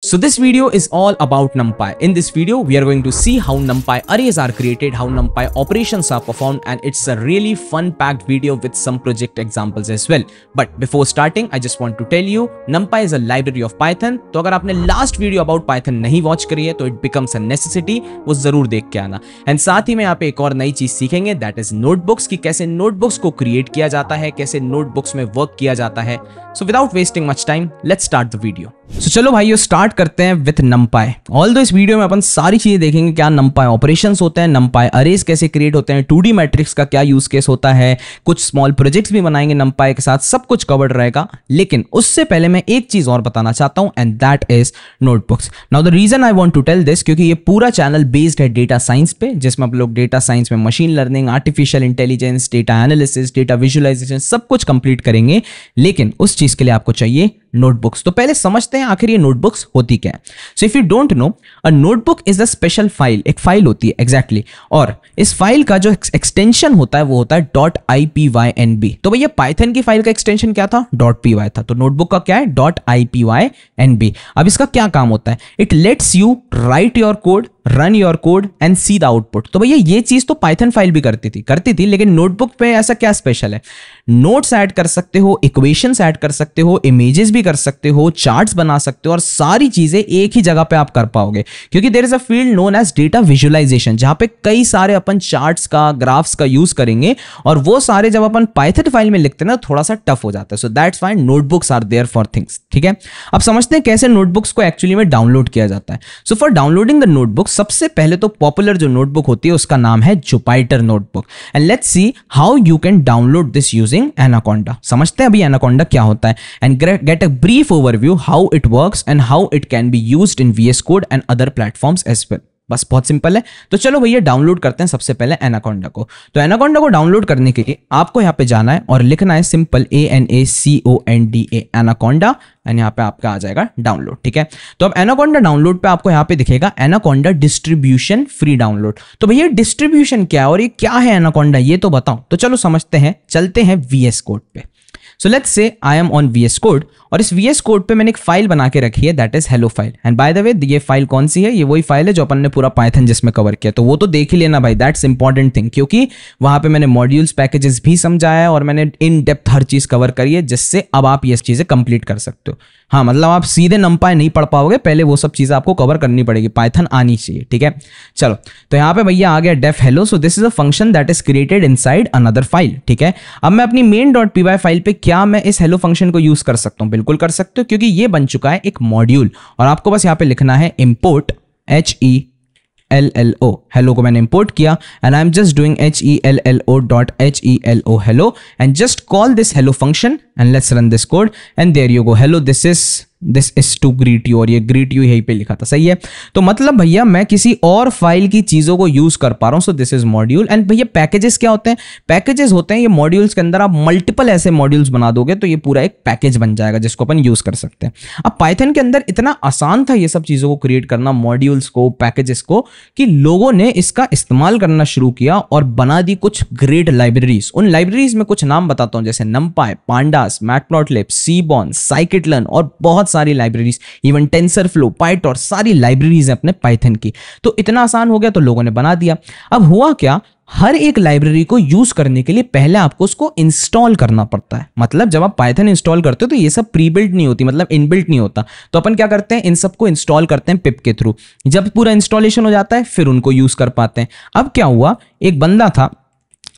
So this video is all about NumPy. In this video, we are going to see how NumPy arrays are created, how NumPy operations are performed, and it's a really fun-packed video with some project examples as well. But before starting, I just want to tell you, NumPy is a library of Python. तो अगर आपने last video about Python नहीं watch करी है, तो it becomes a necessity. वो जरूर देख के आना. And साथ ही में यहाँ पे एक और नई चीज सीखेंगे, that is notebooks, कि कैसे notebooks को create किया जाता है, कैसे notebooks में work किया जाता है. So without wasting much time, let's start the video. So चलो भाइयों स्टार्ट करते हैं विथ NumPy. ऑल्दो इस वीडियो में अपन सारी चीजें देखेंगे, क्या NumPy ऑपरेशंस होते हैं, NumPy अरेज कैसे क्रिएट होते हैं, 2D मैट्रिक्स का क्या यूज केस होता है, कुछ स्मॉल प्रोजेक्ट्स भी बनाएंगे NumPy के साथ, सब कुछ कवर्ड रहेगा. लेकिन उससे पहले मैं एक चीज और बताना चाहता हूं, and that is notebooks. Now the reason I want to tell this, क्योंकि ये पूरा चैनल बेस्ड है डेटा साइंस पे, जिसमें आप लोग डेटा साइंस में machine learning, artificial intelligence, data analysis, data visualization सब कुछ कंप्लीट करेंगे. लेकिन उस चीज के लिए आपको चाहिए नोटबुक्स. तो पहले समझते हैं आखिर ये नोटबुक्स होती क्या है. So if you don't know, a notebook is a special file. एक फाइल होती है एग्जैक्टली, और इस फाइल का जो एक्सटेंशन होता है वो होता है .ipynb. तो भैया पाइथन की फाइल का एक्सटेंशन क्या था? .py था. तो नोटबुक का क्या है? .ipynb. अब इसका क्या काम होता है? It let's you right your code, run your code and see the output. तो भैया ये चीज तो पाइथन फाइल भी करती थी, लेकिन नोटबुक पे ऐसा क्या स्पेशल है? नोट्स ऐड कर सकते हो, इक्वेशंस ऐड कर सकते हो, इमेजेस भी कर सकते हो, चार्ट्स बना सकते हो, और सारी चीजें एक ही जगह पे आप कर पाओगे, क्योंकि there is a field known as data visualization, जहां पे कई सारे अपन चार्ट्स का, ग्राफ्स का यूज करेंगे, और वो सारे जब अपन पाइथन फाइल में लिखते हैं ना, थोड़ा सा टफ हो जाता है. So that's why notebooks are there for things. ठीक है, अब समझते हैं कैसे नोटबुक्स को एक्चुअली में डाउनलोड किया जाता है. So for downloading the notebook, सबसे पहले तो पॉपुलर जो नोटबुक होती है उसका नाम है Jupyter notebook. And let's see how you can download this using Anaconda. समझते हैं अभी एनाकोंडा क्या होता है, and get a brief overview how it works and how it can be used in VS Code and other platforms as well. बस बहुत simple है. तो चलो भैया डाउनलोड करते हैं सबसे पहले एनाकोंडा को. तो एनाकोंडा को डाउनलोड करने के लिए आपको यहाँ पे जाना है और लिखना है सिंपल ANACONDA एनाकोंडा, एंड यहाँ पे आपका आ जाएगा डाउनलोड. ठीक है, तो अब एनाकोंडा डाउनलोड पे आपको यहाँ पे दिखेगा एनाकोंडा डिस्ट्रीब्यूशन फ्री डाउनलोड. तो भैया डिस्ट्रीब्यूशन क्या है और ये क्या है एनाकोंडा, ये तो बताओ. तो चलो समझते हैं, चलते हैं VS Code पे. सो let's say I M on VS Code, और इस VS Code पे मैंने एक फाइल बना के रखी है, that is hello file. And by the way ये फाइल कौन सी है? ये वही फाइल है जो अपन ने पूरा पाइथन जिसमें कवर किया, तो वो तो देख ही लेना भाई, दैट्स इंपॉर्टेंट थिंग, क्योंकि वहां पे मैंने मॉड्यूल्स पैकेजेस भी समझाया है और मैंने इन डेप्थ हर चीज कवर करी है, जिससे अब आप ये चीजें कंप्लीट कर सकते हो. हाँ, मतलब आप सीधे NumPy नहीं पढ़ पाओगे, पहले वो सब चीजें आपको कवर करनी पड़ेगी, पाइथन आनी चाहिए. ठीक है, चलो तो यहाँ पे भैया आ गया def hello. So this is a function that is created inside another file. ठीक है, अब मैं अपनी main.py फाइल पे क्या मैं इस हेलो फंक्शन को यूज कर सकता हूँ? बिल्कुल कर सकते हो, क्योंकि ये बन चुका है एक मॉड्यूल, और आपको बस यहाँ पे लिखना है import HELLO. हेलो को मैंने इंपोर्ट किया, and I am just doing HELLO hello, and just call this hello function and let's run this code, and there you go. Hello this is to greet you, और ये greet you यहीं पे लिखा था. सही है, तो मतलब भैया मैं किसी और फाइल की चीजों को यूज कर पा रहा हूं. सो दिस इज मॉड्यूल. एंड भैया पैकेजेस क्या होते हैं? पैकेजेस होते हैं ये मॉड्यूल्स के अंदर आप मल्टीपल ऐसे मॉड्यूल्स बना दोगे तो ये पूरा एक पैकेज बन जाएगा जिसको अपन यूज कर सकते हैं. अब पाइथन के अंदर इतना आसान था ये सब चीजों को क्रिएट करना, मॉड्यूल्स को, पैकेजेस को, कि लोगों ने इसका इस्तेमाल करना शुरू किया और बना दी कुछ ग्रेट लाइब्रेरीज. उन लाइब्रेरीज में कुछ नाम बताता हूं, जैसे NumPy, Pandas, Matplotlib, Seaborn, scikit-learn और बहुत सारी लाइब्रेरीज, इवन टेंसरफ्लो, पाइटॉर, सारी लाइब्रेरीज हैं अपने पाइथन की. तो इतना आसान हो गया तो लोगों ने बना दिया. अब हुआ क्या, हर एक लाइब्रेरी को यूज करने के लिए पहले आपको उसको इंस्टॉल करना पड़ता है. मतलब जब आप पाइथन इंस्टॉल करते हो तो ये सब प्री बिल्ट नहीं होती, मतलब इनबिल्ट नहीं होता. तो अपन क्या करते हैं, इन सबको इंस्टॉल करते हैं पिप के थ्रू. जब पूरा इंस्टॉलेशन हो जाता है फिर उनको यूज कर पाते हैं. अब क्या हुआ, एक बंदा था,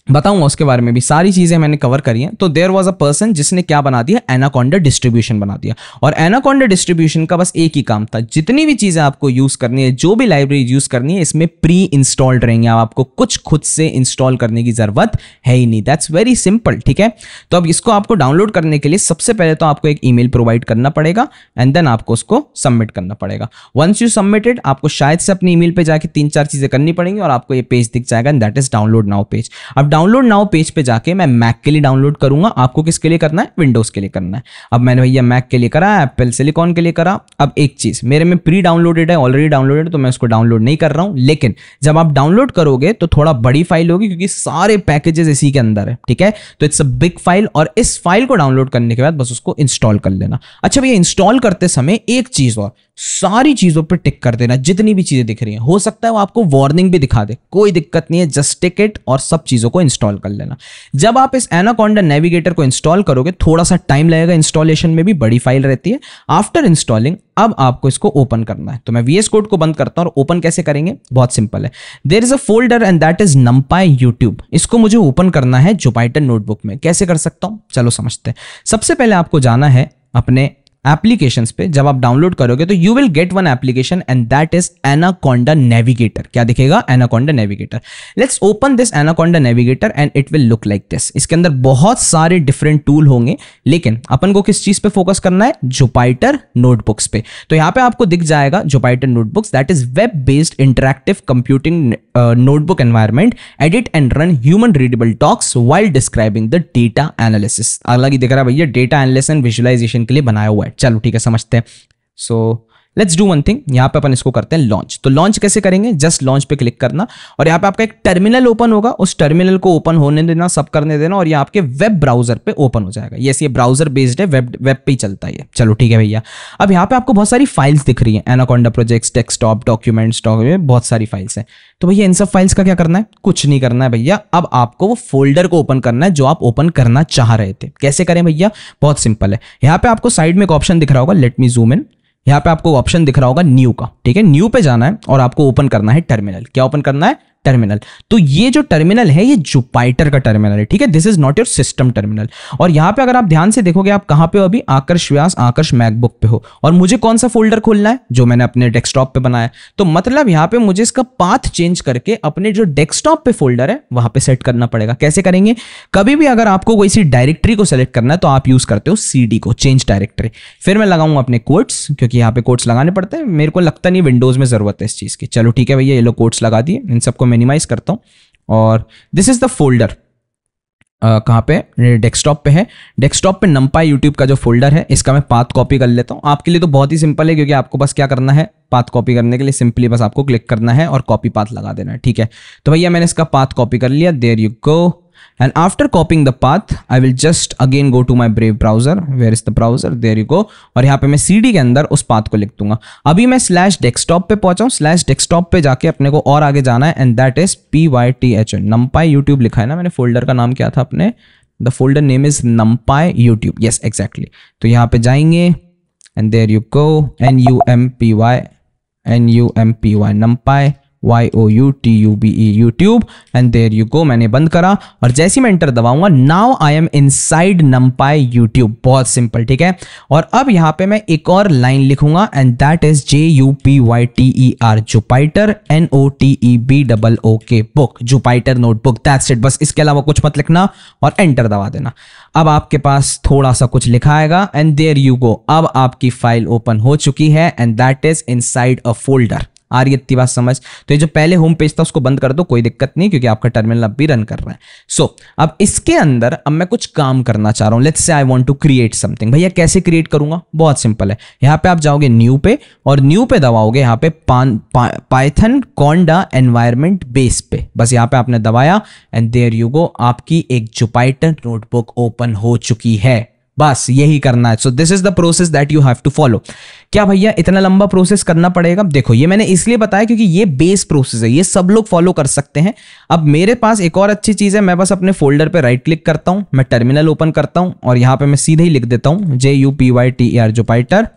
बताऊंगा उसके बारे में भी, सारी चीजें मैंने कवर करी हैं. तो देयर वाज अ पर्सन जिसने क्या बना दिया, एनाकोंडा डिस्ट्रीब्यूशन बना दिया. और एनाकोंडा डिस्ट्रीब्यूशन का बस एक ही काम था, जितनी भी चीजें आपको यूज करनी है, जो भी लाइब्रेरी यूज करनी है, इसमें प्री इंस्टॉल्ड रहेंगे. आपको कुछ खुद से इंस्टॉल करने की जरूरत है ही नहीं. That's very simple. ठीक है, तो अब इसको आपको डाउनलोड करने के लिए सबसे पहले तो आपको एक ईमेल प्रोवाइड करना पड़ेगा, एंड देन आपको उसको सबमिट करना पड़ेगा. वंस यू सबमिटेड, आपको शायद से अपनी ईमेल पे जाके 3-4 चीजें करनी पड़ेंगी और आपको ये पेज दिख जाएगा, and that is download now page. अब डाउनलोड नाउ पेज पे जाके मैं मैक के लिए डाउनलोड करूंगा, आपको किसके लिए करना है, विंडोज के लिए करना है। अब मैंने भैया मैक के लिए करा, एप्पल सिलिकॉन के लिए करा। अब एक चीज मेरे में प्री डाउनलोडेड है, ऑलरेडी डाउनलोडेड, तो मैं उसको डाउनलोड नहीं कर रहा हूं, लेकिन जब आप डाउनलोड करोगे तो थोड़ा बड़ी फाइल होगी क्योंकि सारे पैकेजेस इसी के अंदर है, ठीक है। तो इट्स अ बिग फाइल, और इस फाइल को डाउनलोड करने के बाद बस उसको इंस्टॉल कर लेना। अच्छा भैया इंस्टॉल करते समय एक चीज और, सारी चीजों पे टिक कर देना, जितनी भी चीजें दिख रही हैं। हो सकता है वो आपको वार्निंग भी दिखा दे, कोई दिक्कत नहीं है, जस्ट टिक इट और सब चीजों को इंस्टॉल कर लेना। जब आप इस एनाकोंडा नेविगेटर को इंस्टॉल करोगे थोड़ा सा टाइम लगेगा इंस्टॉलेशन में भी, बड़ी फाइल रहती है। आफ्टर इंस्टॉलिंग अब आपको इसको ओपन करना है, तो मैं VS कोड को बंद करता हूं और ओपन कैसे करेंगे, बहुत सिंपल है। There is a folder and that is numpy YouTube। इसको मुझे ओपन करना है जुपिटर नोटबुक में। कैसे कर सकता हूं, चलो समझते हैं। सबसे पहले आपको जाना है अपने एप्लीकेशंस पे। जब आप डाउनलोड करोगे तो you will get one application and that is anaconda navigator. क्या दिखेगा, anaconda navigator. Let's open this anaconda navigator and it will look like this. इसके अंदर बहुत सारे डिफरेंट टूल होंगे, लेकिन अपन को किस चीज पे फोकस करना है, जुपिटर नोटबुक्स पे। तो यहां पे आपको दिख जाएगा Jupiter notebooks, that is web based interactive computing notebook environment, edit and run human readable talks while describing the data analysis. अलग ही दिख रहा है भैया, डेटा एनालिसिस एंड विजुअलाइजेशन के लिए बनाया हुआ है। चलो ठीक है, समझते हैं। सो लेट्स डू वन थिंग, यहां पे अपन इसको करते हैं लॉन्च। तो लॉन्च कैसे करेंगे, जस्ट लॉन्च पे क्लिक करना और यहां पे आपका एक टर्मिनल ओपन होगा, उस टर्मिनल को ओपन होने देना, सब करने देना, और ये आपके वेब ब्राउजर पे ओपन हो जाएगा। ये ब्राउजर बेस्ड है, वेब पे ही चलता है। चलो ठीक है भैया। अब यहाँ पे आपको बहुत सारी फाइल्स दिख रही हैं, एनाकोंडा प्रोजेक्ट्स, डेस्कटॉप, डॉक्यूमेंट्स, बहुत सारी फाइल्स हैं। तो भैया इन सब फाइल्स का क्या करना है, कुछ नहीं करना है भैया। अब आपको वो फोल्डर को ओपन करना है जो आप ओपन करना चाह रहे थे। कैसे करें भैया, बहुत सिंपल है। यहाँ पे आपको साइड में एक ऑप्शन दिख रहा होगा, लेट मी जूम इन। यहाँ पे आपको ऑप्शन दिख रहा होगा न्यू का, ठीक है। न्यू पे जाना है और आपको ओपन करना है टर्मिनल। क्या ओपन करना है, टर्मिनल। तो ये जो टर्मिनल है ये जुपिटर का टर्मिनल है, ठीक है। This is not your system terminal. और यहां पे अगर आप ध्यान से देखोगे, आप कहां पे हो अभी, आकर्ष व्यास आकर्ष मैकबुक पे हो, और मुझे कौन सा फोल्डर खोलना है, जो मैंने अपने डेस्कटॉप पे बनाया। तो मतलब यहां पे मुझे इसका पाथ चेंज करके अपने जो डेस्कटॉप पे फोल्डर है वहां पे सेट करना पड़ेगा। कैसे करेंगे, कभी भी अगर आपको कोई सी डायरेक्टरी को सेलेक्ट करना है तो आप यूज करते हो CD को, चेंज डायरेक्टरी। फिर मैं लगाऊंगा अपने कोट्स, क्योंकि यहाँ पे कोट्स लगाने पड़ते हैं। मेरे को लगता नहीं विंडोज में जरूरत है इस चीज की। चलो ठीक है भैया, ये लो कोट्स लगा दिए, इन सबको मिनिमाइज करता हूं। और दिस इज द फोल्डर, कहाँ पे, डेस्कटॉप पे है। डेस्कटॉप पे numpy YouTube का जो फोल्डर है, इसका मैं पाथ कॉपी कर लेता हूँ। आपके लिए तो बहुत ही सिंपल है, क्योंकि आपको बस क्या करना है, पाथ कॉपी करने के लिए सिंपली बस आपको क्लिक करना है और कॉपी पाथ लगा देना है, ठीक है। तो भैया मैंने इसका पाथ कॉपी कर लिया, there you go. And after copying the path, I will just again go to my Brave browser. Where is the browser? There you go. और यहाँ पे मैं CD के अंदर उस पाथ को लिख दूंगा। अभी मैं /desktop पे पहुंचा हूँ। /desktop पे जाके अपने को और आगे जाना है, and that is PYTHN, numpy YouTube लिखा है ना मैंने। फोल्डर का नाम क्या था अपने, the folder name is numpy YouTube. Yes, exactly. तो यहाँ पे जाएंगे and there you go, NUMPY numpy YOUTUBE YouTube, and there you go। मैंने बंद करा और जैसे मैं एंटर दबाऊंगा, now I am inside numpy YouTube। बहुत सिंपल, ठीक है। और अब यहाँ पे मैं एक और लाइन लिखूंगा, and that is JUPYTER, Jupiter NOTEBOOK, book, Jupyter notebook. That's it, बस इसके अलावा कुछ मत लिखना और एंटर दबा देना। अब आपके पास थोड़ा सा कुछ लिखा आएगा, एंड देयर यू गो। अब आपकी फाइल ओपन हो चुकी है, and that is inside a folder. आ रही है इतनी बात समझ। तो ये जो पहले होम पेज था उसको बंद कर दो, कोई दिक्कत नहीं, क्योंकि आपका टर्मिनल अब भी रन कर रहा है। सो अब इसके अंदर अब मैं कुछ काम करना चाह रहा हूं। Let's say I want to create something. भैया कैसे क्रिएट करूंगा, बहुत सिंपल है। यहां पे आप जाओगे न्यू पे, और न्यू पे दबाओगे यहाँ पे पाइथन कोंडा एनवायरमेंट बेस पे, बस यहाँ पे आपने दबाया, एंड देयर यू गो, आपकी एक जुपिटर नोटबुक ओपन हो चुकी है। बस यही करना है। So this is the process that you have to follow. क्या भैया इतना लंबा प्रोसेस करना पड़ेगा? देखो ये मैंने इसलिए बताया क्योंकि ये बेस प्रोसेस है, ये सब लोग फॉलो कर सकते हैं। अब मेरे पास एक और अच्छी चीज है, मैं बस अपने फोल्डर पे राइट क्लिक करता हूं, मैं टर्मिनल ओपन करता हूं, और यहां पे मैं सीधे ही लिख देता हूं JUPYTER, जुपिटर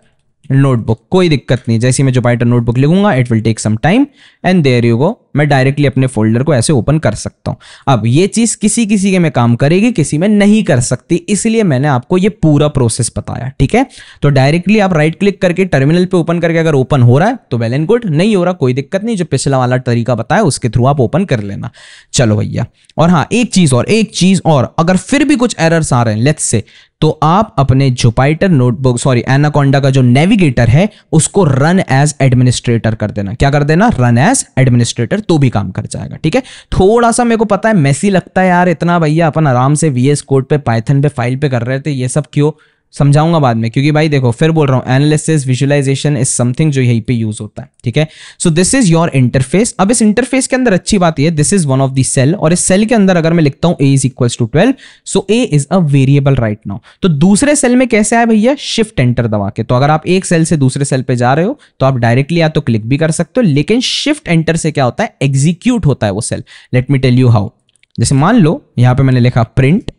नोटबुक। कोई दिक्कत नहीं, जैसे मैं जुपिटर नोटबुक लिखूंगा, it will take some time, and there you go. मैं डायरेक्टली अपने फोल्डर को ऐसे ओपन कर सकता हूं। अब ये चीज किसी किसी के में काम करेगी, किसी में नहीं कर सकती, इसलिए मैंने आपको ये पूरा प्रोसेस बताया, ठीक है। तो डायरेक्टली आप राइट क्लिक करके टर्मिनल पे ओपन करके अगर ओपन हो रहा है तो वेल एंड गुड, नहीं हो रहा कोई दिक्कत नहीं, जो पिछला वाला तरीका बताया उसके थ्रू आप ओपन कर लेना। चलो भैया, और हाँ एक चीज और, अगर फिर भी कुछ एरर्स आ रहे हैं लेट्स से, तो आप अपने जुपिटर नोटबुक एनाकोंडा का जो नेविगेटर है उसको रन एज एडमिनिस्ट्रेटर कर देना। क्या कर देना? Run as administrator. तो भी काम कर जाएगा। ठीक है, थोड़ा सा मेरे को पता है मेसी लगता है यार, इतना भैया अपन आराम से VS कोड पे पाइथन पे फाइल पे कर रहे थे, ये सब क्यों, समझाऊंगा बाद में, क्योंकि भाई देखो फिर बोल रहा हूं एनालिसिस विजुअलाइजेशन इज समथिंग जो यहीं पे यूज होता है। ठीक है, so this is your interface. अब इस इंटरफेस के अंदर अच्छी बात ये, this is one of the cell, और इस सेल के अंदर अगर मैं लिखता हूं a is equals to 12, so a is a variable right now. तो दूसरे सेल में कैसे आए भैया, शिफ्ट एंटर दबा के। तो अगर आप एक सेल से दूसरे सेल पे जा रहे हो तो आप डायरेक्टली या तो क्लिक भी कर सकते हो, लेकिन शिफ्ट एंटर से क्या होता है, एग्जीक्यूट होता है वो cell. Let me tell you how. जैसे मान लो यहां पे मैंने लिखा प्रिंट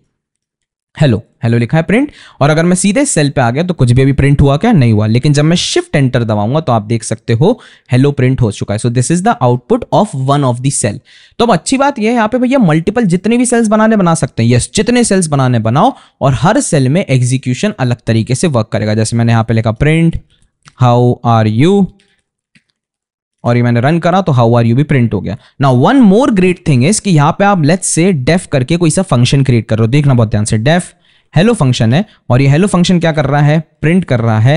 हेलो, हेलो लिखा है प्रिंट, और अगर मैं सीधे सेल पे आ गया तो कुछ भी अभी प्रिंट हुआ क्या, नहीं हुआ। लेकिन जब मैं शिफ्ट एंटर दबाऊंगा तो आप देख सकते हो हेलो प्रिंट हो चुका है। So this is the output of one of the cell. तो अब अच्छी बात ये है यहाँ पे भैया मल्टीपल जितने भी सेल्स बनाने बना सकते हैं, यस जितने सेल्स बनाने बनाओ, और हर सेल में एग्जीक्यूशन अलग तरीके से वर्क करेगा। जैसे मैंने यहाँ पे लिखा प्रिंट हाउ आर यू, और ये मैंने रन करा तो हाउ आर यू भी प्रिंट हो गया। Now one more great thing is कि यहाँ पे आप लेट्स से डेफ करके कोई सा फंक्शन क्रिएट कर रहे हो, देखना बहुत ध्यान से। डेफ हेलो फंक्शन है, और ये हेलो फंक्शन क्या कर रहा है, प्रिंट कर रहा है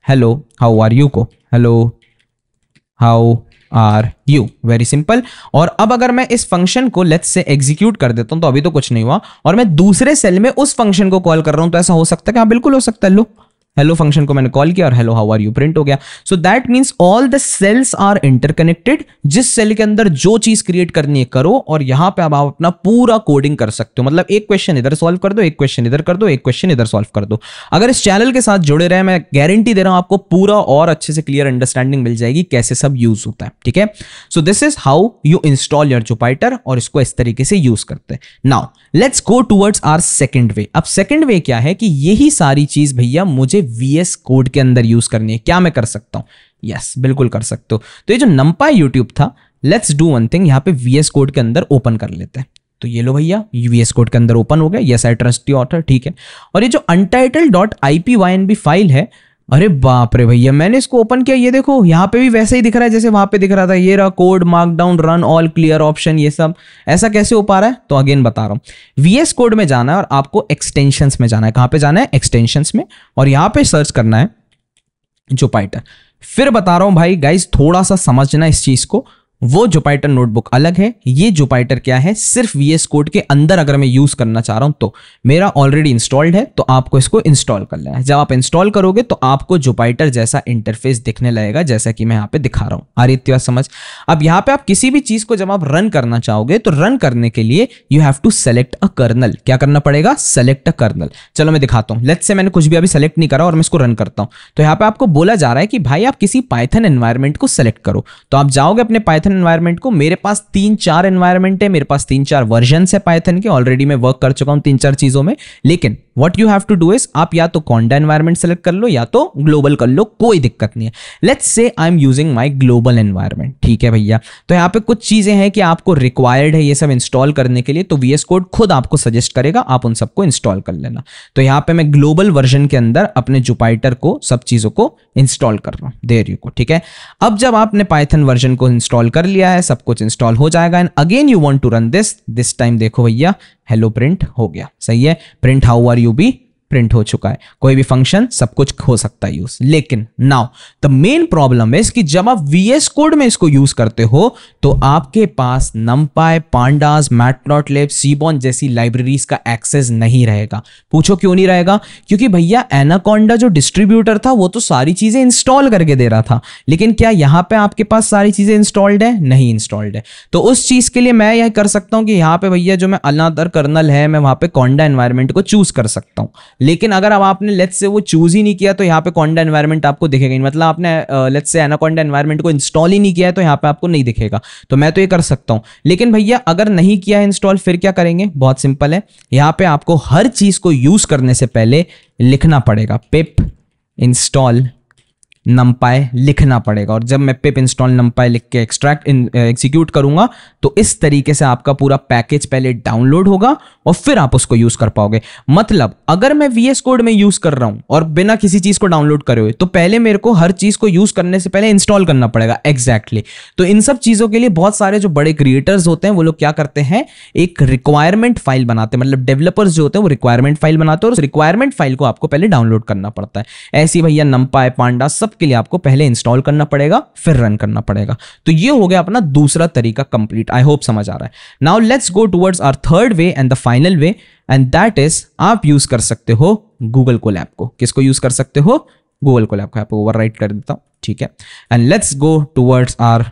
हेलो हाउ आर यू को, hello how are you, very simple. और अब अगर मैं इस फंक्शन को लेट्स से एग्जीक्यूट कर देता हूं, तो अभी तो कुछ नहीं हुआ, और मैं दूसरे सेल में उस फंक्शन को कॉल कर रहा हूं, तो ऐसा हो सकता है कि हाँ बिल्कुल हो सकता है। लो हेलो फंक्शन को मैंने कॉल किया और hello how are you print हो गया। So that means all the cells are interconnected. जिस सेल के अंदर जो चीज क्रिएट करनी है करो, और यहां पे अब आप अपना पूरा कोडिंग कर सकते हो। मतलब एक क्वेश्चन इधर सॉल्व कर दो, एक क्वेश्चन इधर कर दो, एक क्वेश्चन इधर सॉल्व कर दो। अगर इस चैनल के साथ जुड़े रहे, मैं गारंटी दे रहा हूं आपको पूरा और अच्छे से क्लियर अंडरस्टैंडिंग मिल जाएगी कैसे सब यूज होता है। ठीक है, so this is how you install your Jupyter, और इसको इस तरीके से यूज करते हैं। Now let's go towards our second way. अब सेकंड वे क्या है कि यही सारी चीज भैया मुझे VS कोड के अंदर यूज करनी है। क्या मैं कर सकता हूं, यस बिल्कुल कर सकते हो। तो ये जो NumPy यूट्यूब था, लेट्स डू वन थिंग, यहां पे VS कोड के अंदर ओपन कर लेते हैं। तो ये लो भैया VS कोड के अंदर ओपन हो गया, yes I trust the author. ठीक है, और ये जो untitled.ipynb फाइल है, अरे बाप रे भैया मैंने इसको ओपन किया, ये देखो यहाँ पे भी वैसे ही दिख रहा है जैसे वहां पे दिख रहा था। ये रहा code, markdown, run all, clear option, ये सब ऐसा कैसे हो पा रहा है। तो अगेन बता रहा हूँ, VS कोड में जाना है और आपको एक्सटेंशंस में जाना है। कहां पे जाना है, एक्सटेंशंस में, और यहां पे सर्च करना है जुपिटर। फिर बता रहा हूं भाई गाइस, थोड़ा सा समझना इस चीज को। वो जुपिटर नोटबुक अलग है, ये जुपिटर क्या है, सिर्फ VS कोड के अंदर अगर मैं यूज करना चाह रहा हूं तो मेरा ऑलरेडी इंस्टॉल्ड है, तो आपको इसको इंस्टॉल कर लेना है। जब आप इंस्टॉल करोगे तो आपको जुपिटर जैसा इंटरफेस दिखने लगेगा, जैसा कि मैं यहाँ पे दिखा रहा हूं। आ रही है समझ। अब यहाँ पे आप किसी भी चीज को जब आप रन करना चाहोगे तो रन करने के लिए you have to select a kernel. क्या करना पड़ेगा, सेलेक्ट अ कर्नल। चलो मैं दिखाता हूं। लेट्स से मैंने कुछ भी अभी सेलेक्ट नहीं करा और मैं इसको रन करता हूं, तो यहाँ पे आपको बोला जा रहा है कि भाई आप किसी पाइथन एनवायरमेंट को सेलेक्ट करो। तो आप जाओगे अपने पाइथन एनवायरमेंट को, मेरे पास 3-4 एनवायरमेंट है, मेरे पास 3-4 वर्जन है पाइथन के, ऑलरेडी मैं वर्क कर चुका हूं 3-4 चीजों में। लेकिन what you have to do is, आप या तो कॉन्डा एनवायरमेंट सेलेक्ट कर लो या तो ग्लोबल कर लो, कोई दिक्कत नहीं है। Let's say I am using my global environment. ठीक है भैया, तो यहाँ पे कुछ चीजें हैं कि आपको रिक्वायर्ड है ये सब इंस्टॉल करने के लिए, तो VS कोड खुद आपको सजेस्ट करेगा, आप उन सबको इंस्टॉल कर लेना। तो यहाँ पे मैं ग्लोबल वर्जन के अंदर अपने जुपिटर को, सब चीजों को इंस्टॉल कर रहा हूं, देयर यू को। ठीक है, अब जब आपने पाइथन वर्जन को इंस्टॉल कर लिया है, सब कुछ इंस्टॉल हो जाएगा, and again you want to run this time देखो भैया हेलो प्रिंट हो गया। सही है, प्रिंट हाउ आर यू भी प्रिंट हो चुका है। कोई भी फंक्शन सब कुछ हो सकता है यूज। लेकिन नाउ द मेन प्रॉब्लम है कि जब आप VS कोड में इसको यूज करते हो तो आपके पास NumPy, Pandas, Matplotlib, Seaborn जैसी लाइब्रेरीज का एक्सेस नहीं रहेगा। पूछो क्यों नहीं रहेगा, क्योंकि भैया एनाकोंडा जो डिस्ट्रीब्यूटर था वो तो सारी चीजें इंस्टॉल करके दे रहा था, लेकिन क्या यहां पे आपके पास सारी चीजें इंस्टॉल्ड है, नहीं इंस्टॉल्ड है। तो उस चीज के लिए मैं यह कर सकता हूं कि यहाँ पे भैया जो मैं अनदर कर्नल है, मैं वहां पे कॉन्डा एनवायरमेंट को चूज कर सकता हूं। लेकिन अगर अब आपने लेट्स से वो चूज ही नहीं किया तो यहाँ पे कॉन्डा एनवायरमेंट आपको दिखेगा नहीं। मतलब आपने लेट्स से एनाकोंडा एनवायरमेंट को इंस्टॉल ही नहीं किया है तो यहाँ पे आपको नहीं दिखेगा। तो मैं तो ये कर सकता हूँ, लेकिन भैया अगर नहीं किया है इंस्टॉल फिर क्या करेंगे, बहुत सिंपल है। यहाँ पे आपको हर चीज को यूज करने से पहले लिखना पड़ेगा पिप इंस्टॉल NumPy लिखना पड़ेगा, और जब मैं पिप इंस्टॉल NumPy लिख के एग्जीक्यूट करूंगा तो इस तरीके से आपका पूरा पैकेज पहले डाउनलोड होगा और फिर आप उसको यूज कर पाओगे। मतलब अगर मैं VS कोड में यूज कर रहा हूं और बिना किसी चीज को डाउनलोड करे हुए, तो पहले मेरे को हर चीज को यूज करने से पहले इंस्टॉल करना पड़ेगा। एग्जैक्टली तो इन सब चीजों के लिए बहुत सारे जो बड़े क्रिएटर्स होते हैं वो लोग क्या करते हैं, एक रिक्वायरमेंट फाइल बनाते हैं। मतलब डेवलपर्स जो होते हैं वो रिक्वायरमेंट फाइल बनाते हैं और उस रिक्वायरमेंट फाइल को आपको पहले डाउनलोड करना पड़ता है। ऐसी भैया NumPy, Pandas सब के लिए आपको पहले इंस्टॉल करना पड़ेगा, फिर रन करना पड़ेगा। तो ये हो गया अपना दूसरा तरीका कंप्लीट। आई होप समझ आ रहा है। Now let's go towards our third way and the final way, and that is आप यूज कर सकते हो गूगल कोलैब को। किसको यूज कर सकते हो? गूगल कोलैब को। आपको ओवरराइट कर देता हूं, ठीक है। And let's go towards our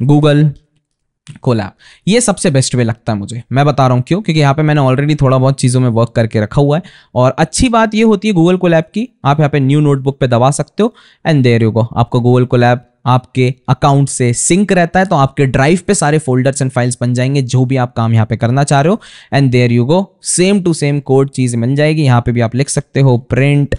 Google Colab. ये सबसे बेस्ट वे लगता है मुझे। मैं बता रहा हूँ क्यों, क्योंकि यहाँ पे मैंने ऑलरेडी थोड़ा बहुत चीज़ों में वर्क करके रखा हुआ है। और अच्छी बात ये होती है गूगल कोलैब की, आप यहाँ पे न्यू नोटबुक पे दबा सकते हो एंड देयर यू गो, आपको गूगल कोलैब आपके अकाउंट से सिंक रहता है। तो आपके ड्राइव पे सारे फोल्डर्स एंड फाइल्स बन जाएंगे जो भी आप काम यहाँ पे करना चाह रहे हो, and there you go, same to same code चीज़ मिल जाएगी। यहाँ पे भी आप लिख सकते हो print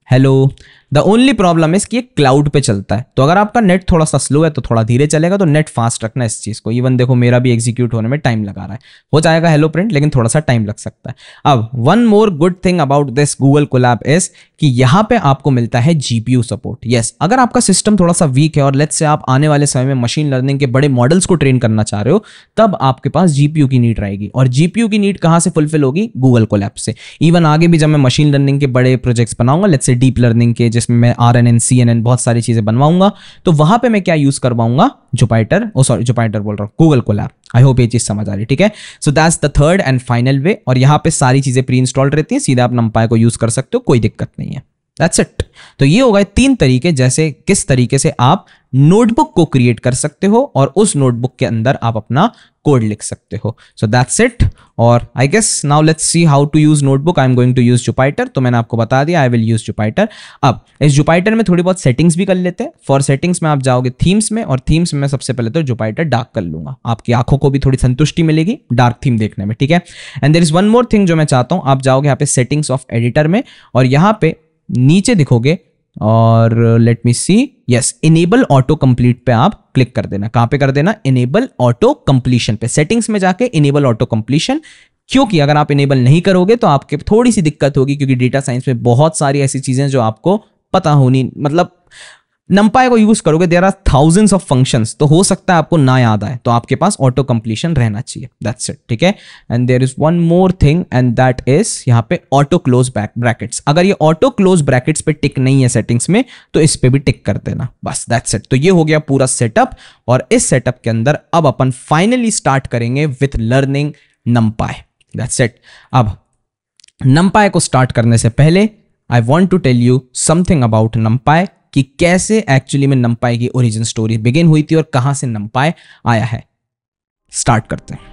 hello. The only problem is कि ये क्लाउड पे चलता है, तो अगर आपका नेट थोड़ा सा स्लो है तो थोड़ा धीरे चलेगा, तो नेट फास्ट रखना इस चीज को। इवन देखो मेरा भी एग्जीक्यूट होने में टाइम लगा रहा है, हो जाएगा हेलो प्रिंट, लेकिन थोड़ा सा टाइम लग सकता है। अब one more good thing about this Google Colab is कि यहाँ पे आपको मिलता है जीपीयू सपोर्ट। यस, अगर आपका सिस्टम थोड़ा सा वीक है और लेट्स से आप आने वाले समय में मशीन लर्निंग के बड़े मॉडल्स को ट्रेन करना चाह रहे हो, तब आपके पास जीपीयू की नीड रहेगी। और जीपीयू की नीड कहाँ से फुलफिल होगी? गूगल कोलैब से। इवन आगे भी जब मैं मशीन लर्निंग के बड़े प्रोजेक्ट्स बनाऊंगा, लेट्स से डीप लर्निंग के, जिसमें मैं RNN CNN बहुत सारी चीजें बनवाऊंगा, तो वहां पे मैं क्या यूज करवाऊंगा? जुपिटर, जुपिटर बोल रहा हूं, गूगल कोलैब। आई होप ये चीज समझ आ रही, ठीक है। So that's the third and final way. और यहां पे सारी चीजें प्री इंस्टॉल्ड रहती हैं, सीधे आप numpy को यूज कर सकते हो, कोई दिक्कत नहीं है। That's it. तो ये हो गए 3 तरीके, जैसे किस तरीके से आप नोटबुक को क्रिएट कर सकते हो और उस नोटबुक के अंदर आप अपना कोड लिख सकते हो। So that's it. और I guess now let's see how to use notebook. I am going to use Jupyter, तो मैंने आपको बता दिया आई विल यूज जुपिटर। अब इस जुपिटर में थोड़ी बहुत सेटिंग्स भी कर लेते हैं। फॉर सेटिंग्स में आप जाओगे थीम्स में, और थीम्स में मैं सबसे पहले तो जुपिटर डार्क कर लूंगा। आपकी आंखों को भी थोड़ी संतुष्टि मिलेगी डार्क थीम देखने में, ठीक है। And there is one more thing जो मैं चाहता हूं, आप जाओगे यहाँ पे सेटिंग्स ऑफ एडिटर में, और यहाँ पे नीचे दिखोगे, और late me see, yes, enable auto complete पे आप क्लिक कर देना। कहां पे कर देना? इनेबल ऑटो कंप्लीशन पे। सेटिंग्स में जाके इनेबल ऑटो कंप्लीशन, क्योंकि अगर आप इनेबल नहीं करोगे तो आपके थोड़ी सी दिक्कत होगी, क्योंकि डेटा साइंस में बहुत सारी ऐसी चीजें जो आपको पता होनी, मतलब numpy को यूज करोगे, there are thousands of functions, तो हो सकता है आपको ना याद आए, तो आपके पास ऑटो कंप्लीशन रहना चाहिए। दैट्स इट, ठीक है। And there is one more thing, and that is यहाँ पे ऑटो क्लोज ब्रैकेट्स। अगर ये ऑटो क्लोज ब्रैकेट्स पे टिक नहीं है सेटिंग्स में, तो इस पे भी टिक कर देना, बस। That's it. तो ये हो गया पूरा सेटअप, और इस सेटअप के अंदर अब अपन फाइनली स्टार्ट करेंगे with learning numpy। That's it. अब numpy को स्टार्ट करने से पहले I want to tell you something about numpy, कि कैसे एक्चुअली में numpy की ओरिजिन स्टोरी बिगिन हुई थी और कहां से numpy आया है। स्टार्ट करते हैं।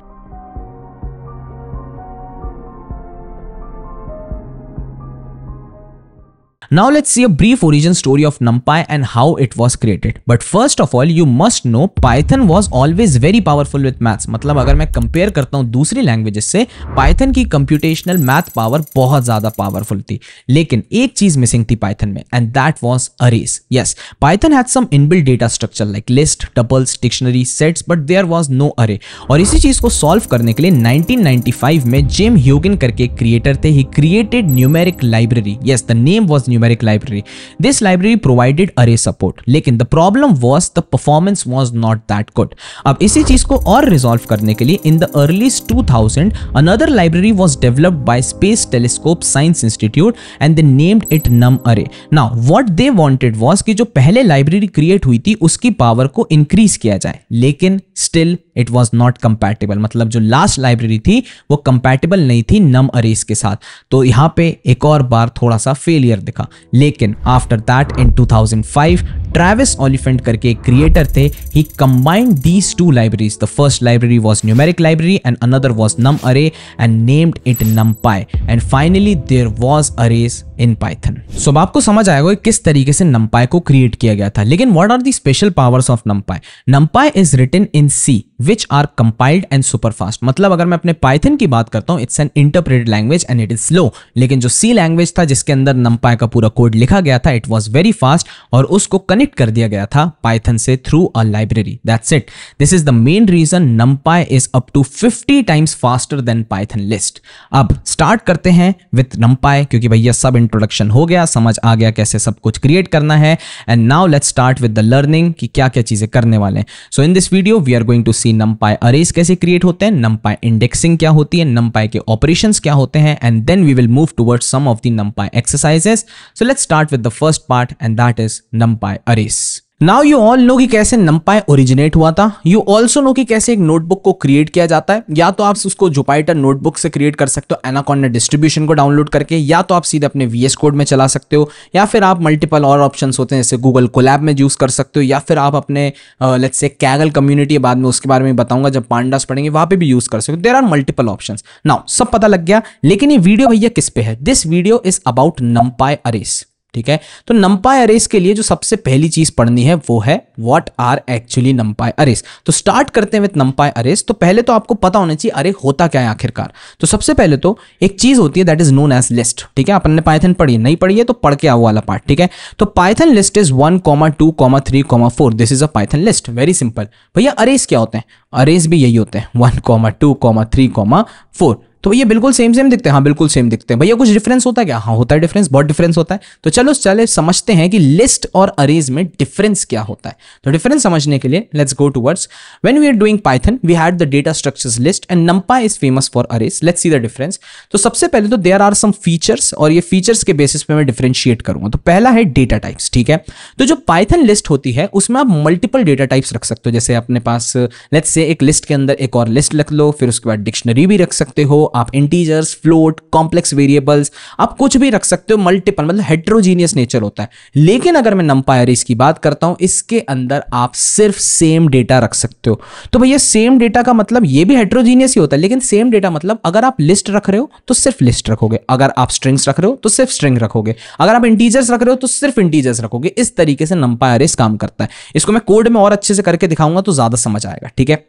Now let's see a brief origin story of NumPy and how it was created. But first of all, you must know Python was always very powerful with maths. मतलब अगर मैं कंपेयर करता हूँ दूसरी लैंग्वेजेस से, Python की computational math power बहुत ज्यादा पावरफुल थी। लेकिन एक चीज मिसिंग थी Python में, and that was arrays. Yes, Python had some inbuilt data structure like list, tuples, dictionary, sets, but there was no array. और इसी चीज को सॉल्व करने के लिए 1995 में जेम ह्यूगिन करके क्रिएटर थे, he created numeric library. Yes, the name was numeric library. This library provided array support. लेकिन the problem was the performance was not that good. अब इसी चीज को और रिजॉल्व करने के लिए in the early 2000 another library was developed by Space Telescope Science Institute and they named it NumArray. Now what they wanted was कि जो पहले लाइब्रेरी क्रिएट हुई थी उसकी पावर को इंक्रीज किया जाए, लेकिन still it was not compatible. मतलब जो लास्ट लाइब्रेरी थी वो कंपैटिबल नहीं थी NumArrays के साथ, तो यहाँ पे एक और बार थोड़ा सा फेलियर दिखा। लेकिन after that in 2005 Travis Oliphant करके एक क्रिएटर थे, he combined these two libraries. The first library was numeric library and another was NumArray and named it NumPy and finally there was arrays in Python. So अब आपको समझ आएगा किस तरीके से NumPy को क्रिएट किया गया था। लेकिन what are the special powers of NumPy? NumPy is written in C which are compiled and super fast. मतलब अगर मैं अपने पाइथन की बात करता हूं, it's an interpreted language and it is slow. लेकिन जो C लैंग्वेज था जिसके अंदर NumPy का पूरा कोड लिखा गया था, इट वाज वेरी फास्ट और उसको कनेक्ट कर दिया गया था पाइथन से through a library. That's it. This is the main reason NumPy is up to 50 times faster than Python list. अब स्टार्ट करते हैं विथ NumPy, क्योंकि भैया सब इंट्रोडक्शन हो गया, समझ आ गया कैसे सब कुछ क्रिएट करना है। And now let's start with the learning कि क्या क्या चीजें करने वाले हैं। So in this video we are going to see numpy arrays कैसे क्रिएट होते हैं, numpy indexing क्या होती है, numpy के ऑपरेशंस क्या होते हैं, and then we will move towards some of the numpy exercises. So let's start with the first part and that is numpy arrays. Now you all know कि कैसे numpy originate हुआ था. You also no कि कैसे एक notebook को create किया जाता है. या तो आप उसको जुपाइटर नोटबुक से क्रिएट कर सकते हो एनाकोंडा डिस्ट्रीब्यूशन को डाउनलोड करके, या तो आप सीधे अपने VS कोड में चला सकते हो, या फिर आप मल्टीपल और ऑप्शंस होते हैं जैसे गूगल कोलैब में यूज कर सकते हो, या फिर आप अपने लेट्स से कैगल कम्युनिटी बाद में उसके बारे में बताऊंगा जब पांडास पढ़ेंगे वहां पे भी यूज कर सकते हो. There are multiple options. Now सब पता लग गया, लेकिन ये वीडियो भैया किस पे है? This video is about numpy arrays. ठीक है, तो numpy arrays के लिए जो सबसे पहली चीज पढ़नी है वो है what are actually numpy arrays. तो स्टार्ट करते हैं विद numpy arrays. तो पहले तो आपको पता होना चाहिए अरे होता क्या है आखिरकार. तो सबसे पहले तो एक चीज होती है that is known as list. ठीक है, अपन ने पाइथन पढ़ी, नहीं पढ़ी है तो पढ़ के आओ वाला पार्ट. ठीक है, तो Python list is 1, 2, 3, 4. This is a Python list. Very simple. भैया अरेज क्या होते हैं? अरेज भी यही होते हैं 1, 2, 3, 4. तो भैया बिल्कुल सेम दिखते हैं. हाँ बिल्कुल सेम दिखते हैं. भैया कुछ डिफरेंस होता है क्या? हाँ होता है डिफरेंस, बहुत डिफरेंस होता है. तो चलो समझते हैं कि लिस्ट और अरेज में डिफरेंस क्या होता है. तो डिफरेंस समझने के लिए let's go towards when we are doing Python we had the data structures list and numpy is famous for arrays. Let's see the difference. तो सबसे पहले तो देयर आर सम फीचर्स और ये फीचर्स के बेसिस पे मैं डिफरेंशिएट करूंगा. तो पहला है डेटा टाइप्स. ठीक है, तो जो पाइथन लिस्ट होती है उसमें आप मल्टीपल डेटा टाइप्स रख सकते हो. जैसे अपने पास लेट्स से एक लिस्ट के अंदर एक और लिस्ट रख लो, फिर उसके बाद डिक्शनरी भी रख सकते हो आप, इंटीजर्स, फ्लोट, कॉम्प्लेक्स वेरिएबल्स, आप कुछ भी रख सकते हो. मल्टीपल मतलब हेट्रोजीनियस नेचर होता है. लेकिन अगर मैं numpy arrays की बात करता हूं, इसके अंदर आप सिर्फ सेम डेटा रख सकते हो. तो भैया सेम डेटा का मतलब ये भी हेट्रोजीनियस ही होता है, लेकिन सेम डेटा मतलब अगर आप लिस्ट रख रहे हो तो सिर्फ लिस्ट रखोगे, अगर आप स्ट्रिंग्स रख रहे हो तो सिर्फ स्ट्रिंग रखोगे, अगर आप इंटीजर्स रख रहे हो तो सिर्फ इंटीजर्स रखोगे. इस तरीके से numpy arrays काम करता है. इसको मैं कोड में और अच्छे से करके दिखाऊंगा तो ज्यादा समझ आएगा. ठीक है,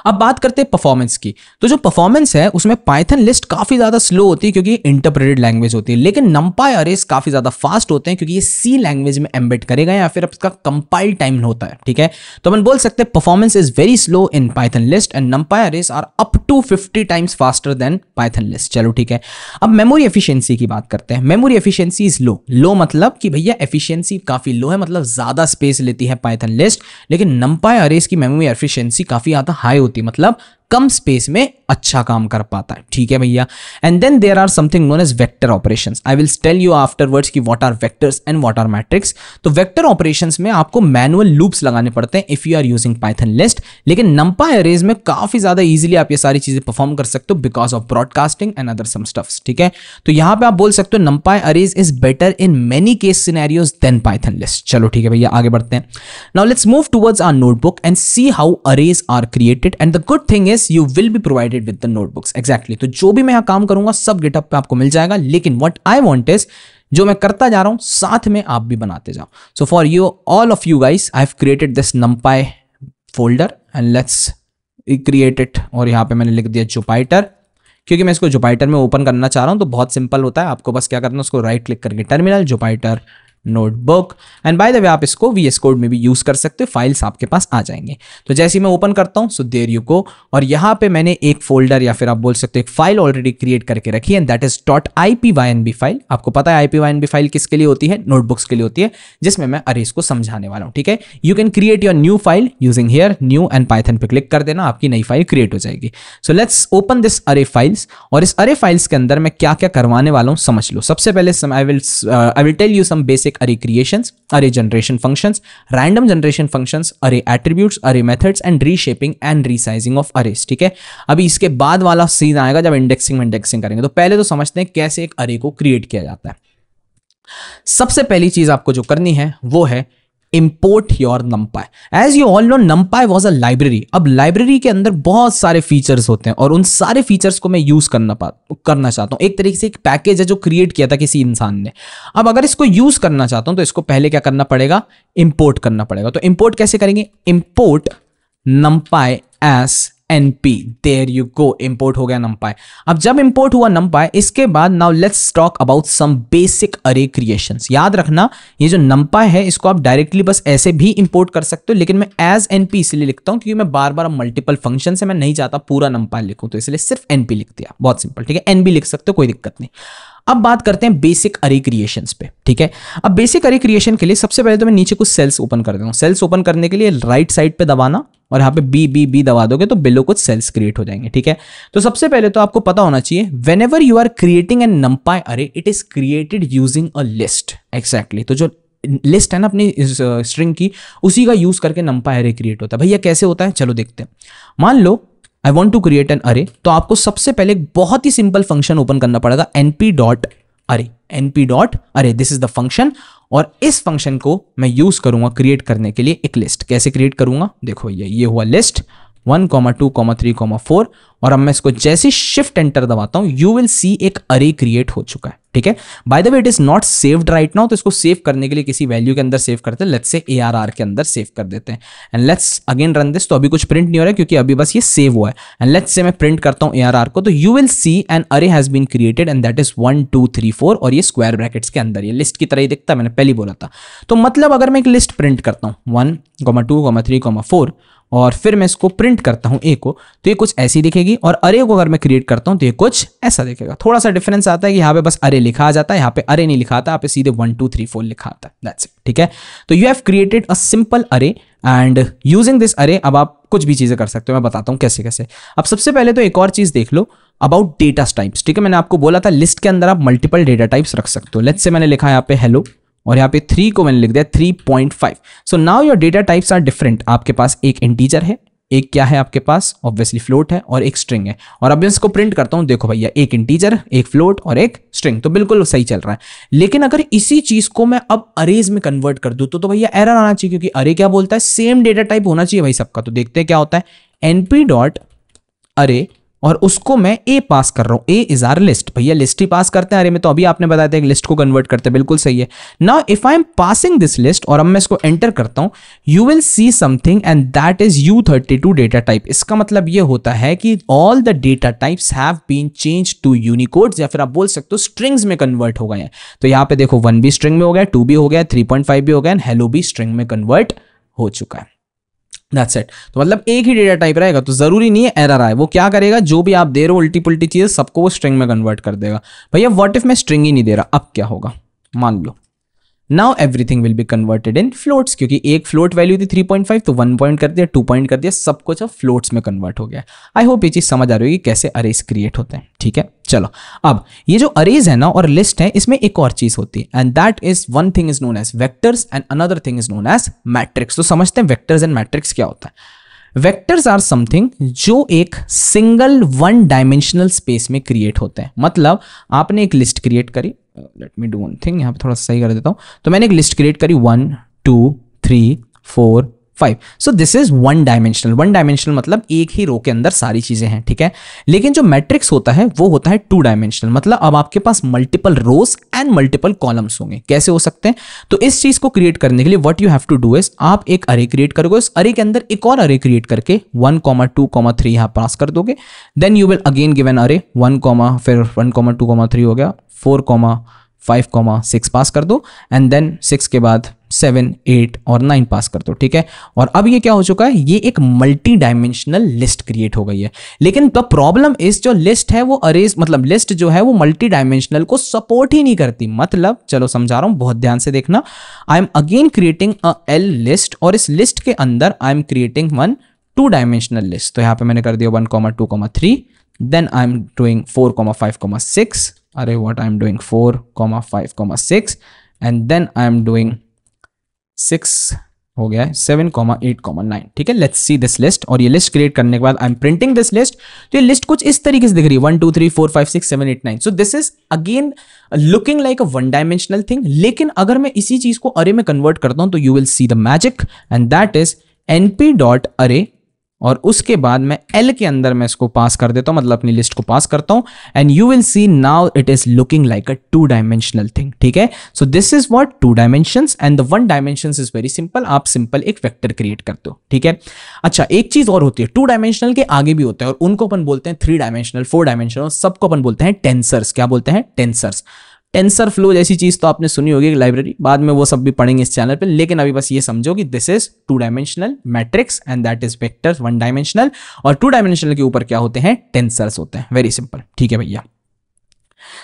अब बात करते हैं परफॉर्मेंस की. तो जो परफॉर्मेंस है उसमें पाइथन लिस्ट काफी ज्यादा स्लो होती है क्योंकि इंटरप्रेटेड लैंग्वेज होती है, लेकिन numpy arrays काफी ज्यादा फास्ट होते हैं क्योंकि ये C लैंग्वेज में एम्बेड करेगा या फिर इसका कंपाइल टाइम होता है. ठीक है, तो अपन बोल सकते हैं performance is very slow in Python list and numpy arrays are up to 50 times faster than Python list. चलो ठीक है, अब मेमोरी एफिशिएंसी की बात करते हैं. मेमोरी एफिशिएंसी इज लो मतलब कि भैया एफिशिएंसी काफी लो है, मतलब ज्यादा स्पेस लेती है पाइथन लिस्ट, लेकिन numpy arrays की मेमोरी एफिशिएंसी काफी ज्यादा हाई होती है, मतलब कम स्पेस में अच्छा काम कर पाता है. ठीक है भैया, and then there are something known as vector operations. I will tell you afterwards कि what are vectors and what are matrix. तो वेक्टर ऑपरेशंस में आपको मैनुअल लूप्स लगाने पड़ते हैं if you are using Python list, लेकिन numpy arrays में काफी ज्यादा इजीली आप ये सारी चीजें परफॉर्म कर सकते हो because of broadcasting and other some stuffs. ठीक है, तो यहां पे आप बोल सकते हो numpy arrays is better in many case scenarios than Python list. चलो ठीक है भैया, आगे बढ़ते हैं. Now let's move towards our notebook and see how arrays are created and the good thing is you will be provided with the notebooks. Exactly. तो जो भी मैं यहां काम करूंगा सब GitHub पे आपको मिल जाएगा, लेकिन what I want is जो मैं करता जा रहा हूं साथ में आप भी बनाते जाओ. So for you, all of you guys, I have created this numpy folder and let's create it. और यहां पे मैंने लिख दिया जुपाइटर क्योंकि मैं इसको जुपाइटर में ओपन करना चाह रहा हूं. तो बहुत सिंपल होता है, आपको बस क्या करना है, उसको राइट क्लिक करके terminal Jupyter notebook and by the way आप इसको VS कोड में भी यूज कर सकते हो, फाइल्स आपके पास आ जाएंगे. तो जैसे ही मैं ओपन करता हूं सो देयर यू गो, और यहां पे मैंने एक फोल्डर या फिर आप बोल सकते हो एक फाइल ऑलरेडी क्रिएट करके रखी है, दैट इज .ipynb फाइल. आपको पता है ipynb फाइल किसके लिए होती है? नोटबुक्स के लिए होती है, जिसमें मैं अरेज को समझाने वाला हूं. ठीक है, you can create your new file using here new and Python पे क्लिक कर देना, आपकी नई फाइल क्रिएट हो जाएगी. सो लेट्स ओपन दिस अरे फाइल्स, और इस अरे फाइल्स के अंदर मैं क्या क्या करवाने वाला हूं समझ लो. सबसे पहले I will tell you some basic array creations, array generation functions, random generation functions, array attributes, array methods and reshaping and resizing of arrays. ठीक है, अभी इसके बाद वाला सीन आएगा जब इंडेक्सिंग करेंगे. तो पहले तो समझते हैं कैसे एक array को क्रिएट किया जाता है. सबसे पहली चीज आपको जो करनी है वो है import your numpy. As you all know, numpy was a library. अब लाइब्रेरी के अंदर बहुत सारे फीचर्स होते हैं और उन सारे फीचर्स को मैं यूज करना चाहता हूं. एक तरीके से एक पैकेज है जो क्रिएट किया था किसी इंसान ने. अब अगर इसको यूज करना चाहता हूं तो इसको पहले क्या करना पड़ेगा? इंपोर्ट करना पड़ेगा. तो इंपोर्ट कैसे करेंगे? Import numpy as np. There you go, import हो गया numpy. अब जब इंपोर्ट हुआ numpy, इसके बाद now let's talk about some basic array creations. याद रखना ये जो numpy है इसको आप डायरेक्टली बस ऐसे भी इंपोर्ट कर सकते हो, लेकिन मैं एज np इसलिए लिखता हूं क्योंकि मैं बार बार मल्टीपल फंक्शन से मैं नहीं चाहता पूरा numpy लिखूं, तो इसलिए सिर्फ np लिख दिया. बहुत सिंपल. ठीक है, nb लिख सकते हो, कोई दिक्कत नहीं. अब बात करते हैं बेसिक अरे क्रिएशंस पे. ठीक है, अब बेसिक अरे क्रिएशन के लिए सबसे पहले तो मैं नीचे कुछ सेल्स ओपन कर देता हूं. सेल्स ओपन करने के लिए राइट साइड पे दबाना और यहाँ पे बी दबा दोगे तो बिलो कुछ सेल्स क्रिएट हो जाएंगे, ठीक है। तो सबसे पहले तो आपको पता होना चाहिए whenever you are creating an numpy array it is created using a list. Exactly, तो जो लिस्ट है ना अपनी स्ट्रिंग की, उसी का यूज करके numpy अरे क्रिएट होता है। भैया कैसे होता है, चलो देखते हैं। मान लो I want to create an array, तो आपको सबसे पहले एक बहुत ही सिंपल फंक्शन ओपन करना पड़ेगा, np.array, this is the function. और इस फंक्शन को मैं यूज करूंगा क्रिएट करने के लिए एक लिस्ट। कैसे क्रिएट करूंगा, देखो भैया ये हुआ लिस्ट 1, 2, 3, 4, और अब मैं इसको जैसे शिफ्ट एंटर दबाता हूं यू विल सी एक अरे क्रिएट हो चुका है, ठीक है। Bye the way it is not saved right now, तो इसको सेव करने के लिए किसी वैल्यू के अंदर सेव करते हैं, लेट्स से ARR के अंदर सेव कर देते हैं and let's again run this. तो अभी कुछ प्रिंट नहीं हो रहा है क्योंकि अभी बस ये सेव हुआ है एंड लेट्स से मैं प्रिंट करता हूं ARR को, तो you will see an array has been created and that is 1, 2, 3, 4, और ये स्क्वायर ब्रैकेट्स के अंदर, ये लिस्ट की तरह ही दिखता है, मैंने पहले ही बोला था। तो मतलब अगर मैं एक लिस्ट प्रिंट करता हूं 1, 2, 3, 4 और फिर मैं इसको प्रिंट करता हूं ए को, तो ये कुछ ऐसी दिखेगी, और अरे को अगर मैं क्रिएट करता हूं तो ये कुछ ऐसा दिखेगा। थोड़ा सा डिफरेंस आता है कि यहाँ पे बस अरे लिखा आ जाता है, यहाँ पे अरे नहीं लिखा आता, यहाँ पे सीधे 1, 2, 3, 4 लिखा आता है, दैट्स इट, ठीक है। तो you have created a simple अरे एंड यूजिंग दिस अरे अब आप कुछ भी चीजें कर सकते हो, मैं बताता हूं कैसे कैसे। अब सबसे पहले तो एक और चीज देख लो अबाउट डेटा टाइप्स, ठीक है। मैंने आपको बोला था लिस्ट के अंदर आप मल्टीपल डेटा टाइप्स रख सकते हो। लेट्स से मैंने लिखा है यहाँ पे हेलो, और यहाँ पे 3 को मैंने लिख दिया 3.5। So now your data types are different. आपके पास एक इंटीजर है, एक क्या है आपके पास, ऑब्वियसली फ्लोट है, और एक स्ट्रिंग है। और अब मैं इसको प्रिंट करता हूं, देखो भैया एक इंटीजर, एक फ्लोट और एक स्ट्रिंग, तो बिल्कुल सही चल रहा है। लेकिन अगर इसी चीज को मैं अब अरेज में कन्वर्ट कर दूं तो भैया एरर आना चाहिए, क्योंकि अरे क्या बोलता है, सेम डेटा टाइप होना चाहिए भाई सबका। तो देखते हैं क्या होता है, np.array और उसको मैं ए पास कर रहा हूं, ए इज आर लिस्ट। भैया लिस्ट ही पास करते हैं अरे में, तो अभी आपने बताया था एक लिस्ट को कन्वर्ट करते हैं, बिल्कुल सही है। Now if I am passing this list और अब मैं इसको एंटर करता हूं, you will see something and that is U32 data type. इसका मतलब ये होता है कि all the data types have been change to Unicodes, या फिर आप बोल सकते हो स्ट्रिंग्स में कन्वर्ट हो गए हैं। तो यहाँ पे देखो 1 भी स्ट्रिंग में हो गया, 2 भी हो गया, 3.5 भी हो गया, एंड हेलो भी स्ट्रिंग में कन्वर्ट हो चुका है। That's it। तो मतलब एक ही डेटा टाइप रहेगा, तो जरूरी नहीं है एरर आए। वो क्या करेगा, जो भी आप दे रहे हो उल्टी पुल्टी चीजें सबको वो स्ट्रिंग में कन्वर्ट कर देगा। भैया व्हाट इफ मैं स्ट्रिंग ही नहीं दे रहा, अब क्या होगा, मान लो now everything will be converted in floats, क्योंकि एक फ्लोट वैल्यू थी 3.5, तो 1 पॉइंट कर दिया, 2 पॉइंट कर दिया, सब कुछ अब फ्लोट्स में कन्वर्ट हो गया। आई होप ये चीज समझ आ रही होगी कैसे अरेज क्रिएट होते हैं, ठीक है। चलो अब ये जो अरेज है ना और लिस्ट है, इसमें एक और चीज होती है and that is one thing is known as vectors and another thing is known as matrix. तो समझते हैं वेक्टर्स एंड मैट्रिक्स क्या होता है। वेक्टर्स आर समथिंग जो एक सिंगल 1 डायमेंशनल स्पेस में क्रिएट होते हैं। मतलब आपने एक लिस्ट क्रिएट करी, let me do one thing, यहाँ पे थोड़ा सही कर देता हूं। तो मैंने एक लिस्ट क्रिएट करी 1, 2, 3, 4, 5। सो दिस इज 1 डायमेंशनल। 1 डायमेंशनल मतलब एक ही रो के अंदर सारी चीजें हैं, ठीक है। लेकिन जो मैट्रिक्स होता है वो होता है 2 डायमेंशनल, मतलब अब आपके पास multiple rows and multiple columns होंगे। कैसे हो सकते हैं, तो इस चीज को क्रिएट करने के लिए what you have to do is आप एक अरे क्रिएट करोगे, उस अरे के अंदर एक और अरे क्रिएट करके 1, 2, 3 यहां पास कर दोगे। Then you will again give an array 1, फिर 1, 2, 3 हो गया, 4, 5, 6 पास कर दो, एंड देन 6 के बाद 7, 8 और 9 पास कर दो, ठीक है। और अब ये क्या हो चुका है, ये एक मल्टी डायमेंशनल लिस्ट क्रिएट हो गई है। लेकिन द प्रॉब्लम इज जो लिस्ट है वो अरेज, मतलब लिस्ट जो है वो मल्टी डायमेंशनल को सपोर्ट ही नहीं करती। मतलब चलो समझा रहा हूं, बहुत ध्यान से देखना। I am again creating a L list, और इस लिस्ट के अंदर आई एम क्रिएटिंग 1 2 डायमेंशनल लिस्ट। तो यहां पे मैंने कर दिया 1, 2, 3, देन आई एम डूइंग 4, 5, 6, अरे what I'm doing 4, 5, 6, and then I'm doing 6 हो गया है 7, 8, 9, ठीक है। लेट्स सी दिस लिस्ट, और ये लिस्ट क्रिएट करने के बाद आई एम प्रिंटिंग दिस लिस्ट। तो ये लिस्ट कुछ इस तरीके से दिख रही है 1, 2, 3, 4, 5, 6, 7, 8, 9। सो this is again looking like a 1 dimensional thing. लेकिन अगर मैं इसी चीज को अरे में कन्वर्ट करता हूं तो you will see the magic and that is np.array, और उसके बाद मैं L के अंदर मैं इसको पास कर देता हूं, मतलब अपनी लिस्ट को पास करता हूं, and you will C now it is looking like a 2 dimensional thing, ठीक है। So this is what 2 dimensions, and the 1 dimensions is very simple. आप सिंपल एक वेक्टर क्रिएट करते हो, ठीक है। अच्छा, एक चीज और होती है, 2 डायमेंशनल के आगे भी होता है, और उनको अपन बोलते हैं 3 डायमेंशनल, 4 डायमेंशनल, सबको अपन बोलते हैं टेंसर्स। क्या बोलते हैं, टेंसर्स। टेंसर फ्लो जैसी चीज तो आपने सुनी होगी लाइब्रेरी, बाद में वो सब भी पढ़ेंगे इस चैनल पे। लेकिन अभी बस ये समझो कि this is 2 dimensional matrix and that is vectors 1 dimensional, और 2 डायमेंशनल के ऊपर क्या होते हैं, टेंसर्स होते हैं। वेरी सिंपल, ठीक है भैया।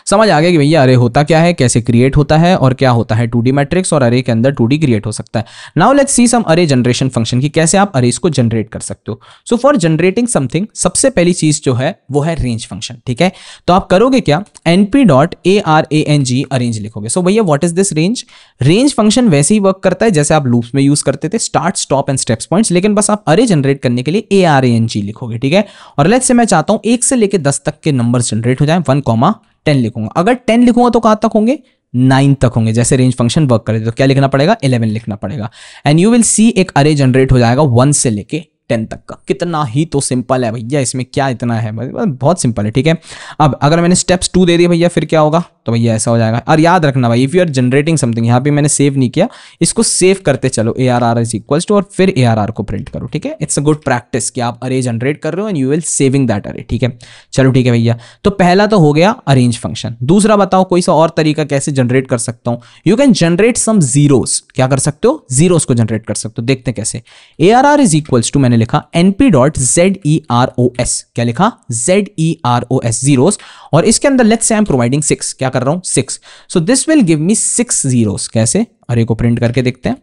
समझ आ गया कि भैया अरे होता क्या है, कैसे क्रिएट होता है और क्या होता है 2D मैट्रिक्स, और अरे के अंदर 2D क्रिएट हो सकता है। नाउ लेट्स सी सम अरे जनरेशन फंक्शन की कैसे आप अरेज को जनरेट कर सकते हो। सो फॉर जनरेटिंग समथिंग सबसे पहली चीज जो है वो है रेंज फंक्शन, ठीक है। तो आप करोगे क्या, np.arange अरेंज लिखोगे। सो भैया what is this range? Range function वैसे ही वर्क करता है जैसे आप लूप्स में यूज करते थे, start stop and steps points, लेकिन बस आप अरे जनरेट करने के लिए arange लिखोगे, ठीक है। और लेट्स से मैं चाहता हूं 1 से लेके 10 तक के नंबर्स जनरेट हो जाएं, 1,10 लिखूंगा। अगर 10 लिखूंगा तो कहां तक होंगे, 9 तक होंगे। जैसे रेंज फंक्शन वर्क करे तो क्या लिखना पड़ेगा, 11 लिखना पड़ेगा। एंड यू विल सी एक अरे जनरेट हो जाएगा 1 से लेके 10 तक का। कितना ही तो सिंपल है भैया, इसमें क्या इतना है, बहुत सिंपल है, ठीक है। अब अगर मैंने स्टेप्स 2 दे दिए भैया फिर क्या होगा, तो भैया ऐसा हो जाएगा। और याद रखना भाई, if you are generating something, यहाँ पे मैंने सेव नहीं किया, इसको सेव करते चलो ARR इज इक्वल्स टू और फिर ARR को प्रिंट करो, ठीक है। इट्स अ गुड प्रैक्टिस कि आप अरे जनरेट कर रहे हो and you will saving that अरे, ठीक है। चलो ठीक है भैया, तो पहला तो हो गया अरेंज फंक्शन। दूसरा बताओ कोई सा और तरीका कैसे जनरेट कर सकता हूं। You can generate some zeros. क्या कर सकते हो, जीरोस को जनरेट कर सकते हो। देखते हैं कैसे। ARR इज इक्वल्स टू मैंने लिखा np.zeros, क्या लिखा, zeros जीरोस, और इसके अंदर let's say I am providing 6, क्या कर रहा हूं 6। So this will give me 6 zeros. कैसे, अरे को प्रिंट करके देखते हैं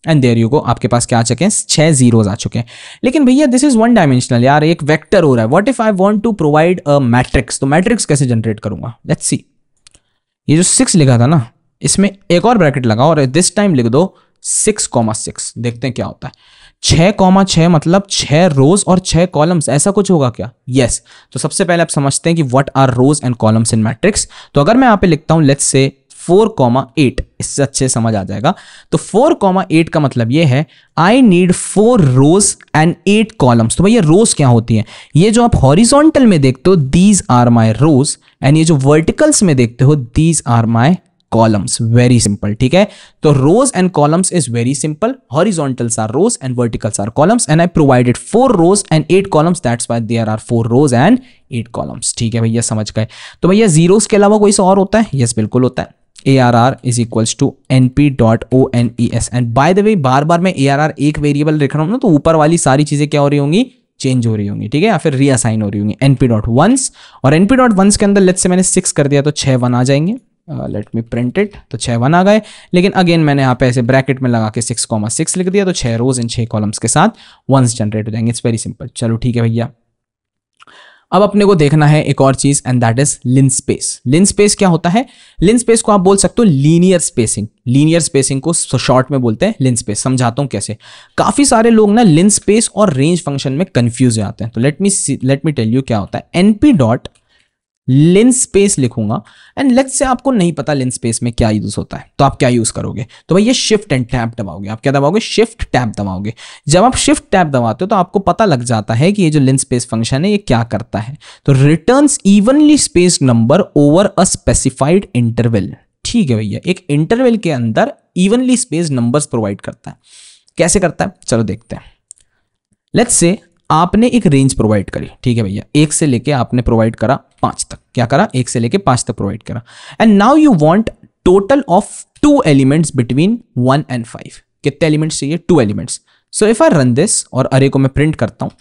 एंड देयर यू गो, आपके पास क्या आ चुके हैं, 6 जीरोस आ चुके हैं। लेकिन भैया दिस इज वन डायमेंशनल यार, एक वेक्टर हो रहा है। What if I want to provide a matrix, तो मैट्रिक्स कैसे जनरेट करूंगा, लेट्स सी। ये जो 6 लिखा था ना, इसमें एक और ब्रैकेट लगाओ और दिस टाइम लिख दो 6,6। देखते हैं क्या होता है। 6,6 मतलब 6 रोज और 6 कॉलम्स, ऐसा कुछ होगा क्या? यस। तो सबसे पहले आप समझते हैं कि what are rows and columns in matrix. तो अगर मैं यहां पे लिखता हूं लेट्स से 4,8, इससे अच्छे समझ आ जाएगा। तो 4,8 का मतलब ये है I need 4 rows and 8 columns. तो भैया रोज क्या होती हैं, ये जो आप हॉरिजॉन्टल में देखते हो these are my rows, and ये जो वर्टिकल्स में देखते हो these are my columns. Very simple, ठीक है। तो rows and columns is very simple, horizontals are rows and verticals are columns, and I provided 4 rows and 8 columns, that's why there are 4 rows and 8 columns. ठीक है भैया, समझ गए। तो भैया जीरोस के अलावा कोई सा और होता है? यस बिल्कुल होता है। ARR is equals to np.ones, and by the way बार बार मैं ARR एक वेरिएबल लिख रहा हूं ना, तो ऊपर वाली सारी चीजें क्या हो रही होंगी, चेंज हो रही होंगी, ठीक है, या फिर रीअसाइन हो रही होंगी। np.ones, और np.ones के अंदर लेट्स से मैंने 6 कर दिया तो 6 1 आ जाएंगे। लेट मी प्रिंट इट, तो 6 1 आ गए। लेकिन अगेन मैंने यहाँ पे ऐसे ब्रैकेट में लगा के 6,6 लिख दिया, तो 6 रोज एंड 6 कॉलम्स के साथ वंस जनरेट हो जाएंगे। It's very simple. चलो ठीक है भैया, अब अपने को देखना है एक और चीज, and that is linspace. Linspace क्या होता है? लिनस्पेस को आप बोल सकते हो लीनियर स्पेसिंग। लीनियर स्पेसिंग को शॉर्ट में बोलते हैं लिनस्पेस। समझाता हूं कैसे। काफी सारे लोग ना लिनस्पेस और रेंज फंक्शन में कंफ्यूज हो जाते हैं। तो लेट मी टेल यू क्या होता है। np.linspace लिखूंगा, एंड लेट्स से आपको नहीं पता लिनस्पेस में क्या यूज होता है, तो आप क्या यूज करोगे? तो भाई ये शिफ्ट एंड टैब दबाओगे। आप क्या दबाओगे? Shift tab दबाओगे। जब आप शिफ्ट टैब दबाते हो तो आपको पता लग जाता है कि ये जो लिनस्पेस फंक्शन है ये क्या करता है। तो returns evenly spaced number over a specified interval. ठीक है भैया, एक इंटरवल के अंदर इवनली स्पेस्ड नंबर्स प्रोवाइड करता है। कैसे करता है, चलो देखते हैं। लेट्स से आपने एक रेंज प्रोवाइड करी, ठीक है भैया, 1 से लेके आपने प्रोवाइड करा 5 तक। क्या करा? 1 से लेके 5 तक प्रोवाइड करा। And now you want total of 2 elements between 1 and 5। कितने एलिमेंट्स चाहिए? 2 elements. So if I run this और अरे को मैं प्रिंट करता हूं,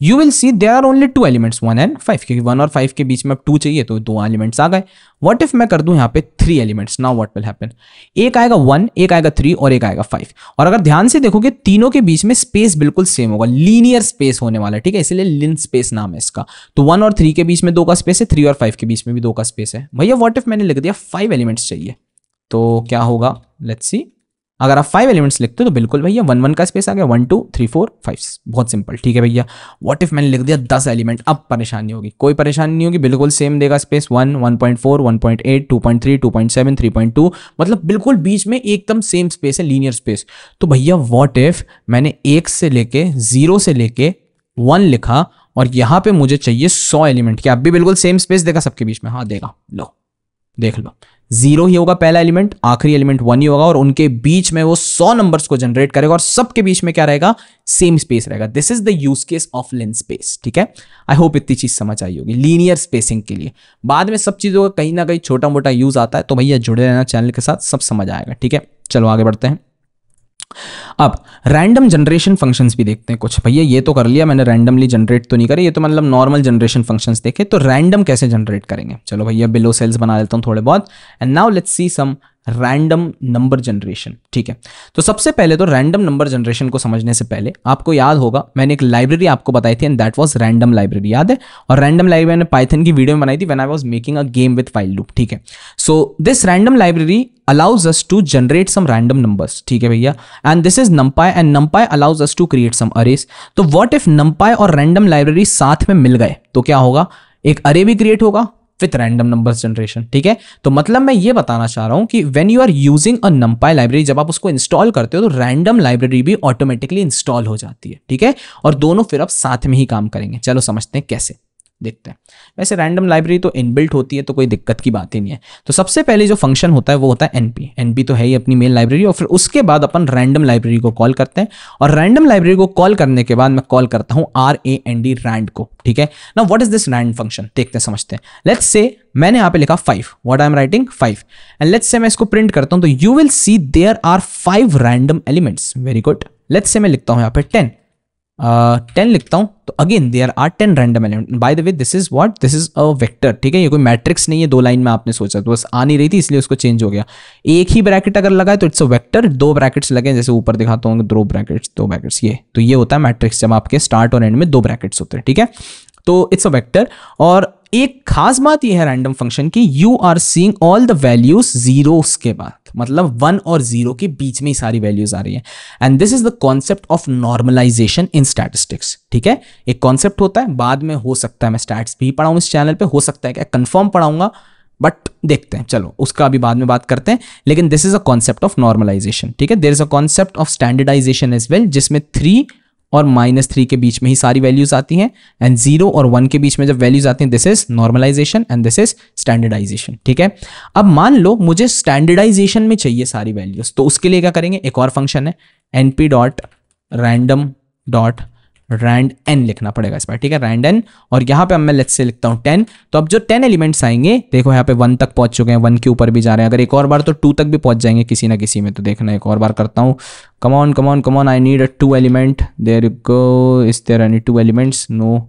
you will see there are only 2 elements, 1 and 5, क्योंकि 1 और 5 के बीच में 2 चाहिए तो 2 एलिमेंट्स आ गए। व्हाट इफ मैं कर दूं यहाँ पे 3 elements? Now what will happen? एक आएगा 1, एक आएगा 3 और एक आएगा 5। और अगर ध्यान से देखोगे तीनों के बीच में स्पेस बिल्कुल सेम होगा, लीनियर स्पेस होने वाला है, ठीक है, इसलिए लिन स्पेस नाम है इसका। तो 1 और 3 के बीच में 2 का स्पेस है, 3 और 5 के बीच में भी 2 का स्पेस है। भैया व्हाट इफ मैंने लिख दिया 5 एलिमेंट्स चाहिए, तो क्या होगा? Let's see. अगर आप 5 एलिमेंट्स लिखते हो तो बिल्कुल भैया 1 1 का स्पेस आ गया, 1 2 3 4 5। बहुत सिंपल, ठीक है भैया। व्हाट इफ मैंने लिख दिया 10 एलिमेंट? अब परेशानी होगी? कोई परेशानी नहीं होगी, बिल्कुल सेम देगा स्पेस। 1 1.4 1.8 2.3 2.7 3.2, मतलब बिल्कुल बीच में एकदम सेम स्पेस है, लीनियर स्पेस। तो भैया व्हाट इफ मैंने 1 से लेके 0 से लेके 1 लिखा और यहां पे मुझे चाहिए 100 एलिमेंट। क्या अब भी बिल्कुल सेम स्पेस देगा सबके बीच में? हाँ देगा। लो देख लो, 0 ही होगा पहला एलिमेंट, आखिरी एलिमेंट 1 ही होगा, और उनके बीच में वो 100 नंबर्स को जनरेट करेगा और सबके बीच में क्या रहेगा? सेम स्पेस रहेगा। This is the use case of linspace, ठीक है। आई होप इतनी चीज समझ आई होगी लीनियर स्पेसिंग के लिए। बाद में सब चीजों का कहीं ना कहीं छोटा मोटा यूज आता है, तो भैया जुड़े रहना चैनल के साथ, सब समझ आएगा, ठीक है। चलो आगे बढ़ते हैं। अब रैंडम जनरेशन फंक्शंस भी देखते हैं कुछ। भैया ये तो कर लिया मैंने, रैंडमली जनरेट तो नहीं करे, ये तो मतलब नॉर्मल जनरेशन फंक्शंस देखे। तो रैंडम कैसे जनरेट करेंगे, चलो भैया बिलो सेल्स बना लेता हूँ थोड़े बहुत। And now let's see some random number generation. ठीक है, तो सबसे पहले तो रैंडम नंबर जनरेशन को समझने से पहले आपको याद होगा मैंने एक लाइब्रेरी आपको बताई थी, and that was random library, याद है? और रैंडम लाइब्रेरी मैंने पाइथन की वीडियो में बनाई थी when I was making a game with file loop. ठीक है, so this random library allows us to generate some random numbers। ठीक है भैया, and this is numpy and numpy allows us to create some arrays। तो what if numpy और random library साथ में मिल गए तो क्या होगा, एक array भी create होगा विथ रैंडम नंबर्स जनरेशन। ठीक है, तो मतलब मैं ये बताना चाह रहा हूं कि when you are using a numpy library, जब आप उसको इंस्टॉल करते हो तो रैंडम लाइब्रेरी भी ऑटोमेटिकली इंस्टॉल हो जाती है। ठीक है, और दोनों फिर अब साथ में ही काम करेंगे। चलो समझते हैं कैसे, देखते हैं। वैसे रैंडम लाइब्रेरी तो इनबिल्ट होती है तो कोई दिक्कत की बात ही नहीं है। तो सबसे पहले जो फंक्शन होता है वो होता है एनपी। एनपी तो है ही अपनी मेन लाइब्रेरी, और फिर उसके बाद अपन रैंडम लाइब्रेरी को कॉल करते हैं, और रैंडम लाइब्रेरी को कॉल करने के बाद मैं कॉल करता हूं RAND रैंड को। ठीक है, now what is this rand function, देखते हैं समझते हैं। लेट्स से मैंने यहां पे लिखा 5, what I am writing 5, and let's say मैं इसको प्रिंट करता हूं तो you will see there are 5 random elements. Very good, let's say मैं लिखता हूं यहां पे 10 लिखता हूं तो again there are 10 random element. By the way this is what, this is a vector. ठीक है, ये कोई मैट्रिक्स नहीं है, 2 लाइन में आपने सोचा तो बस आ नहीं रही थी इसलिए उसको चेंज हो गया। एक ही ब्रैकेट अगर लगा है तो इट्स अ वेक्टर, 2 ब्रैकेट्स लगे जैसे ऊपर दिखाता हूँ 2 ब्रैकेट्स ये, तो ये होता है मैट्रिक्स जब आपके स्टार्ट और एंड में 2 ब्रैकेट्स होते हैं। ठीक है, तो इट्स अ वेक्टर। और एक खास बात यह है रैंडम फंक्शन की, you are seeing all the values zeros के बाद, मतलब 1 और 0 के बीच में ही सारी वैल्यूज आ रही है। And this is the concept of normalization in statistics. ठीक है, एक कॉन्सेप्ट होता है, बाद में हो सकता है मैं स्टैट्स भी पढ़ाऊं इस चैनल पे, हो सकता है क्या कंफर्म पढ़ाऊंगा, बट देखते हैं, चलो उसका अभी बाद में बात करते हैं। लेकिन this is a concept of normalization. ठीक है, there is a concept of standardization as well, जिसमें 3 और -3 के बीच में ही सारी वैल्यूज आती हैं, एंड 0 और 1 के बीच में जब वैल्यूज आती हैं this is normalization and this is standardization. ठीक है, अब मान लो मुझे स्टैंडर्डाइजेशन में चाहिए सारी वैल्यूज, तो उसके लिए क्या करेंगे, एक और फंक्शन है np.random.randn लिखना पड़ेगा इस पर। ठीक है, randn, और यहाँ पे अब मैं लेट्स से लिखता हूँ 10। तो अब जो 10 एलिमेंट्स आएंगे, देखो यहाँ पे 1 तक पहुंच चुके हैं, 1 के ऊपर भी जा रहे हैं, अगर एक और बार तो 2 तक भी पहुंच जाएंगे किसी ना किसी में। तो देखना एक और बार करता हूँ, come on, I need a 2 element, there you go, is there any 2 elements, no,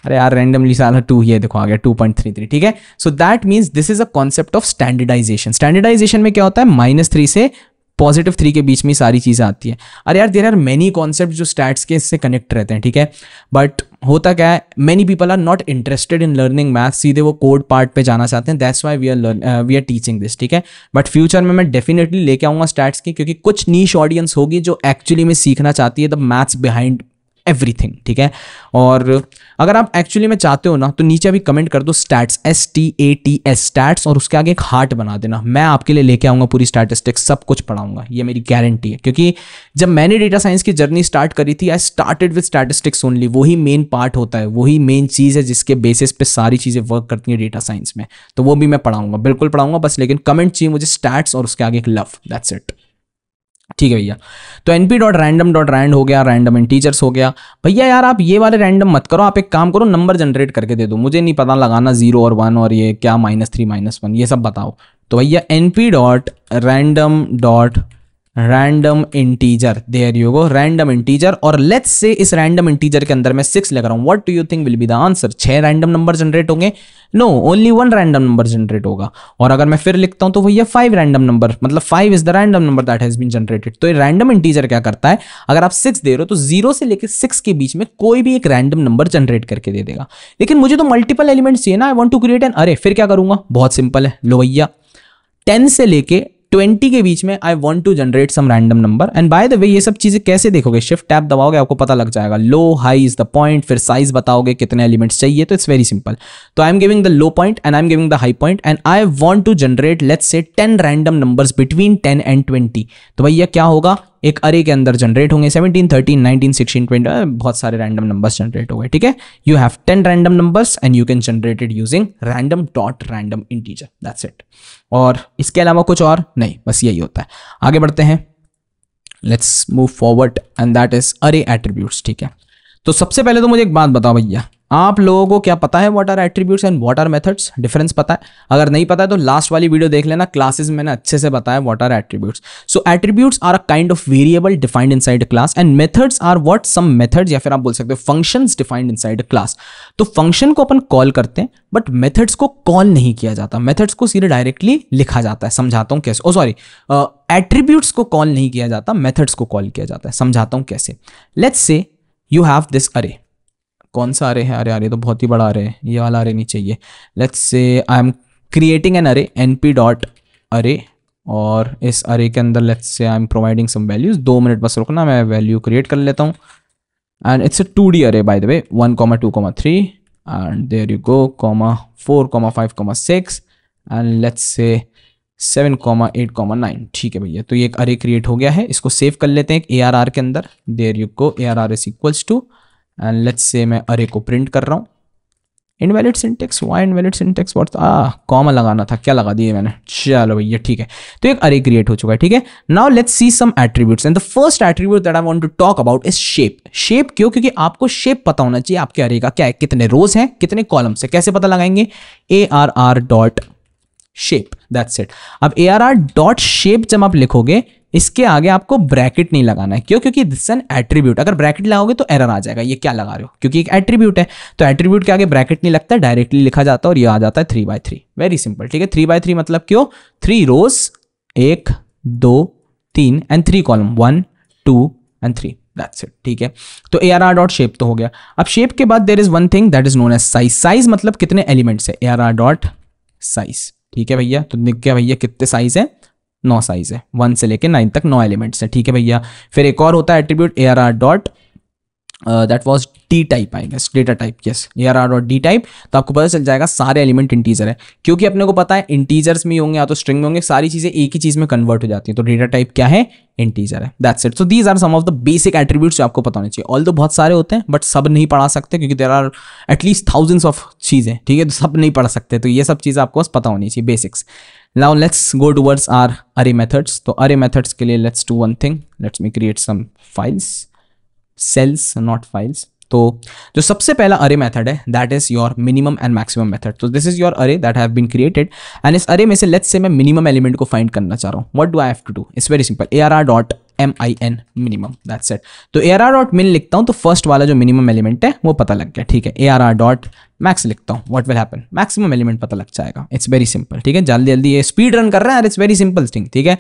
अरे यार randomly साला 2, ये देखो आ गया 2.33। ठीक है, so that means this is a concept of standardization में क्या होता है, -3 से +3 के बीच में सारी चीज़ें आती हैं। अरे यार देयर आर मेनी कॉन्सेप्ट जो स्टैट्स के इससे कनेक्ट रहते हैं। ठीक है, बट होता क्या है, many people are not interested in learning math, सीधे वो कोड पार्ट पे जाना चाहते हैं, that's why we are teaching this. ठीक है, बट फ्यूचर में मैं डेफिनेटली लेके आऊँगा स्टैट्स की, क्योंकि कुछ नीश ऑडियंस होगी जो एक्चुअली में सीखना चाहती है द मैथ्स बिहाइंड एवरीथिंग। ठीक है, और अगर आप एक्चुअली में चाहते हो ना तो नीचे अभी कमेंट कर दो स्टैट्स, STATS स्टैट्स, और उसके आगे एक हार्ट बना देना। मैं आपके लिए लेके आऊंगा पूरी स्टैटिस्टिक्स, सब कुछ पढ़ाऊंगा, ये मेरी गारंटी है। क्योंकि जब मैंने डेटा साइंस की जर्नी स्टार्ट करी थी, I started with statistics only. वही मेन पार्ट होता है, वही मेन चीज़ है जिसके बेसिस पे सारी चीज़ें वर्क करती हैं डेटा साइंस में। तो वो भी मैं पढ़ाऊंगा, बिल्कुल पढ़ाऊंगा, बस लेकिन कमेंट चाहिए मुझे स्टैट्स और उसके आगे एक लव, दैट्स इट। ठीक है भैया, तो np.random.rand हो गया, रैंडम इंटीजर्स हो गया। भैया यार आप ये वाले रैंडम मत करो, आप एक काम करो, नंबर जनरेट करके दे दो, मुझे नहीं पता लगाना 0 और 1 और ये क्या -3 -1 ये सब बताओ। तो भैया np.random integer, there you go, random integer, और लेट्स से इस रैंडम इंटीजर के अंदर मैं 6 लग रहा हूँ, what do you think will be the answer? 6 random number generate होंगे? No, only 1 random number generate होगा। और अगर मैं फिर लिखता हूं तो भैया 5 रैंडम नंबर, मतलब 5 is the random number that has been generated. तो ये रैंडम इंटीजर क्या करता है, अगर आप 6 दे रहे हो तो 0 से लेकर 6 के बीच में कोई भी एक रैंडम नंबर जनरेट करके दे देगा। लेकिन मुझे तो मल्टीपल एलिमेंट्स चाहिए ना, I want to create an array, फिर क्या करूंगा, बहुत सिंपल है, लो भैया 10 से लेके 20 के बीच में I want to generate some random number. And by the way ये सब चीजें कैसे देखोगे, शिफ्ट टैब दबाओगे आपको पता लग जाएगा, low high is the point, फिर साइज बताओगे कितने एलिमेंट्स चाहिए, तो इट्स वेरी सिंपल। तो I am giving the low point and I am giving the high point and I want to generate let's say 10 random numbers between 10 and 20। तो भैया क्या होगा, एक अरे के अंदर जनरेट होंगे 17, 13, 19, 16, 20, बहुत सारे रैंडम नंबर्स जनरेट हो गए। ठीक है, you have 10 random numbers and you can generate it using random.random integer, that's it. और इसके अलावा कुछ और नहीं, बस यही होता है। आगे बढ़ते हैं, let's move forward and that is अरे एट्रीब्यूट्स। ठीक है, तो सबसे पहले तो मुझे एक बात बताओ भैया, आप लोगों को क्या पता है what are attributes and what are methods? Difference पता है? अगर नहीं पता है तो लास्ट वाली वीडियो देख लेना, क्लासेस में मैंने अच्छे से बताया what are attributes. So attributes are a kind of variable defined inside a class and methods are what some methods, या फिर आप बोल सकते हो functions defined inside a class. तो फंक्शन को अपन कॉल करते हैं बट मेथड्स को कॉल नहीं किया जाता. मेथड्स को सीधे डायरेक्टली लिखा जाता है. समझाता हूं कैसे. सॉरी, एट्रीब्यूट्स को कॉल नहीं किया जाता, मेथड्स को कॉल किया जाता है. समझाता हूं कैसे. Let's say you have this अरे. कौन सा अरे है? अरे तो बहुत ही बड़ा अरे है, ये वाला अरे नहीं चाहिए. Let's say I am creating an array np dot array, और इस अरे के अंदर let's say I am providing some values. 2 minute बस रुकना, मैं वैल्यू क्रिएट कर लेता हूँ. And it's a 2D array by the way. 1, 2, 3 and there you go, 4, 5, 6 and let's say 7, 8, 9. ठीक है भैया, तो ये एक अरे क्रिएट हो गया है. इसको सेव कर लेते हैं एक ARR के अंदर. There you go, ARR is equals to, and let's say मैं अरे को प्रिंट कर रहा हूँ. Invalid syntax, why invalid syntax? What, comma लगाना था, क्या लगा दिए मैंने. चलो भैया ठीक है, तो एक अरे क्रिएट हो चुका है. ठीक है, now let's see some attributes and the first attribute that I want to talk about is shape. Shape क्यों? क्योंकि आपको शेप पता होना चाहिए आपके अरे का क्या है, कितने रोज हैं, कितने कॉलम्स है. कैसे पता लगाएंगे? ARR dot shape, that's it. अब ARR डॉट शेप जब आप लिखोगे, इसके आगे आपको ब्रैकेट नहीं लगाना है. क्यों? क्योंकि दिस एन एट्रीब्यूट. अगर ब्रैकेट लगाओगे तो एरर आ जाएगा, ये क्या लगा रहे हो, क्योंकि एक एट्रीब्यूट है. तो एट्रीब्यूट के आगे ब्रैकेट नहीं लगता, डायरेक्टली लिखा जाता है और ये आ जाता है 3/3. Very simple. ठीक है, 3/3 मतलब क्यों? 3 रोज, 1, 2, 3 and 3 column, 1, 2 and 3. That's it. ठीक है, तो ARR डॉट शेप तो हो गया. अब शेप के बाद there is one thing that is known as size. Size मतलब कितने एलिमेंट्स है, ARR डॉट साइज. ठीक है भैया, तो लिख के भैया कितने साइज है? 9 साइज है. 1 से लेके 9 तक 9 एलिमेंट्स है. ठीक है भैया, फिर एक और होता है attribute ARR dot that was D type, I guess data type. Yes, ARR dot D type. तो आपको पता चल जाएगा सारे एलिमेंट इंटीजर है, क्योंकि अपने को पता है इंटीजर्स में होंगे या तो स्ट्रिंग में होंगे, सारी चीजें एक ही चीज में कन्वर्ट हो जाती है. तो डेटा टाइप क्या है? इंटीजर है. That's it. So these are some of the basic attributes जो आपको पता होने चाहिए. ऑल तो बहुत सारे होते हैं बट सब नहीं पढ़ा सकते, क्योंकि there are at least thousands of चीजें. ठीक है, तो सब नहीं पढ़ सकते, तो ये सब चीजें आपको बस पता होनी चाहिए, basics. Now let's go towards our array methods. तो array methods के लिए let's do one thing. Let's me create some files, cells, not files. तो जो सबसे पहला array method है that is your minimum and maximum method. तो this is your array that have been created and इस array में से let's say मैं minimum element को find करना चाह रहा हूँ. What do I have to do? It's very simple. ARR dot min minimum. That's it. तो ARR dot min लिखता हूँ तो फर्स्ट वाला जो minimum element है वो पता लग गया. ठीक है, ARR dot max लिखता हूँ. What will happen? Maximum element पता लग जाएगा. It's very simple. ठीक है, जल्दी जल्दी ये स्पीड रन कर रहे हैं. It's very simple thing. ठीक है,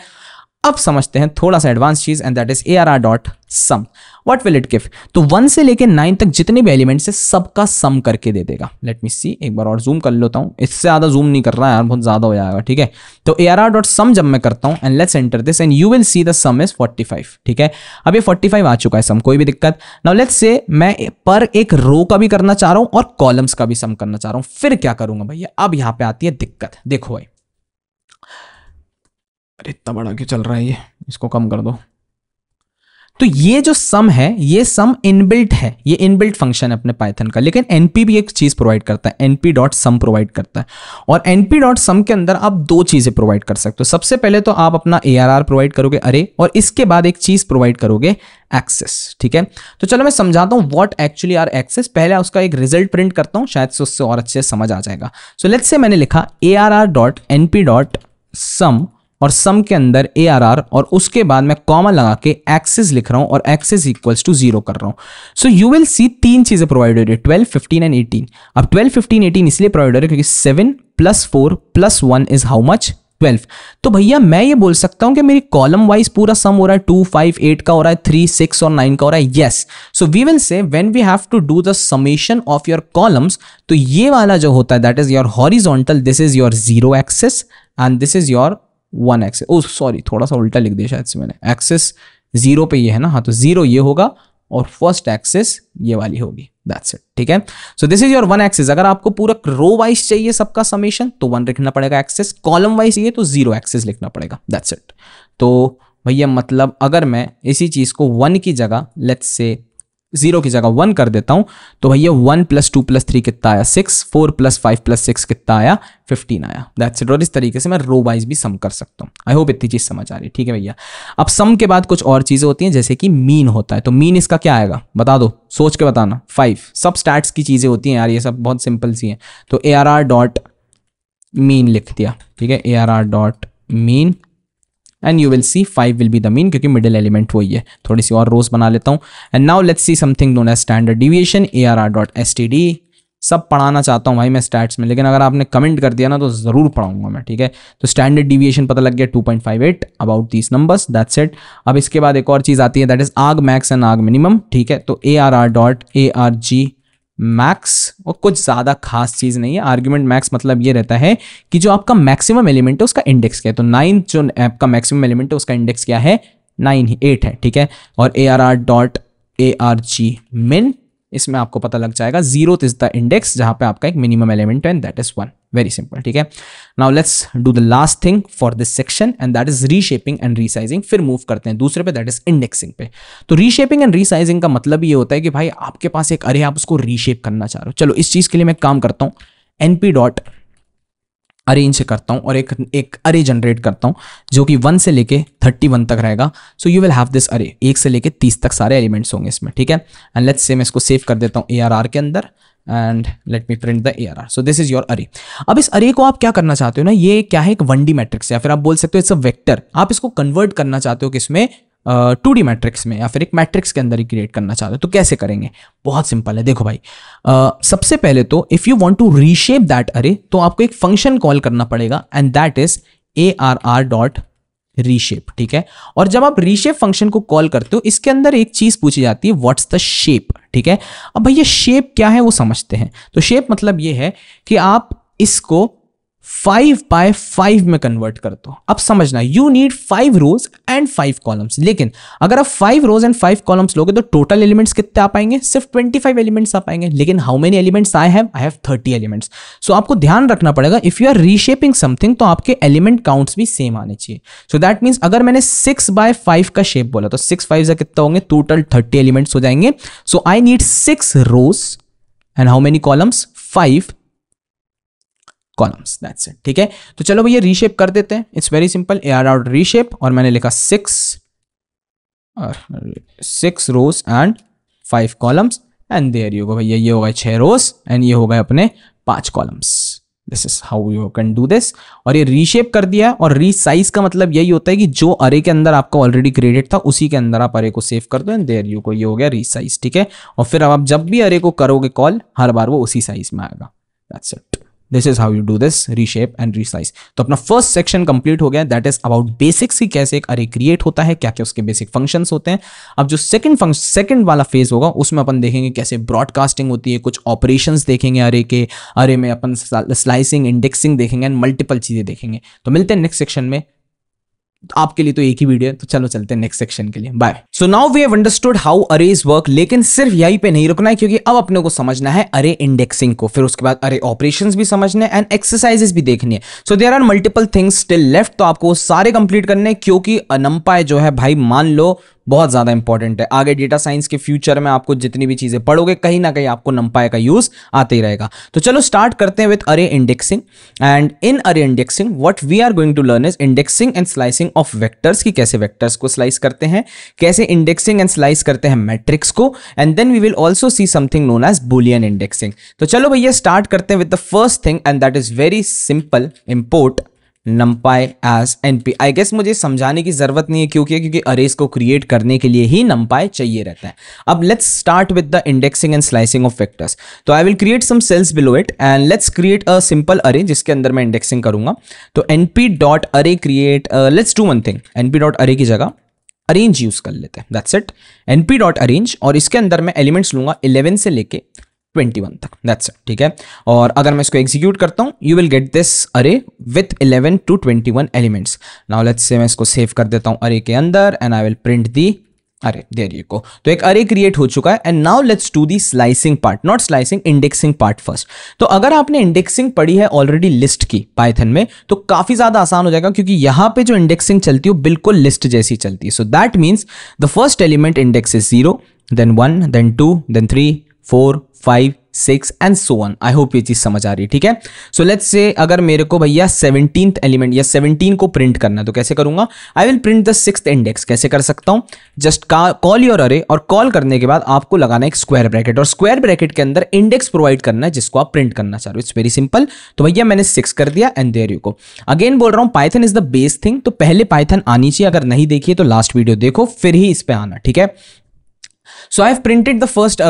अब समझते हैं थोड़ा सा एडवांस चीज and that is ARR dot sum. What will it give? तो 1 से लेके 9 तक जितने भी एलिमेंट्स है सबका सम करके दे देगा. लेट मी सी, एक बार और जूम कर लेता हूं. इससे ज्यादा जूम नहीं कर रहा है यार, बहुत ज्यादा हो जाएगा. ठीक है, तो ARR डॉट सम जब मैं करता हूं and let's enter this and you will see the some is 45. ठीक है, अब ये 45 आ चुका है सम, कोई भी दिक्कत. नाउ लेट्स से मैं पर एक रो का भी करना चाह रहा हूं और कॉलम्स का भी सम करना चाह रहा हूं. फिर क्या करूंगा भैया? अब यहां पे आती है दिक्कत. देखो भाई, अरे इतना बड़ा क्यों चल रहा है ये, इसको कम कर दो. तो ये जो सम है, ये सम इनबिल्ट है, ये इनबिल्ट फंक्शन है अपने पाइथन का. लेकिन NP भी एक चीज प्रोवाइड करता है, NP डॉट सम प्रोवाइड करता है. और NP डॉट सम के अंदर आप 2 चीजें प्रोवाइड कर सकते हो. सबसे पहले तो आप अपना ARR प्रोवाइड करोगे अरे, और इसके बाद एक चीज प्रोवाइड करोगे एक्सेस. ठीक है, तो चलो मैं समझाता हूं व्हाट एक्चुअली आर एक्सेस. पहले उसका एक रिजल्ट प्रिंट करता हूं, शायद से उससे और अच्छे से समझ आ जाएगा. सो लेट्स से मैंने लिखा ARR डॉट NP डॉट सम, और सम के अंदर ARR, और उसके बाद मैं कॉमा लगा के एक्सेस लिख रहा हूं और एक्सेस इक्वल्स टू 0 कर रहा हूं. सो यू विल सी 3 चीजें प्रोवाइड हो रही है, 12, 15 एंड 18. अब 12, 15, 18 इसलिए प्रोवाइड हो रही है क्योंकि 7 + 4 + 1 इज हाउ मच? 12. तो भैया मैं ये बोल सकता हूं कि मेरी कॉलम वाइज पूरा सम हो रहा है, 2, 5, 8 का हो रहा है, 3, 6 और 9 का हो रहा है. Yes, so we will say when we have to do the summation of your columns, तो ये वाला जो होता है that is your horizontal, this is your 0 axis and this is your 1 axis. Oh sorry, थोड़ा सा उल्टा लिख दिया शायद से मैंने. एक्सेस 0 पे ये है ना, हाँ, तो 0 ये होगा और फर्स्ट एक्सेस ये वाली होगी. That's it. ठीक है, so this is your 1 axis. अगर आपको पूरा रो वाइज चाहिए सबका समेशन तो 1 लिखना पड़ेगा एक्सेस, कॉलम वाइज चाहिए तो 0 एक्सेस लिखना पड़ेगा. That's it. तो भैया मतलब अगर मैं इसी चीज को 1 की जगह लेट्स से 0 की जगह 1 कर देता हूं तो भैया 1 + 2 + 3 कितना आया 6, 4 + 5 + 6 कितना आया 15 आया। That's it. और इस तरीके से मैं रो वाइज भी सम कर सकता हूं। आई होप इतनी चीज समझ आ रही है। ठीक है भैया, अब सम के बाद कुछ और चीजें होती हैं जैसे कि मीन होता है। तो मीन इसका क्या आएगा बता दो, सोच के बताना। 5 सब स्टैट्स की चीजें होती हैं यार, ये सब बहुत सिंपल सी हैं। तो ARR डॉट मीन लिख दिया। ठीक है, ARR dot mean and you will see 5 will be the mean क्योंकि मिडिल एलिमेंट वही है। थोड़ी सी और रोज बना लेता हूं। And now let's see something known as standard deviation. ARR dot STD सब पढ़ाना चाहता हूं भाई मैं स्टैट्स में, लेकिन अगर आपने कमेंट कर दिया ना तो जरूर पढ़ाऊंगा मैं। ठीक है, तो स्टैंडर्ड डिविएशन पता लग गया 2.58 about these numbers. That's it. अब इसके बाद एक और चीज आती है that is arg max and arg minimum. ठीक है, तो ARR डॉट ARG मैक्स, और कुछ ज़्यादा खास चीज़ नहीं है। आर्ग्यूमेंट मैक्स मतलब ये रहता है कि जो आपका मैक्सिमम एलिमेंट है उसका इंडेक्स क्या है। तो 9 जो आपका मैक्सिमम एलिमेंट है उसका इंडेक्स क्या है 8 है। ठीक है, और ARR डॉट ARG मिन, इसमें आपको पता लग जाएगा 0th इज द इंडेक्स जहां पे आपका एक मिनिमम एलिमेंट है and that is 1। Very simple. ठीक है, now let's do the last thing for this section and that is reshaping and resizing. फिर मूव करते हैं दूसरे पे दैट इज इंडेक्सिंग पे। तो रीशेपिंग एंड रीसाइजिंग का मतलब ये होता है कि भाई आपके पास एक अरे आप उसको रीशेप करना चाह रहे हो। चलो इस चीज के लिए मैं काम करता हूं, np डॉट अरेंज से करता हूं और एक अरे जनरेट करता हूं जो कि 1 से लेके 31 तक रहेगा। सो यू विल हैव दिस अरे, 1 से लेके 30 तक सारे एलिमेंट्स होंगे इसमें। ठीक है, एंड लेट्स से मैं इसको सेव कर देता हूं ARR के अंदर and let me print the ARR। So this is your अरे। अब इस अरे को आप क्या करना चाहते हो ना, ये क्या है एक 1D मैट्रिक्स या फिर आप बोल सकते हो इट्स अ वेक्टर। आप इसको कन्वर्ट करना चाहते हो किसमें 2D मैट्रिक्स में या फिर एक मैट्रिक्स के अंदर ही क्रिएट करना चाहते हो। तो कैसे करेंगे, बहुत सिंपल है। देखो भाई सबसे पहले तो if you want to reshape that array तो आपको एक फंक्शन कॉल करना पड़ेगा and that is ARR dot reshape. ठीक है, और जब आप रीशेप फंक्शन को कॉल करते हो इसके अंदर एक चीज पूछी जाती है व्हाट्स द शेप। ठीक है, अब भैया शेप क्या है वो समझते हैं। तो शेप मतलब ये है कि आप इसको 5/5 में कन्वर्ट कर दो। अब समझना, you need 5 rows and 5 columns. लेकिन अगर आप 5 रोज एंड 5 कॉलम्स लोगे तो टोटल एलिमेंट्स कितने आ पाएंगे, सिर्फ 25 एलिमेंट्स आ पाएंगे। लेकिन how many elements I have 30 elements. So आपको ध्यान रखना पड़ेगा if you are reshaping something तो आपके एलिमेंट काउंट्स भी सेम आने चाहिए। सो दैट मीन्स अगर मैंने 6/5 का शेप बोला तो 6/5 से कितना होंगे, टोटल 30 एलिमेंट्स हो जाएंगे। So I need 6 rows and how many columns, 5 columns. That's it. ठीक है, तो चलो भैया रीशेप कर देते हैं। It's very simple, ARR reshape और मैंने लिखा 6 rows and 5 columns and there you go भैया, ये हो गए 6 रोज एंड ये हो गए अपने 5 columns. This is how you can do this. और ये रीशेप कर दिया। और रीसाइज का मतलब यही होता है कि जो अरे के अंदर आपका ऑलरेडी क्रिएटेड था उसी के अंदर आप अरे को सेव कर दो एंड देयर यू गो, ये हो गया रीसाइज। ठीक है, और फिर अब आप जब भी अरे को करोगे कॉल हर बार वो उसी साइज में आएगा। That's it. This is how you do this reshape and resize. तो अपना फर्स्ट सेक्शन कंप्लीट हो गया, दैट इज अबाउट बेसिक्स, की कैसे एक अरे क्रिएट होता है, क्या क्या उसके बेसिक फंक्शंस होते हैं। अब जो सेकंड वाला फेज होगा उसमें अपन देखेंगे कैसे ब्रॉडकास्टिंग होती है, कुछ ऑपरेशंस देखेंगे अरे के, अरे में अपन स्लाइसिंग, इंडेक्सिंग देखेंगे एंड मल्टीपल चीजें देखेंगे। तो मिलते हैं नेक्स्ट सेक्शन में। आपके लिए तो एक ही वीडियो है, तो चलो चलते हैं नेक्स्ट सेक्शन के लिए। Bye. So now we have understood how arrays work, लेकिन सिर्फ यहीं पे नहीं रुकना है क्योंकि अब अपने को समझना है अरे इंडेक्सिंग को, फिर उसके बाद अरे ऑपरेशंस भी समझने एंड एक्सरसाइजेस भी देखनी है। So there are multiple things still left, तो आपको सारे कंप्लीट करने क्योंकि NumPy जो है भाई मान लो बहुत ज्यादा इंपॉर्टेंट है। आगे डेटा साइंस के फ्यूचर में आपको जितनी भी चीजें पढ़ोगे कहीं ना कहीं आपको NumPy का यूज आते ही रहेगा। तो चलो स्टार्ट करते हैं विद अरे indexing. And in array indexing what we are going to learn is indexing and slicing of vectors, की कैसे वेक्टर्स को स्लाइस करते हैं, कैसे इंडेक्सिंग एंड स्लाइस करते हैं मैट्रिक्स को, and then we will also see something known as boolean indexing. तो चलो भैया स्टार्ट करते हैं with the first thing and that is very simple, import NumPy as NP। I guess मुझे समझाने की जरूरत नहीं है क्योंकि अरेज को क्रिएट करने के लिए ही NumPy चाहिए रहता है। अब let's start with the indexing and slicing of vectors. तो I will create some cells below it and let's create a simple array जिसके अंदर मैं इंडेक्सिंग करूंगा। तो np dot array create, let's do one thing, np dot array की जगह arange use कर लेते हैं। That's it, np dot arange, और इसके अंदर मैं एलिमेंट्स लूंगा 11 से लेके 21 तक। That's it. ठीक है, और अगर मैं इसको एग्जीक्यूट करता हूं यू विल गेट दिस अरे with 11 to 21 elements. Now let's say मैं इसको सेव कर देता हूं अरे के अंदर एंड आई विल प्रिंट दी अरे, देयर यू गो। तो एक अरे क्रिएट हो चुका है and now let's do the slicing part, not slicing, indexing part first. तो अगर आपने इंडेक्सिंग पढ़ी है ऑलरेडी लिस्ट की पाइथन में तो काफी ज्यादा आसान हो जाएगा क्योंकि यहां पे जो इंडेक्सिंग चलती है वो बिल्कुल लिस्ट जैसी चलती है। So that means the first element index is 0, then 1, then 2, then 3, 4, 5, 6 and so on. I hope ये चीज समझ आ रही है, ठीक है। सो लेट्स से अगर मेरे को भैया 17th एलिमेंट या 17 को प्रिंट करना है तो कैसे करूंगा? आई will print the 6th index. कैसे कर सकता हूं? जस्ट कॉल योर अरे, और कॉल करने के बाद आपको लगाना है एक स्क्वायर ब्रैकेट, और स्क्वायर ब्रैकेट के अंदर इंडेक्स प्रोवाइड करना है जिसको आप प्रिंट करना चाह रहे हो। It's very simple. तो भैया मैंने 6 कर दिया एंड देयर यू गो। अगेन बोल रहा हूं Python is the base thing, तो पहले पाइथन आनी चाहिए। अगर नहीं देखिए तो लास्ट वीडियो देखो, फिर ही इस पे आना, ठीक है। So I have printed the first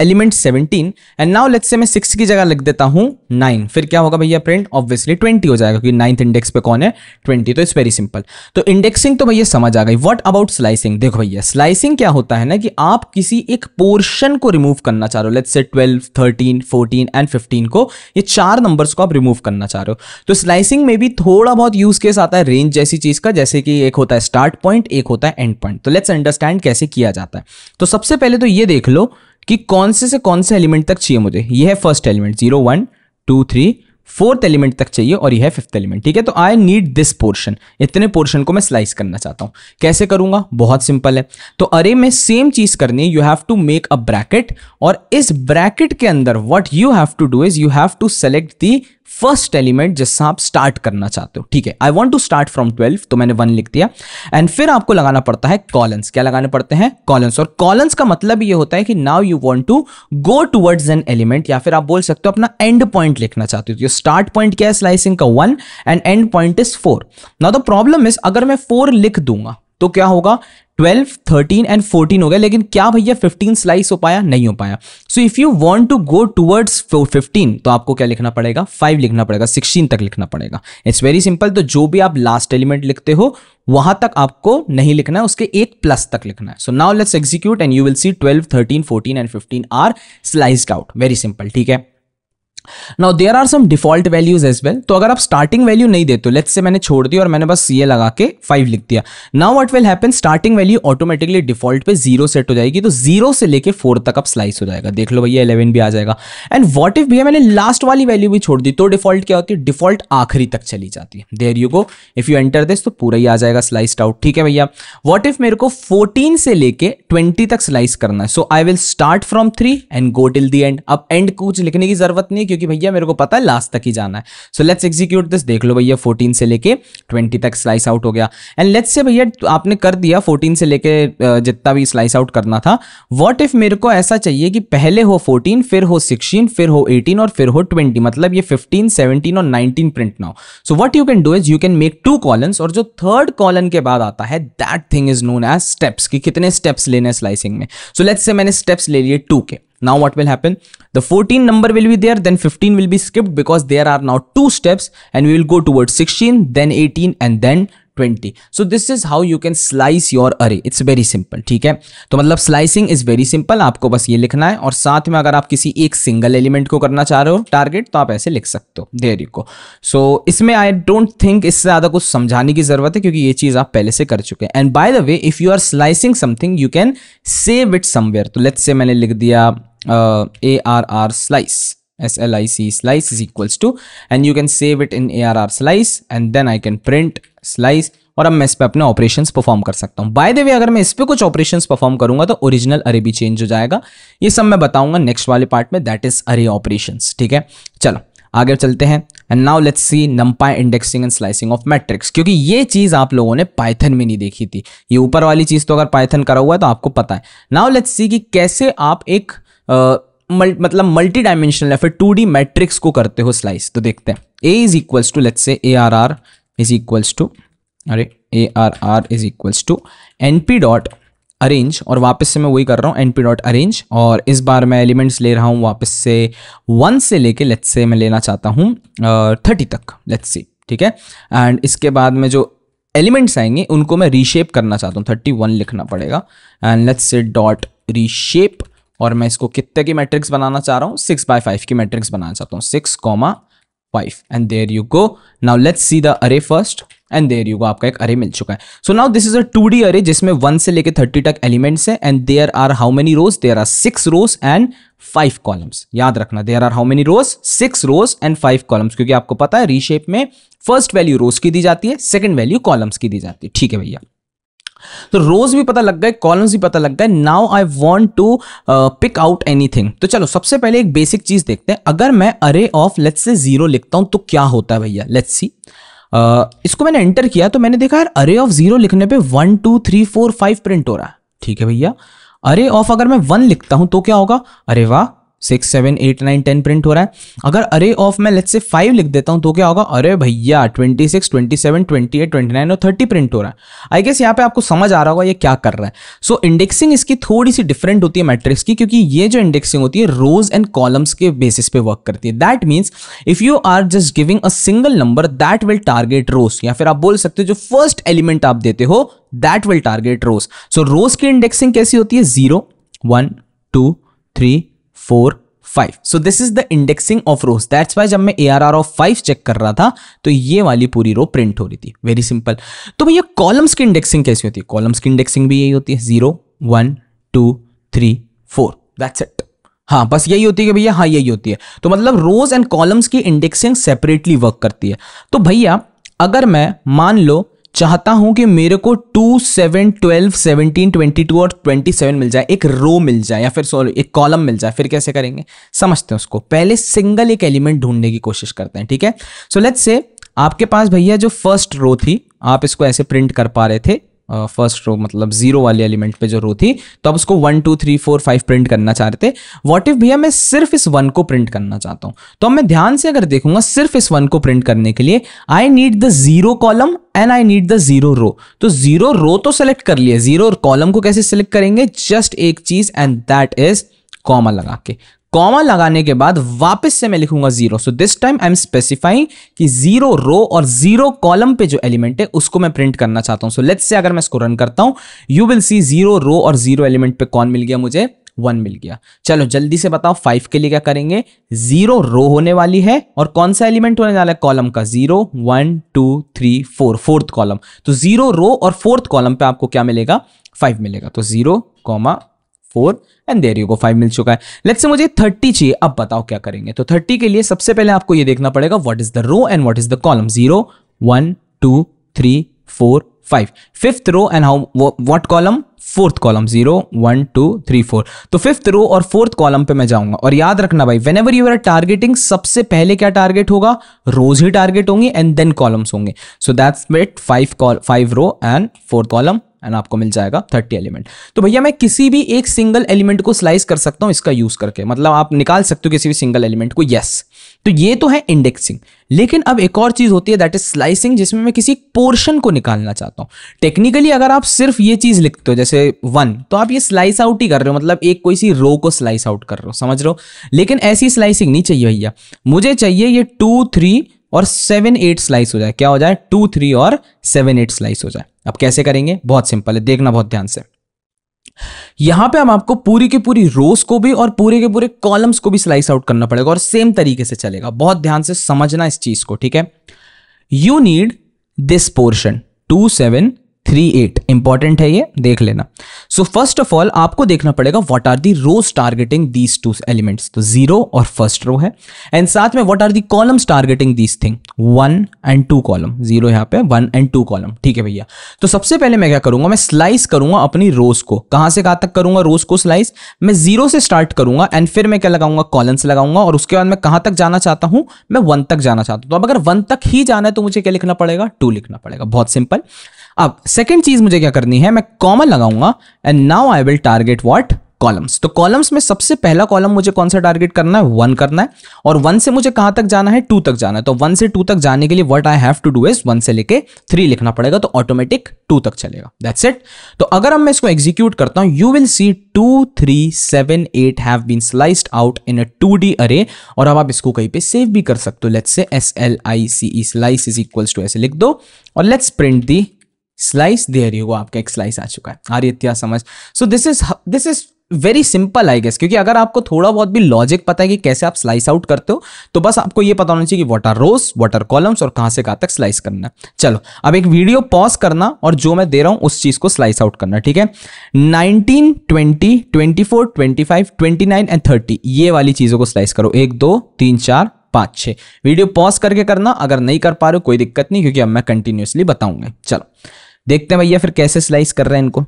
element 17 and now let's say मैं 6 की जगह लिख देता हूं 9। फिर क्या होगा भैया प्रिंट? ऑब्वियसली 20 हो जाएगा क्योंकि 9th इंडेक्स पे कौन है? 20। तो इट्स वेरी सिंपल। तो इंडेक्सिंग तो भैया समझ आ गई। What about slicing? देखो भैया स्लाइसिंग क्या होता है ना कि आप किसी एक पोर्शन को रिमूव करना चाह रहे हो। लेट्स से 12, 13, 14 एंड 15 को, ये 4 नंबर्स को आप रिमूव करना चाह रहे हो। तो स्लाइसिंग में भी थोड़ा बहुत यूज केस आता है रेंज जैसी चीज का, जैसे कि एक होता है स्टार्ट पॉइंट, एक होता है एंड पॉइंट। तो लेट्स अंडरस्टैंड कैसे किया जाता है। तो सबसे पहले तो ये देख लो कि कौन से एलिमेंट तक चाहिए मुझे। ये है फर्स्ट एलिमेंट 0, 1, 2, 3, 4th एलिमेंट तक चाहिए और ये है 5th एलिमेंट, ठीक है। तो आई नीड दिस पोर्शन, इतने पोर्शन को मैं स्लाइस करना चाहता हूं। कैसे करूंगा? बहुत सिंपल है। तो अरे में सेम चीज करनी है। You have to make a bracket, और इस ब्रैकेट के अंदर what you have to do is you have to select the first element जिससे आप स्टार्ट करना चाहते हो, ठीक है। I want to start from 12, तो मैंने 1 लिख दिया। एंड फिर आपको लगाना पड़ता है कॉलन्स। क्या लगाने पड़ते हैं? कॉलन्स। और कॉलन्स का मतलब ये होता है कि now you want to go towards an element, या फिर आप बोल सकते हो अपना एंड पॉइंट लिखना चाहते हो। स्टार्ट पॉइंट क्या है स्लाइसिंग का? 1 and and point is 4। Now the problem is अगर मैं 4 लिख दूंगा तो क्या होगा? 12, 13 एंड 14 हो गया, लेकिन क्या भैया 15 स्लाइस हो पाया? नहीं हो पाया। So if you want to go towards 15 तो आपको क्या लिखना पड़ेगा? 5 लिखना पड़ेगा, 16 तक लिखना पड़ेगा। It's very simple. तो जो भी आप लास्ट एलिमेंट लिखते हो वहां तक आपको नहीं लिखना है, उसके एक प्लस तक लिखना है। So now let's execute and you will see 12, 13, 14 and 15 are sliced out. Very simple, ठीक है। Now there are some default values as well. तो अगर आप स्टार्टिंग वैल्यू नहीं देते, लेट्स से मैंने छोड़ दिया और मैंने बस ये लगा के 5 लिख दिया। Now what will happen? Starting value automatically default पे 0 सेट हो जाएगी, तो 0 से लेके 4 तक अब स्लाइस हो जाएगा। देख लो भैया 11 भी आ जाएगा। एंड व्हाट इफ भैया मैंने लास्ट वाली वैल्यू भी छोड़ दी, तो डिफॉल्ट क्या होती है? डिफॉल्ट आखिरी तक चली जाती है। There you go. If you enter this तो पूरा ही आ जाएगा स्लाइस्ड आउट, ठीक है भैया। व्हाट इफ मेरे को 14 से लेके 20 तक स्लाइस करना है? So I will start from 3 and go till the end. अब एंड कुछ लिखने की जरूरत नहीं है क्योंकि भैया मेरे को पता है लास्ट तक ही जाना है। So let's execute this. देख लो भैया 14 से लेके 20 तक स्लाइस आउट हो गया। एंड लेट्स से भैया आपने कर दिया 14 से लेके जितना भी स्लाइस आउट करना था। व्हाट इफ मेरे को ऐसा चाहिए कि पहले हो 14, फिर हो 16, फिर हो 18 और फिर हो 20, मतलब ये 15, 17 और 19 प्रिंट ना हो। So what you can do is you can make 2 columns, और जो थर्ड कॉलम के बाद आता है that thing is known as steps, कि कितने स्टेप्स लेने स्लाइसिंग में। सो लेट्स से मैंने स्टेप्स ले लिए 2 के। Now what will happen? The 14 number will be there, then 15 will be skipped because there are now 2 steps, and we will go towards 16, then 18 and then 20. So this is how you can slice your array. It's very simple, ठीक है। तो मतलब slicing is very simple, आपको बस ये लिखना है, और साथ में अगर आप किसी एक सिंगल एलिमेंट को करना चाह रहे हो टारगेट, तो आप ऐसे लिख सकते हो। There you go. सो इसमें आई डोंट थिंक इससे ज्यादा कुछ समझाने की जरूरत है क्योंकि ये चीज आप पहले से कर चुके हैं। And by the way if you are slicing something you can save it somewhere. तो लेट्स से मैंने लिख दिया ARR slice, SLIC slice is equals to, and you can save it in ARR slice and then I can print slice, और अब मैं इस पे अपने ऑपरेशंस परफॉर्म कर सकता हूं। बाय द वे अगर मैं इस पे कुछ ऑपरेशंस परफॉर्म करूंगा तो ओरिजिनल अरे भी चेंज हो जाएगा। ये सब मैं बताऊंगा नेक्स्ट वाले पार्ट में, दैट इज अरे ऑपरेशंस, ठीक है। चलो आगे चलते हैं। And now let's C numpy indexing and slicing of matrix, क्योंकि ये चीज आप लोगों ने पाइथन में नहीं देखी थी। ये ऊपर वाली चीज तो अगर पाइथन करा हुआ है तो आपको पता है। नाउ लेट्स सी कि कैसे आप एक मतलब मल्टी डायमेंशनल या फिर 2D मैट्रिक्स को करते हो स्लाइस। तो देखते हैं। A is equals to let's say ARR is equals to ARR is equals to NP dot arange, और वापस से मैं वही कर रहा हूँ NP डॉट अरेंज, और इस बार मैं एलिमेंट्स ले रहा हूँ वापस से 1 से लेके लेट्स से मैं लेना चाहता हूँ 30 तक, लेट्स सी, ठीक है। एंड इसके बाद में जो एलिमेंट्स आएंगे उनको मैं रीशेप करना चाहता हूँ, 31 लिखना पड़ेगा। एंड लेट्स से डॉट रीशेप, और मैं इसको कितने की मैट्रिक्स बनाना चाह रहा हूँ? 6x5 की मैट्रिक्स बनाना चाहता हूँ, 6,5 and there you go. Now let's see the array first, and there you go, आपका एक अरे मिल चुका है। So now this is a 2D array जिसमें 1 से लेके 30 तक एलिमेंट्स है, and there are how many rows? There are 6 rows and 5 columns. याद रखना, there are how many rows? 6 rows and 5 columns, क्योंकि आपको पता है रीशेप में फर्स्ट वैल्यू रोज की दी जाती है, सेकंड वैल्यू कॉलम्स की दी जाती है, ठीक है भैया। तो रोज भी पता लग गए, कॉलम्स भी पता लग गए। Now I want to pick out anything. तो चलो सबसे पहले एक बेसिक चीज देखते हैं। अगर मैं अरे ऑफ लेट्स से 0 लिखता हूं तो क्या होता है भैया, लेट्स सी। इसको मैंने एंटर किया तो मैंने देखा यार अरे ऑफ 0 लिखने पे 1 2 3 4 5 प्रिंट हो रहा है। ठीक है भैया, अरे ऑफ अगर मैं 1 लिखता हूं तो क्या होगा, अरे वाह 6 7 8 9 10 प्रिंट हो रहा है। अगर अरे ऑफ मैं लेट्स से 5 लिख देता हूं तो क्या होगा, अरे भैया 26 27 28 29 और 30 प्रिंट हो रहा है। आई गेस यहाँ पे आपको समझ आ रहा होगा ये क्या कर रहा है। सो इंडेक्सिंग इसकी थोड़ी सी डिफरेंट होती है मैट्रिक्स की, क्योंकि ये जो इंडेक्सिंग होती है रोज एंड कॉलम्स के बेसिस पे वर्क करती है। That means if you are just giving a single number that will target rows, या फिर आप बोल सकते हो जो फर्स्ट एलिमेंट आप देते हो दैट विल टारगेट रोज। सो रोज की इंडेक्सिंग कैसी होती है, 0 1 2 3 4 5। So this is the indexing of rows. That's why जब मैं ARR of 5 चेक कर रहा था तो ये वाली पूरी रो प्रिंट हो रही थी। Very simple. तो भैया कॉलम्स की इंडेक्सिंग कैसी होती है, कॉलम्स की इंडेक्सिंग भी यही होती है, 0 1 2 3 4, दैट्स इट। हाँ बस यही होती है कि भैया, हाँ यही होती है। तो मतलब रोज एंड कॉलम्स की इंडेक्सिंग सेपरेटली वर्क करती है। तो भैया अगर मैं मान लो चाहता हूं कि मेरे को 2 7 12 17 22 और 27 मिल जाए, एक रो मिल जाए या फिर सॉरी एक कॉलम मिल जाए, फिर कैसे करेंगे समझते हैं उसको। पहले सिंगल एक एलिमेंट ढूंढने की कोशिश करते हैं, ठीक है। सो लेट्स से आपके पास भैया जो फर्स्ट रो थी, आप इसको ऐसे प्रिंट कर पा रहे थे, फर्स्ट रो मतलब 0 वाले एलिमेंट पे जो रो थी, तो अब उसको 1 2 3 4 5 प्रिंट करना चाह रहे थे। व्हाट इफ भैया मैं सिर्फ इस 1 को प्रिंट करना चाहता हूं, तो अब मैं ध्यान से अगर देखूंगा सिर्फ इस 1 को प्रिंट करने के लिए I need the 0 column and I need the 0 रो। तो 0 रो तो सेलेक्ट कर लिया, 0 कॉलम को कैसे सिलेक्ट करेंगे, जस्ट एक चीज एंड दैट इज कॉमा लगा के। कॉमा लगाने के बाद वापस से मैं लिखूंगा 0। So this time I am specifying कि 0 रो और 0 कॉलम पे जो एलिमेंट है उसको मैं प्रिंट करना चाहता हूं। सो लेट्स से अगर मैं इसको रन करता हूं, यू विल सी 0 रो और 0 एलिमेंट पे कौन मिल गया मुझे, 1 मिल गया। चलो जल्दी से बताओ 5 के लिए क्या करेंगे, 0 रो होने वाली है और कौन सा एलिमेंट होने वाला है कॉलम का, 0 1 2 3 4, फोर्थ कॉलम। तो 0 रो और फोर्थ कॉलम पे आपको क्या मिलेगा, 5 मिलेगा। तो 0 4 एंड देयर यू गो, 5 मिल चुका है। लेट्स से मुझे 30 चाहिए, अब बताओ क्या करेंगे। तो 30 के लिए सबसे पहले आपको ये देखना पड़ेगा what is the row and what is the column. 0 1 2 3 4 5, fifth row and how what column, fourth column, 0 1 2 3 4। तो फिफ्थ रो और फोर्थ कॉलम पे मैं जाऊंगा। और याद रखना भाई, व्हेनेवर यू आर टारगेटिंग सबसे पहले क्या टारगेट होगा, रोज ही टारगेट होंगे एंड देन कॉलम्स होंगे। So that's it, 5 row and 4 column and आपको मिल जाएगा 30 एलिमेंट। तो भैया मैं किसी भी एक सिंगल एलिमेंट को स्लाइस कर सकता हूं इसका यूज करके, मतलब आप निकाल सकते हो किसी भी सिंगल एलिमेंट को, यस। तो ये तो है इंडेक्सिंग। लेकिन अब एक और चीज होती है दैट इज स्लाइसिंग, जिसमें मैं किसी पोर्शन को निकालना चाहता हूं। टेक्निकली अगर आप सिर्फ ये चीज लिखते हो जैसे 1, तो आप ये स्लाइस आउट ही कर रहे हो, मतलब एक कोई सी रो को स्लाइस आउट कर रहे हो, समझ रहे हो। लेकिन ऐसी स्लाइसिंग नहीं चाहिए भैया, मुझे चाहिए ये 2 3 और 7 8 स्लाइस हो जाए। क्या हो जाए, 2 3 और 7 8 स्लाइस हो जाए। अब कैसे करेंगे, बहुत सिंपल है, देखना बहुत ध्यान से। यहां पे हम आपको पूरी की पूरी रोज को भी और पूरे के पूरे कॉलम्स को भी स्लाइस आउट करना पड़ेगा और सेम तरीके से चलेगा। बहुत ध्यान से समझना इस चीज को, ठीक है। You need this portion 2 7 3 8, important है ये, देख लेना। सो फर्स्ट ऑफ ऑल आपको देखना पड़ेगा what are the rows targeting these 2 elements. तो 0 और फर्स्ट रो है एंड साथ में what are the columns targeting these thing, 1 and 2 column. 0 यहां पे 1 एंड 2 कॉलम, ठीक है भैया। तो सबसे पहले मैं क्या करूंगा, मैं स्लाइस करूंगा अपनी रोज को। कहां से कहां तक करूंगा रोज को स्लाइस, मैं 0 से स्टार्ट करूंगा एंड फिर मैं क्या लगाऊंगा, कॉलम्स लगाऊंगा। और उसके बाद मैं कहां तक जाना चाहता हूं, मैं 1 तक जाना चाहता हूं। तो अब अगर 1 तक ही जाना है तो मुझे क्या लिखना पड़ेगा, 2 लिखना पड़ेगा, बहुत सिंपल। अब सेकंड चीज मुझे क्या करनी है, मैं कॉमा लगाऊंगा and now I will target what, columns. तो कॉलम्स में सबसे पहला कॉलम मुझे कौन सा टारगेट करना है, 1 करना है। और 1 से मुझे कहां तक जाना है, 2 तक जाना है। तो 1 से 2 तक जाने के लिए what I have to do is 1 से लेके 3 लिखना पड़ेगा, तो ऑटोमेटिक 2 तक चलेगा, दैट्स इट। तो अगर मैं इसको एग्जीक्यूट करता हूं, you will see 2 3 7 8 have been sliced out in a 2D array. और अब आप इसको कहीं पे सेव भी कर सकते हो, let's say SLICE, slice is equals to ऐसे लिख दो और let's print the slice. There you go, आपका एक स्लाइस आ चुका है। आ रही है इतना समझ। So this is very simple I guess, क्योंकि अगर आपको थोड़ा बहुत भी लॉजिक पता है कि कैसे आप स्लाइस आउट करते हो, तो बस आपको ये पता होना चाहिए कि what are rows, what are columns और कहां से कहां तक स्लाइस करना है। चलो अब एक वीडियो पॉज करना और जो मैं दे रहा हूं उस चीज को स्लाइस आउट करना, ठीक है। 19 20 24 25 29 एंड 30, ये वाली चीजों को स्लाइस करो। 1 2 3 4 5 6। वीडियो पॉज करके करना, अगर नहीं कर पा रहे हो कोई दिक्कत नहीं, क्योंकि अब मैं कंटिन्यूअसली बताऊंगा। चलो देखते हैं भैया फिर कैसे स्लाइस कर रहे हैं इनको,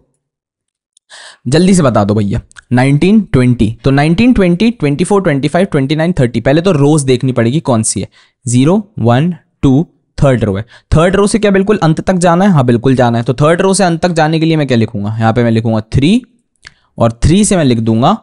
जल्दी से बता दो भैया। 19 20, तो 19 20 24 25 29 30, पहले तो रोज देखनी पड़ेगी कौन सी है। 0 1 2, थर्ड रो है। थर्ड रो से क्या बिल्कुल अंत तक जाना है? हाँ बिल्कुल जाना है। तो थर्ड रो से अंत तक जाने के लिए मैं क्या लिखूंगा, यहाँ पे मैं लिखूंगा 3, और 3 से मैं लिख दूंगा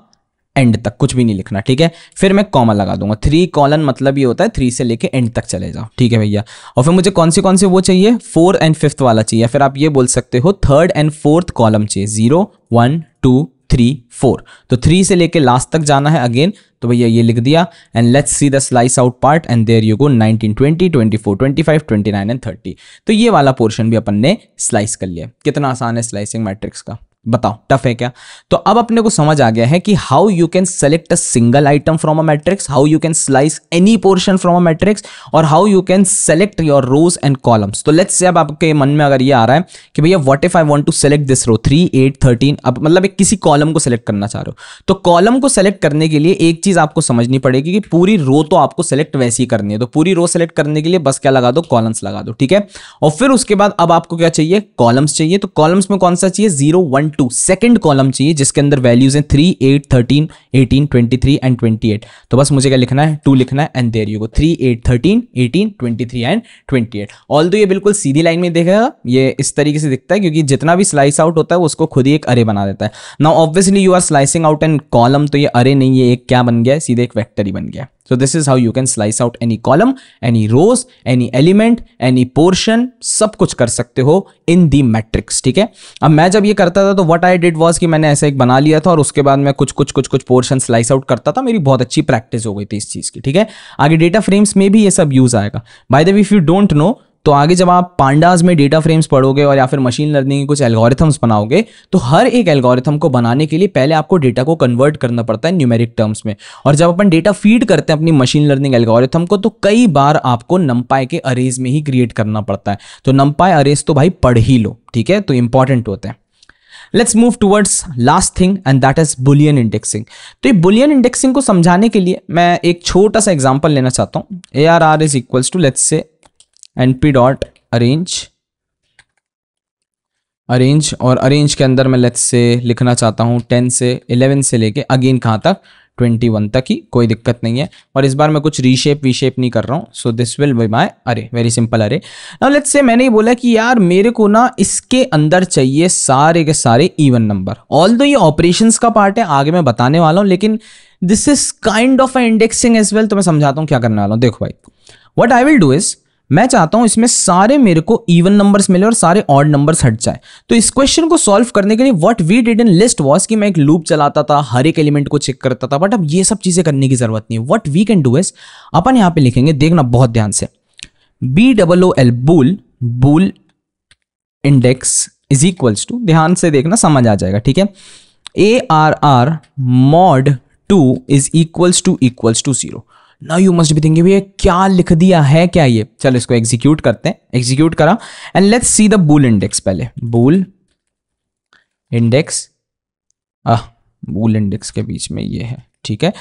एंड तक, कुछ भी नहीं लिखना, ठीक है। फिर मैं कॉमा लगा दूंगा, 3 कॉलन मतलब ये होता है 3 से लेके एंड तक चले जाओ, ठीक है भैया। और फिर मुझे कौन से वो चाहिए, 4 एंड 5th वाला चाहिए, फिर आप ये बोल सकते हो 3rd एंड 4th कॉलम चाहिए, 0 1 2 3 4। तो 3 से लेके लास्ट तक जाना है अगेन, तो भैया ये लिख दिया। And let's see the slice out part, and there you go 19 20 24 25 29 and 30। तो ये वाला पोर्शन भी अपन ने स्लाइस कर लिया। कितना आसान है स्लाइसिंग मैट्रिक्स का, बताओ टफ है क्या? तो अब अपने को समझ आ गया है कि how you can select a single item from a matrix, how you can slice any portion from a matrix, और how you can select your rows and columns. तो लेट्स से अब आपके मन में अगर ये आ रहा है कि भैया what if I want to select this row 3 8 13, अब मतलब एक किसी कॉलम को सेलेक्ट करना चाह रहे हो, तो कॉलम को सेलेक्ट करने के लिए एक चीज आपको समझनी पड़ेगी कि पूरी रो तो आपको सेलेक्ट वैसी ही करनी है। तो पूरी रो सेलेक्ट करने के लिए बस क्या लगा दो, कॉलम्स लगा दो, ठीक है। और फिर उसके बाद अब आपको क्या चाहिए, कॉलम्स चाहिए। तो कॉलम्स में कौन सा चाहिए, 0 1 2, सेकंड कॉलम चाहिए जिसके अंदर वैल्यूज हैं 3 8 13 18 23 एंड 28। तो बस मुझे क्या लिखना है, 2 लिखना है, and there you go 3 8 13 18 23 and 28। Although ये बिल्कुल सीधी लाइन में देखेगा, ये इस तरीके से दिखता है क्योंकि जितना भी स्लाइस आउट होता है उसको खुद ही एक अरे बना देता है। Now obviously you are slicing out an column, तो ये अरे नहीं है, एक क्या बन गया है, सीधे एक वेक्टर ही बन गया। So this is how you can slice out any column, any rows, any element, any portion, सब कुछ कर सकते हो in the matrix, ठीक है। अब मैं जब ये करता था तो what I did was कि मैंने ऐसा एक बना लिया था और उसके बाद मैं कुछ पोर्शन स्लाइस आउट करता था, मेरी बहुत अच्छी प्रैक्टिस हो गई थी इस चीज़ की, ठीक है। आगे डेटा फ्रेम्स में भी ये सब यूज आएगा। Bye the way if you don't know, तो आगे जब आप पांडास में डेटा फ्रेम्स पढ़ोगे और या फिर मशीन लर्निंग के कुछ एल्गोरिथम्स बनाओगे, तो हर एक एल्गोरिथम को बनाने के लिए पहले आपको डेटा को कन्वर्ट करना पड़ता है न्यूमेरिक टर्म्स में। और जब अपन डेटा फीड करते हैं अपनी मशीन लर्निंग एल्गोरिथम को, तो कई बार आपको नमपाई के अरेज में ही क्रिएट करना पड़ता है। तो नमपाई अरेज तो भाई पढ़ ही लो, ठीक है, तो इंपॉर्टेंट होते हैं। Let's move towards last thing and that is Boolean indexing. तो ये बुलियन इंडेक्सिंग को समझाने के लिए मैं एक छोटा सा एग्जांपल लेना चाहता हूँ। ARR is equals to let's say np dot arange, और अरेंज के अंदर मैं लेट्स से लिखना चाहता हूँ 10 से 11 से लेके अगेन कहाँ तक, 21 तक ही, कोई दिक्कत नहीं है। और इस बार मैं कुछ रीशेप नहीं कर रहा हूँ। So this will be my अरे, वेरी सिंपल अरे। नाउ लेट्स से मैंने ये बोला कि यार मेरे को ना इसके अंदर चाहिए सारे के सारे इवन नंबर। ऑल्दो ये ऑपरेशंस का पार्ट है, आगे मैं बताने वाला हूँ, लेकिन this is kind of a indexing as well. तो मैं समझाता हूँ क्या करने वाला हूँ। देखो भाई, what I will do is, मैं चाहता हूं इसमें सारे मेरे को इवन नंबर्स मिले और सारे ऑड नंबर्स हट जाए। तो इस क्वेश्चन को सॉल्व करने के लिए what we did in list was कि मैं एक लूप चलाता था, हर एक एलिमेंट को चेक करता था। बट अब ये सब चीजें करने की जरूरत नहीं है। What we can do is, अपन यहां पे लिखेंगे, देखना बहुत ध्यान से, BOOL bool index is equals to, ध्यान से देखना समझ आ जाएगा, ठीक है, ARR mod 2 is equals to 0। Now you must be thinking भैया क्या लिख दिया है क्या ये। चलो इसको एग्जीक्यूट करते हैं। एग्जीक्यूट करा and let's see the bool index. पहले बूल इंडेक्स, बूल इंडेक्स के बीच में ये है, ठीक है।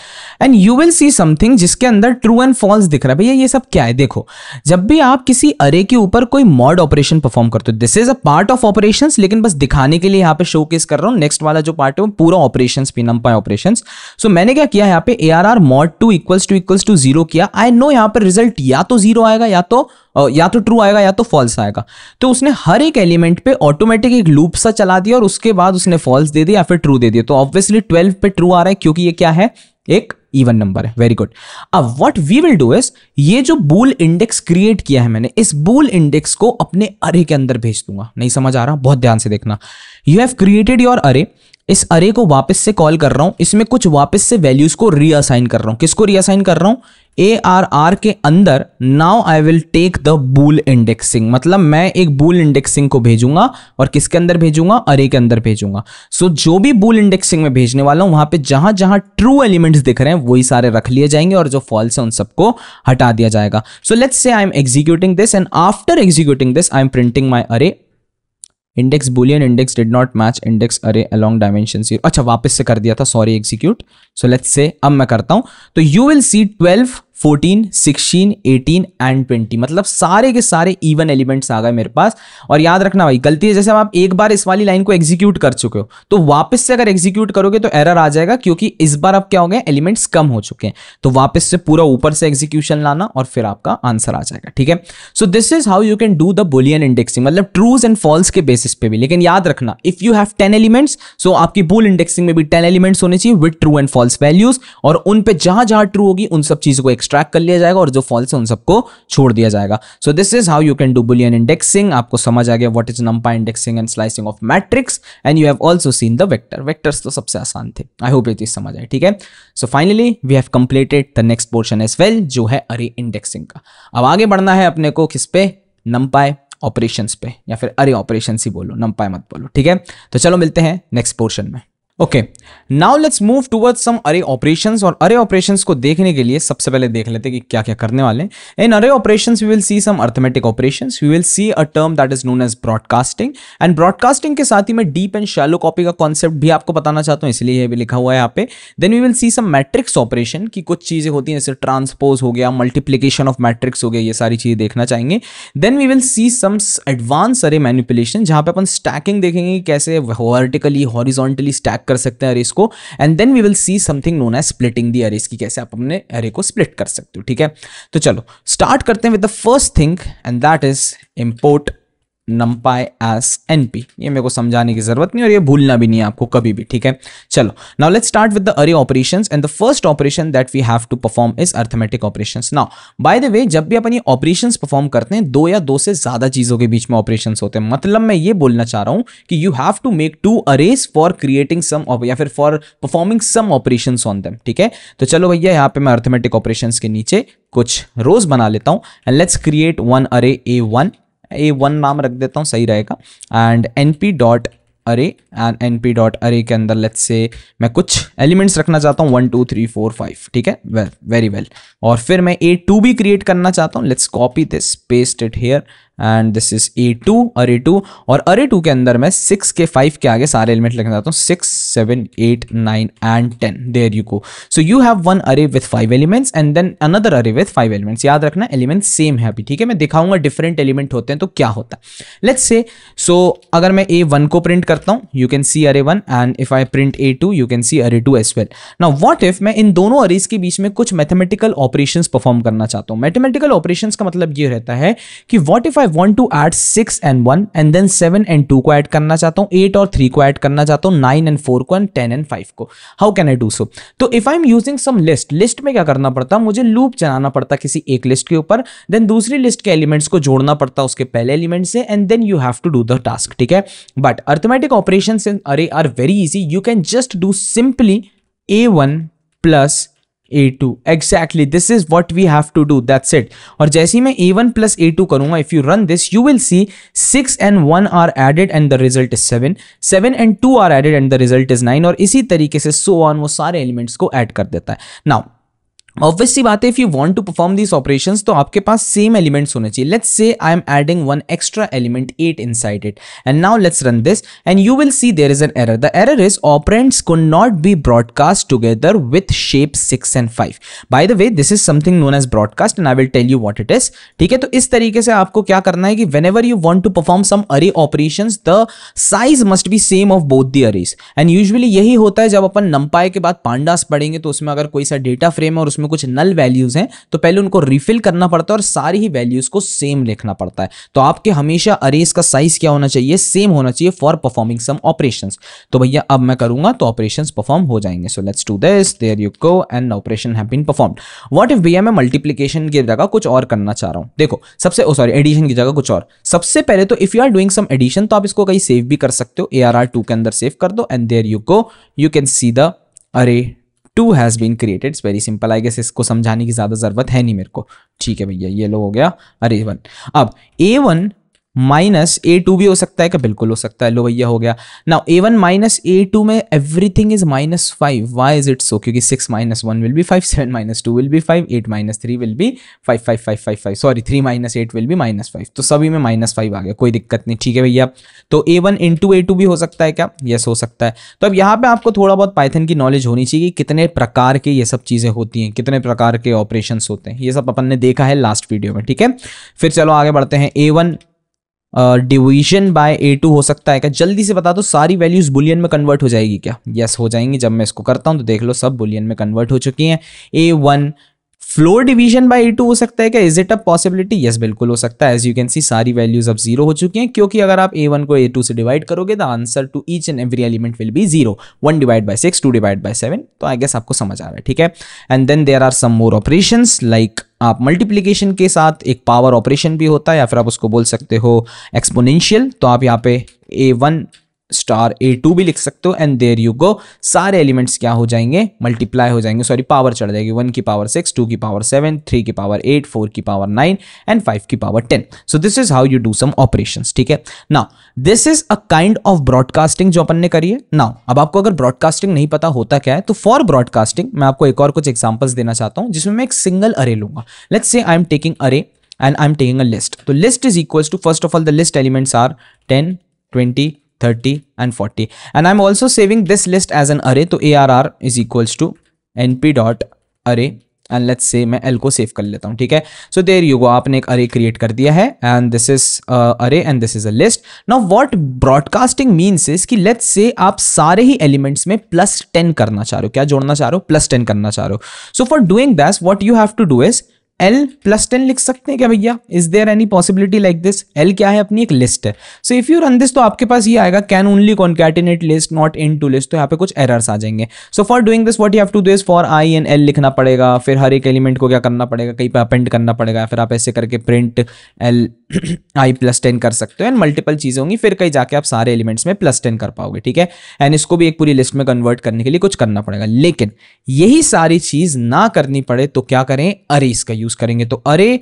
And you will see something जिसके अंदर ट्रू एंड फॉल्स दिख रहा है। भैया ये सब क्या है, देखो जब भी आप किसी अरे के ऊपर कोई मॉड ऑपरेशन परफॉर्म करते हो, this is a part of operations, लेकिन बस दिखाने के लिए यहाँ पे शोकेस कर रहा हूँ। नेक्स्ट वाला जो पार्ट है वो पूरा ऑपरेशंस पे, नंपाई ऑपरेशंस। सो मैंने क्या किया यहाँ पे, ARR mod 2 इक्वल्स टू 0 किया। आई नो यहाँ पर रिजल्ट या तो 0 आएगा या तो ट्रू आएगा या तो फॉल्स आएगा। तो उसने हर एक एलिमेंट पे ऑटोमेटिक एक लूप सा चला दिया और उसके बाद उसने फॉल्स दे दिया या फिर ट्रू दे दिया। तो ऑब्वियसली 12 पे ट्रू आ रहा है क्योंकि ये क्या है, एक इवन नंबर है। Very good. अब what we will do is, ये जो बूल इंडेक्स क्रिएट किया है मैंने, इस बूल इंडेक्स को अपने अरे के अंदर भेज दूंगा। नहीं समझ आ रहा, बहुत ध्यान से देखना। यू हैव क्रिएटेड योर अरे, इस अरे को वापस से कॉल कर रहा हूं, इसमें कुछ वापस से वैल्यूज को रीअसाइन कर रहा हूं। किसको रीअसाइन कर रहा हूं, ARR के अंदर। Now I will take the bool indexing, मतलब मैं एक बूल इंडेक्सिंग को भेजूंगा और किसके अंदर भेजूंगा, अरे के अंदर भेजूंगा। सो जो भी बूल इंडेक्सिंग में भेजने वाला हूं, वहां पे जहां जहां ट्रू एलिमेंट्स दिख रहे हैं वही सारे रख लिए जाएंगे और जो फॉल्स है उन सबको हटा दिया जाएगा। So let's say I am executing this and after executing this I am printing my array index boolean index did not match index array along dimension 0। अच्छा वापस से कर दिया था, sorry execute. So let's say अब मैं करता हूं, तो यू विल सी 12 14, 16, 18 एंड 20, मतलब सारे के सारे इवन एलिमेंट्स आ गए मेरे पास। और याद रखना भाई, गलती है जैसे आप एक बार इस वाली लाइन को एग्जीक्यूट कर चुके हो तो वापस से अगर एग्जीक्यूट करोगे तो एरर आ जाएगा, क्योंकि इस बार अब क्या हो गया, एलिमेंट्स कम हो चुके हैं। तो वापस से पूरा ऊपर से एग्जीक्यूशन लाना और फिर आपका आंसर आ जाएगा, ठीक है। So this is how you can do the boolean indexing, मतलब ट्रूज एंड फॉल्स के बेसिस पे भी। लेकिन याद रखना, if you have 10 elements, so आपकी बुल इंडेक्सिंग में भी 10 एलिमेंट्स होने चाहिए with true and false values, और उन पे जहां जहां ट्रू होगी उन सब चीजों को एक्सट्रैक्ट कर लिया जाएगा और जो फॉल्स है उन सबको छोड़ दिया जाएगा। सो this is how you can do Boolean indexing. आपको समझ आ गया what is numpy indexing and slicing of matrix, and you have also seen the vector. Vectors तो सबसे आसान थे, आई होप ये चीज समझ आए, ठीक है। So finally we have completed the next portion as well, जो है अरे इंडेक्सिंग का। अब आगे बढ़ना है अपने को किस पे, numpy ऑपरेशंस पे, या फिर अरे ऑपरेशंस ही बोलो, numpy मत बोलो, ठीक है। तो चलो मिलते हैं नेक्स्ट पोर्शन में। Okay, now let's move towards some array operations. और अरे ऑपरेशंस को देखने के लिए सबसे पहले देख लेते हैं कि क्या क्या करने वाले हैं। In array operations we will see some arithmetic operations, we will see a term that is known as broadcasting, and broadcasting के साथ ही मैं डीप एंड शैलो कॉपी का कॉन्सेप्ट भी आपको बताना चाहता हूं, इसलिए ये भी लिखा हुआ है यहाँ पे। Then we will see some matrix operation की कुछ चीजें होती हैं, जैसे ट्रांसपोज हो गया, मल्टीप्लीकेशन ऑफ मैट्रिक्स हो गया, ये सारी चीजें देखना चाहेंगे। Then we will see some advance array manipulation, जहां पे अपन स्टैकिंग देखेंगे, कैसे वर्टिकली हॉरिजॉन्टली स्टैक कर सकते हैं अरेस को। And then we will see something known as splitting the arrays, की कैसे आप अपने अरे को स्प्लिट कर सकते हो, ठीक है। तो चलो स्टार्ट करते हैं with the first thing, and that is import numpy as np। ये मेरे को समझाने की जरूरत नहीं और ये भूलना भी नहीं है आपको कभी भी, ठीक है। चलो now let's start with the array operations, and the first operation that we have to perform is arithmetic operations. Now by the way, जब भी अपन ये ऑपरेशंस परफॉर्म करते हैं, दो या दो से ज्यादा चीजों के बीच में ऑपरेशंस होते हैं। मतलब मैं ये बोलना चाह रहा हूं कि you have to make 2 arrays for creating some, या फिर for performing some operations on them, ठीक है। तो चलो भैया, यहाँ पे मैं अरिथमेटिक ऑपरेशंस के नीचे कुछ रोज बना लेता हूं, एंड लेट्स क्रिएट वन अरे A1 नाम रख देता हूं, सही रहेगा। एंड np डॉट अरे, एंड np डॉट अरे के अंदर लेट्स से मैं कुछ एलिमेंट्स रखना चाहता हूं 1 2 3 4 5, ठीक है, वेरी वेल। और फिर मैं A2 भी क्रिएट करना चाहता हूं, let's copy this, paste it here, and this is A2 अरे 2। और अरे 2 के अंदर मैं 6 के 5 के आगे सारे एलिमेंट लिखना चाहता हूँ, 6 7 8 9 and 10। There you go. So you have one array with 5 elements and then another array with 5 elements. याद रखना एलिमेंट सेम है अभी, ठीक है। मैं दिखाऊंगा डिफरेंट एलिमेंट होते हैं तो क्या होता है। लेट्स से, सो अगर मैं A1 को प्रिंट करता हूँ, you can see array 1, and if I print A2 you can see array 2 as well. Now what if मैं इन दोनों अरेज के बीच में कुछ मैथमेटिकल ऑपरेशंस परफॉर्म करना चाहता हूँ। मैथमेटिकल ऑपरेशंस का मतलब ये रहता है कि what if I want to add 6 and 1 and then 7 and 2 को ऐड करना चाहता हूं, 8 और 3 को ऐड करना चाहता हूं, 9 and 4 को, एंड 10 and 5 को। How can I do so? तो if I am using some list में क्या करना पड़ता, मुझे लूप चलाना पड़ता किसी एक लिस्ट के ऊपर, देन दूसरी लिस्ट के एलिमेंट्स को जोड़ना पड़ता उसके पहले एलिमेंट से, and then you have to do the task, ठीक है। But arithmetic operations in array are very easy, you can just do simply A1 plus A2, exactly this is what we have to do, that's it। और जैसे ही मैं A1 plus A2 करूंगा, if you run this you will see 6 and 1 are added and the result is 7, 7 and 2 are added and the result is 9, और इसी तरीके से so on वो सारे एलिमेंट्स को ऐड कर देता है। Now ऑब्वियस सी बात है, if you want to perform these operations तो आपके पास सेम एलिमेंट्स होने चाहिए। Let's say I am adding one extra element 8 inside it, and now let's run this and you will see there is an error. The error is operands could not be broadcast together with shape 6 and 5। By the way this is something known as broadcast and I will tell you what it is, ठीक है। तो इस तरीके से आपको क्या करना है कि whenever you want to perform some array operations the size must be same of both the arrays, and usually यही होता है जब अपन numpy के बाद pandas पढ़ेंगे तो उसमें अगर कोई सा डेटा फ्रेम है और उसमें कुछ नल वैल्यूज हैं तो पहले उनको रिफिल करना पड़ता है और सारी ही वैल्यूज को सेम लिखना पड़ता है। तो आपके हमेशा अरेज का साइज क्या होना चाहिए, सेम होना चाहिए फॉर परफॉर्मिंग सम ऑपरेशंस। तो भैया अब मैं करूंगा तो ऑपरेशंस परफॉर्म हो जाएंगे। So let's do this, there you go, and operation have been performed. What if भैया मैं मल्टीप्लिकेशन की जगह कुछ और करना चाह रहा हूं, देखो सबसे सॉरी एडिशन की जगह कुछ और। सबसे पहले तो if you are doing some addition तो आप इसको कहीं सेव भी कर सकते हो, ARR2 के अंदर सेव कर दो, and there you go, you can see the array 2 has been created। It's very simple, I guess इसको समझाने की ज़्यादा ज़रूरत है नहीं मेरे को, ठीक है भैया। ये लो हो गया अरे 1। अब A1 माइनस A2 भी हो सकता है क्या? बिल्कुल हो सकता है। लो भैया हो गया। नाउ A1 माइनस A2 में everything is -5। Why is it so? क्योंकि 6 minus 1 will be 5, 7 minus 2 will be 5, 8 minus 3 will be 5, 5, 5, 5, 5, sorry 3 minus 8 will be -5। तो सभी में -5 आ गया, कोई दिक्कत नहीं। ठीक है भैया, तो A1 इंटू A2 भी हो सकता है क्या? यस हो सकता है। तो अब यहाँ पे आपको थोड़ा बहुत पाइथन की नॉलेज होनी चाहिए, कितने प्रकार के ये सब चीज़ें होती हैं, कितने प्रकार के ऑपरेशंस होते हैं, ये सब अपन ने देखा है लास्ट वीडियो में। ठीक है, फिर चलो आगे बढ़ते हैं। A1 डिवीजन बाय A2 हो सकता है क्या? जल्दी से बता दो, सारी वैल्यूज बुलियन में कन्वर्ट हो जाएगी क्या? यस हो जाएंगी। जब मैं इसको करता हूं तो देख लो सब बुलियन में कन्वर्ट हो चुकी हैं। A1 floor division bye A2 हो सकता है क्या? Is it a possibility? Yes बिल्कुल हो सकता है। एज यू कैन सी सारी वैल्यूज अब 0 हो चुकी हैं, क्योंकि अगर आप A1 को A2 से डिवाइड करोगे the answer to each and every element will be 0। 1 divide by 6, 2 divide by 7। तो आई गेस आपको समझ आ रहा है। ठीक है, and then there are some more operations like आप मल्टीप्लिकेशन के साथ एक पावर ऑपरेशन भी होता है, या फिर आप उसको बोल सकते हो एक्सपोनेंशियल। तो आप यहाँ पे A1 स्टार A2 भी लिख सकते हो, एंड देयर यू गो। सारे एलिमेंट्स क्या हो जाएंगे? मल्टीप्लाई हो जाएंगे, सॉरी पावर चढ़ जाएगी। 1 की पावर 6, 2 की पावर 7, 3 की पावर 8, 4 की पावर 9 एंड 5 की power 10। So this is how you do some operations. ठीक है, now this is a kind of broadcasting जो अपन ने करी है। नाउ अब आपको अगर ब्रॉडकास्टिंग नहीं पता होता क्या है, तो फॉर ब्रॉडकास्टिंग मैं आपको एक और कुछ एग्जांपल्स देना चाहता हूं, जिसमें मैं एक सिंगल अरे लूंगा। Let's say I am taking array and I am taking a list. तो list is equals to, first of all the list elements are 10, 20, 30 and 40, and I'm also saving this list as an array. तो arr is equals to np dot array, and let's say मैं l को save कर लेता हूँ। ठीक है, so there you go, आपने एक array क्रिएट कर दिया है, and this is array and this is a list. Now what broadcasting means is कि let's say आप सारे ही elements में +10 करना चाह रहे हो। क्या जोड़ना चाह रहे हो? +10 करना चाह रहे हो। So for doing this what you have to do is L +10 लिख सकते हैं क्या भैया? Is there any possibility like this? L क्या है? अपनी एक लिस्ट है। So if you run this तो आपके पास ये आएगा can only concatenate list not into list. तो यहाँ पे कुछ एरर्स आ जाएंगे। So for doing this what you have to do is for I and L लिखना पड़ेगा, फिर हर एक एलिमेंट को क्या करना पड़ेगा? कहीं पे अपेंड करना पड़ेगा, फिर आप ऐसे करके प्रिंट L I +10 कर सकते हो, एंड मल्टीपल चीजें होंगी, फिर कहीं जाके आप सारे एलिमेंट्स में +10 कर पाओगे। ठीक है, एंड इसको भी एक पूरी लिस्ट में कन्वर्ट करने के लिए कुछ करना पड़ेगा। लेकिन यही सारी चीज ना करनी पड़े तो क्या करें? अरेज का यूज करेंगे। तो अरे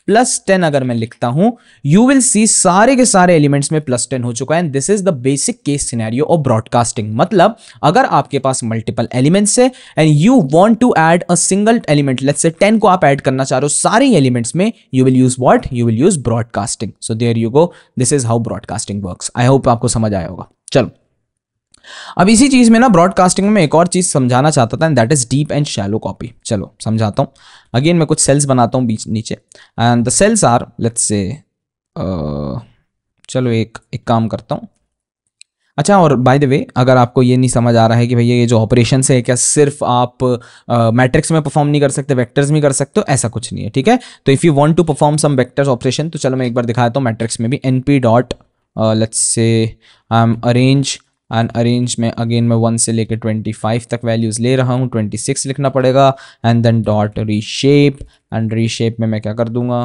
+10 अगर मैं लिखता हूं, यू विल सी सारे के सारे एलिमेंट्स में +10 हो चुका है, and this is the basic case scenario of broadcasting. मतलब अगर आपके पास मल्टीपल एलिमेंट्स है and you want to add a single element, let's say 10 को आप ऐड करना चाह रहे हो सारे एलिमेंट्स में, you will use what? You will use broadcasting. So there you go, this is how broadcasting works. I hope आपको समझ आया होगा। चलो अब इसी चीज में ना ब्रॉडकास्टिंग में मैं एक और चीज समझाना चाहता था, and that is deep and shallow copy. चलो समझाता हूं। अगेन मैं कुछ सेल्स बनाता हूं बीच नीचे, and the cells are let's say चलो एक काम करता हूं। अच्छा, और बाय द वे अगर आपको ये नहीं समझ आ रहा है कि भैया ये जो ऑपरेशन है क्या सिर्फ आप मैट्रिक्स में परफॉर्म नहीं कर सकते, वेक्टर्स में कर सकते हो, ऐसा कुछ नहीं है। ठीक है, तो if you want to perform some vectors operation, तो चलो मैं एक बार दिखाता हूँ मैट्रिक्स में भी। np dot let's say I M arrange, and arrange में अगेन मैं 1 से लेकर 25 तक वैल्यूज ले रहा हूँ। 26 लिखना पड़ेगा, and then dot reshape, and reshape में मैं क्या कर दूंगा?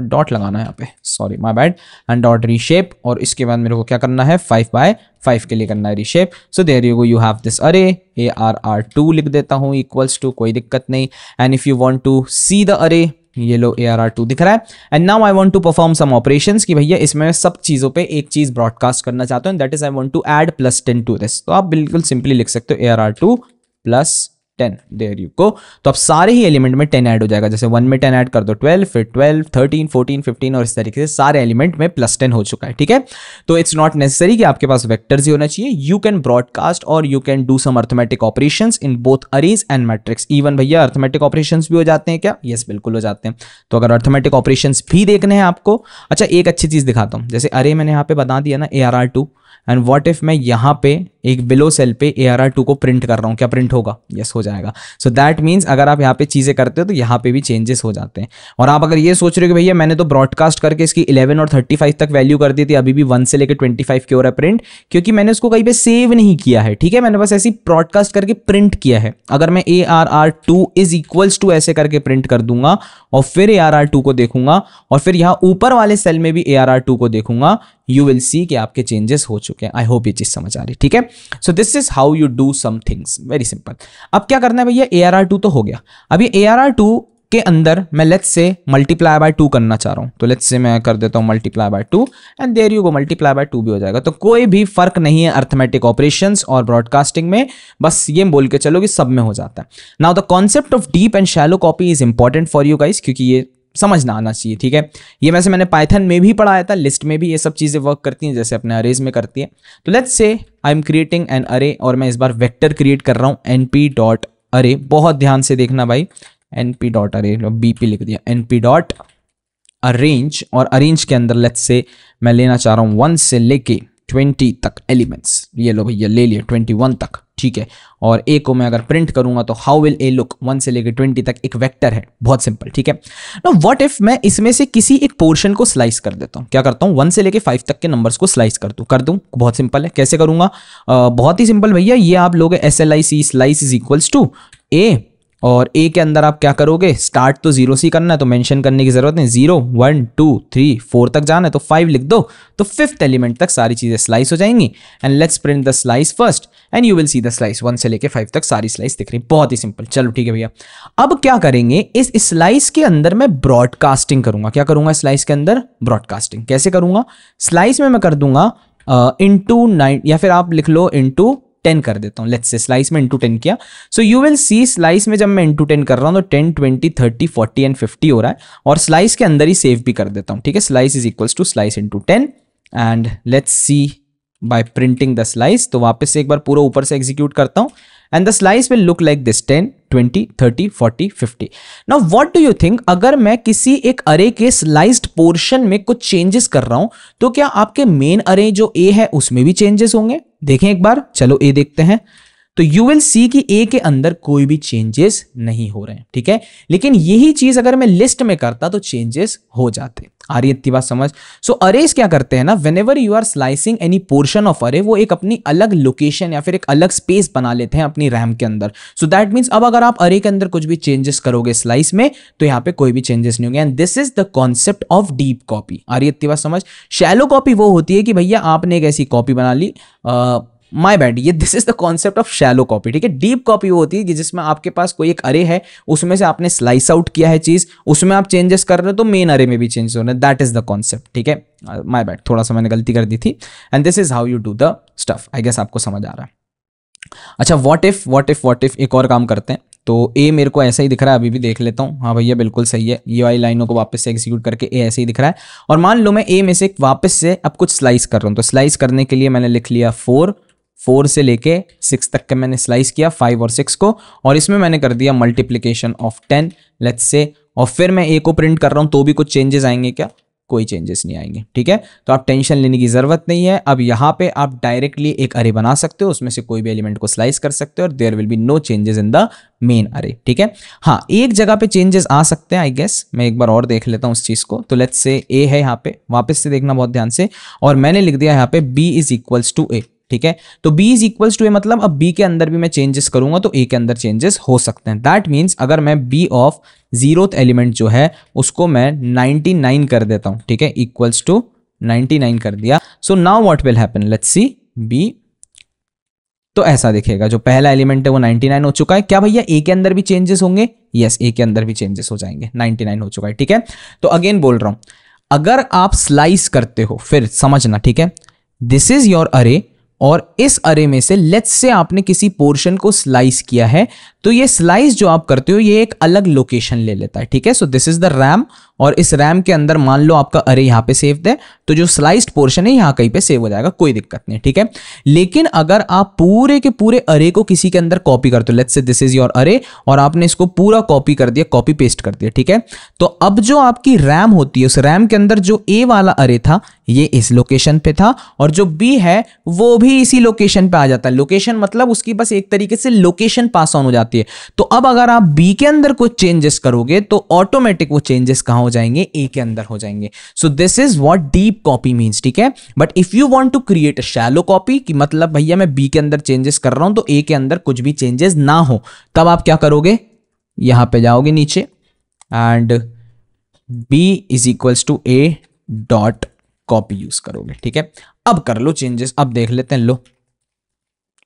डॉट लगाना है यहाँ पे, sorry my bad, and dot reshape, और इसके बाद मेरे को क्या करना है? 5/5 के लिए करना है reshape. So there you go, you have this array. arr2 लिख देता हूँ इक्वल्स टू, कोई दिक्कत नहीं। And if you want to see the array, ये लो arr2 दिख रहा है, and now I want to perform some operations कि भैया इसमें सब चीजों पे एक चीज ब्रॉडकास्ट करना चाहता हूँ, that is I want to add +10 to this. तो आप बिल्कुल सिंपली लिख सकते हो arr2 +10, देयर यू गो। तो अब सारे ही एलिमेंट में 10 ऐड हो जाएगा। जैसे 1 में 10 ऐड कर दो 12, फिर 12, 13, 14, 15, और इस तरीके से सारे एलिमेंट में +10 हो चुका है। ठीक है, तो इट्स नॉट नेसेसरी कि आपके पास वेक्टर्स ही होना चाहिए। यू कैन ब्रॉडकास्ट और you can do some arithmetic operations in both arrays and matrix. Even भैया अर्थमेटिक ऑपरेशंस भी हो जाते हैं क्या? यस बिल्कुल हो जाते हैं। तो अगर अर्थमेटिक ऑपरेशंस भी देखने हैं आपको, अच्छा एक अच्छी चीज दिखाता हूं। जैसे अरे मैंने यहाँ पे बता दिया ना arr2, एंड व्हाट इफ मैं यहाँ पे एक बिलो सेल पे arr2 को प्रिंट कर रहा हूँ, क्या प्रिंट होगा? यस हो जाएगा। सो दैट मीन्स अगर आप यहाँ पे चीजें करते हो तो यहाँ पे भी चेंजेस हो जाते हैं। और आप अगर ये सोच रहे हो कि भैया मैंने तो ब्रॉडकास्ट करके इसकी 11 और 35 तक वैल्यू कर दी थी, अभी भी 1 से लेकर 25 की हो रहा है प्रिंट, क्योंकि मैंने उसको कहीं पे सेव नहीं किया है। ठीक है, मैंने बस ऐसी ब्रॉडकास्ट करके प्रिंट किया है। अगर मैं arr2 इज इक्वल्स टू ऐसे करके प्रिंट कर दूंगा और फिर arr2 को देखूंगा और फिर यहाँ ऊपर वाले सेल में भी arr2 को देखूंगा, यू विल सी कि आपके चेंजेस हो चुके हैं। आई होप ये चीज समझ आ रही। ठीक है, so this is how you do some things, very simple. अब क्या करना है भैया? arr2 तो हो गया। अब ये arr2 के अंदर मैं लेट्स से मल्टीप्लाई बाय 2 करना चाह रहा हूं, तो लेट्स से मैं कर देता हूं multiply by 2 and there you go, multiply by 2 भी हो जाएगा। तो कोई भी फर्क नहीं है अर्थमेटिक ऑपरेशंस और ब्रॉडकास्टिंग में, बस ये बोल के चलो कि सब में हो जाता है। Now the concept of deep and shallow copy is important for you guys, क्योंकि ये समझना आना चाहिए, ठीक है। ये वैसे मैंने पाइथन में भी पढ़ाया था, लिस्ट में भी ये सब चीजें वर्क करती हैं जैसे अपने अरेज में करती है। तो let's say I am creating an अरे, और मैं इस बार वेक्टर क्रिएट कर रहा हूं np डॉट अरे, बहुत ध्यान से देखना भाई, np डॉट अरे, बीपी लिख दिया, np डॉट अरेंज, और अरेंज के अंदर लेट्स से मैं लेना चाह रहा हूं 1 से लेके 20 तक एलिमेंट्स। ये लो भैया ले लिए 21 तक, ठीक है। और ए को मैं अगर प्रिंट करूंगा तो हाउ विल ए लुक, 1 से लेके 20 तक एक वेक्टर है, बहुत सिंपल, ठीक है। नाउ व्हाट इफ मैं इसमें से किसी एक पोर्शन को स्लाइस कर देता हूं, क्या करता हूं 1 से लेके 5 तक के नंबर्स को स्लाइस कर दूं, बहुत सिंपल है। कैसे करूंगा, बहुत ही सिंपल भैया, ये आप लोग SLIC slice is equals to a, और ए के अंदर आप क्या करोगे, स्टार्ट तो 0 से करना है, तो मेंशन करने की जरूरत नहीं, 0 1 2 3 4 तक जाना है तो 5 लिख दो, तो 5th एलिमेंट तक सारी चीजें स्लाइस हो जाएंगी। And let's print the slice first and you will see the slice, 1 से लेके 5 तक सारी स्लाइस दिख रही, बहुत ही सिंपल। चलो ठीक है भैया, अब क्या करेंगे, इस स्लाइस के अंदर मैं ब्रॉडकास्टिंग करूंगा। क्या करूंगा स्लाइस के अंदर, ब्रॉडकास्टिंग। कैसे करूंगा, स्लाइस में मैं कर दूंगा इंटू 9, या फिर आप लिख लो इंटू 10 कर देता हूं। लेट्स से स्लाइस में इंटू 10 किया, सो यू विल सी स्लाइस में जब मैं इंटू 10 कर रहा हूं तो 10 20 30 40 एंड 50 हो रहा है, और स्लाइस के अंदर ही सेव भी कर देता हूं, ठीक है। Slice is equals to slice into 10 and let's see by printing the slice. तो वापस से एक बार पूरा ऊपर से एग्जीक्यूट करता हूं and the slice will look like this 10 20 30 40 50। Now what do you think, अगर मैं किसी एक अरे के स्लाइस्ड पोर्शन में कुछ चेंजेस कर रहा हूं तो क्या आपके मेन अरे जो ए है उसमें भी चेंजेस होंगे? देखें एक बार, चलो ए देखते हैं, तो यू विल सी कि ए के अंदर कोई भी चेंजेस नहीं हो रहे हैं, ठीक है। लेकिन यही चीज अगर मैं लिस्ट में करता तो चेंजेस हो जाते। आ रही इतनी बात समझ? सो अरेज क्या करते हैं ना, whenever you are slicing any portion of array, वो एक अपनी अलग लोकेशन या फिर एक अलग स्पेस बना लेते हैं अपनी रैम के अंदर। सो दैट मीन्स अब अगर आप अरे के अंदर कुछ भी चेंजेस करोगे स्लाइस में तो यहाँ पे कोई भी चेंजेस नहीं होंगे। And this is the concept of deep copy. आ रही इतनी बात समझ? शैलो कॉपी वो होती है कि भैया आपने एक ऐसी कॉपी बना ली, माय बैड, ये this is the concept of shallow copy, ठीक है। डीप कॉपी वो होती है कि जिसमें आपके पास कोई एक अरे है, उसमें से आपने स्लाइस आउट किया है चीज, उसमें आप चेंजेस कर रहे हो तो मेन अरे में भी चेंजेस हो रहे हैं। दैट इज द कॉन्सेप्ट, ठीक है। माय बैड, थोड़ा सा मैंने गलती कर दी थी। And this is how you do the stuff. I guess आपको समझ आ रहा है। अच्छा, व्हाट इफ एक और काम करते हैं। तो ए मेरे को ऐसा ही दिख रहा है, अभी भी देख लेता हूँ। हाँ भैया बिल्कुल सही है, ये वाली लाइनों को वापस से एग्जीक्यूट करके ए ऐसे ही दिख रहा है। और मान लो मैं ए में से वापस से अब कुछ स्लाइस कर रहा हूँ, तो स्लाइस करने के लिए मैंने लिख लिया 4 से लेके 6 तक का मैंने स्लाइस किया, 5 और 6 को, और इसमें मैंने कर दिया मल्टीप्लीकेशन ऑफ 10 लेट्स से, और फिर मैं ए को प्रिंट कर रहा हूं तो भी कुछ चेंजेस आएंगे क्या? कोई चेंजेस नहीं आएंगे, ठीक है। तो आप टेंशन लेने की जरूरत नहीं है। अब यहाँ पे आप डायरेक्टली एक अरे बना सकते हो, उसमें से कोई भी एलिमेंट को स्लाइस कर सकते हो और there will be no changes in the main array, ठीक है। हाँ, एक जगह पे चेंजेस आ सकते हैं आई गेस, मैं एक बार और देख लेता हूँ उस चीज को। तो लेट्स से ए है यहाँ पे, वापस से देखना बहुत ध्यान से, और मैंने लिख दिया यहाँ पे b इज इक्वल्स टू ए, ठीक है। तो b इज इक्वल्स टू ए मतलब अब b के अंदर भी मैं चेंजेस करूंगा तो a के अंदर चेंजेस हो सकते हैं। दैट मीन्स अगर मैं b ऑफ 0th एलिमेंट जो है उसको मैं 99 कर देता हूं, ठीक है, इक्वल्स टू 99 कर दिया। So now what will happen, let's see b, तो ऐसा दिखेगा, जो पहला एलिमेंट है वो 99 हो चुका है। क्या भैया a के अंदर भी चेंजेस होंगे? यस, a के अंदर भी चेंजेस हो जाएंगे, 99 हो चुका है, ठीक है। तो अगेन बोल रहा हूं, अगर आप स्लाइस करते हो फिर समझना, ठीक है, दिस इज योर अरे, और इस अरे में से लेट्स से आपने किसी पोर्शन को स्लाइस किया है, तो ये स्लाइस जो आप करते हो ये एक अलग लोकेशन ले लेता है, ठीक है। So this is the RAM, और इस रैम के अंदर मान लो आपका अरे यहाँ पे सेव है, तो जो स्लाइस्ड पोर्शन है यहाँ कहीं पे सेव हो जाएगा, कोई दिक्कत नहीं, ठीक है। लेकिन अगर आप पूरे के पूरे अरे को किसी के अंदर कॉपी करते हो, लेट्स से दिस इज योर अरे, और आपने इसको पूरा कॉपी कर दिया, कॉपी पेस्ट कर दिया, ठीक है, तो अब जो आपकी रैम होती है, उस रैम के अंदर जो ए वाला अरे था ये इस लोकेशन पे था, और जो बी है वो भी इसी लोकेशन पे आ जाता है। लोकेशन मतलब उसकी बस एक तरीके से लोकेशन पास ऑन हो जाती है। तो अब अगर आप बी के अंदर कुछ चेंजेस करोगे तो ऑटोमेटिक वो चेंजेस कहां हो जाएंगे? ए के अंदर हो जाएंगे। So this is what deep copy means, ठीक है। But if you want to create a shallow copy, कि मतलब भैया मैं बी के अंदर चेंजेस कर रहा हूं तो ए के अंदर कुछ भी चेंजेस ना हो, तब आप क्या करोगे? यहां पे जाओगे नीचे and B is equals to A dot copy use करोगे, ठीक है। अब कर लो चेंजेस, अब देख लेते हैं, लो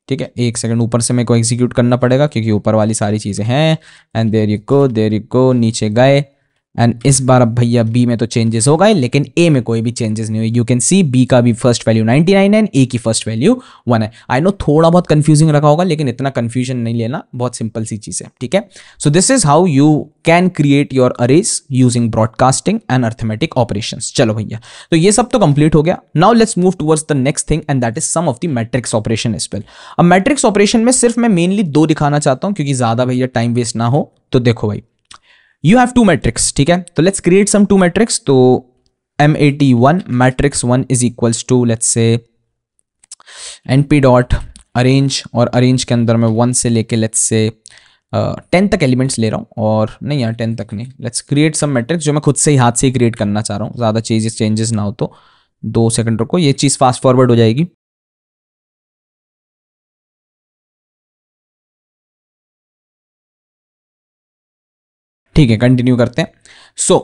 ठीक है, एक सेकंड ऊपर से मेरे को एग्जीक्यूट करना पड़ेगा क्योंकि ऊपर वाली सारी चीज़ें हैं। एंड देयर यू गो, नीचे गए। एंड इस बार अब भैया बी में तो चेंजेस हो गए, लेकिन ए में कोई भी चेंजेस नहीं हुए। यू कैन सी बी का भी फर्स्ट वैल्यू 99 है, ए की फर्स्ट वैल्यू 1 है। आई नो थोड़ा बहुत कंफ्यूजिंग रखा होगा, लेकिन इतना कंफ्यूजन नहीं लेना, बहुत सिंपल सी चीज़ है। ठीक है, so this is how you can create your arrays using broadcasting and arithmetic operations. चलो भैया, तो ये सब तो कंप्लीट हो गया। Now let's move towards the next thing and that is some of the matrix operation as well. अब matrix operation में सिर्फ मैं मेनली 2 दिखाना चाहता हूं क्योंकि ज्यादा भैया टाइम वेस्ट ना हो। तो देखो भाई, you have 2 matrix, ठीक है, तो let's create some 2 matrix। तो M81 matrix 1 is equals to let's say np dot arrange, और arrange के अंदर मैं 1 से लेके let's say 10 तक एलिमेंट्स ले रहा हूँ, और नहीं यार 10 तक नहीं, लेट्स क्रिएट सम मैट्रिक्स जो मैं खुद से ही हाथ से ही क्रिएट करना चाह रहा हूँ, ज़्यादा चेंजेस ना हो। तो 2 सेकंड रुको, ये चीज़ फास्ट फॉरवर्ड हो जाएगी। ठीक है, कंटिन्यू करते हैं। So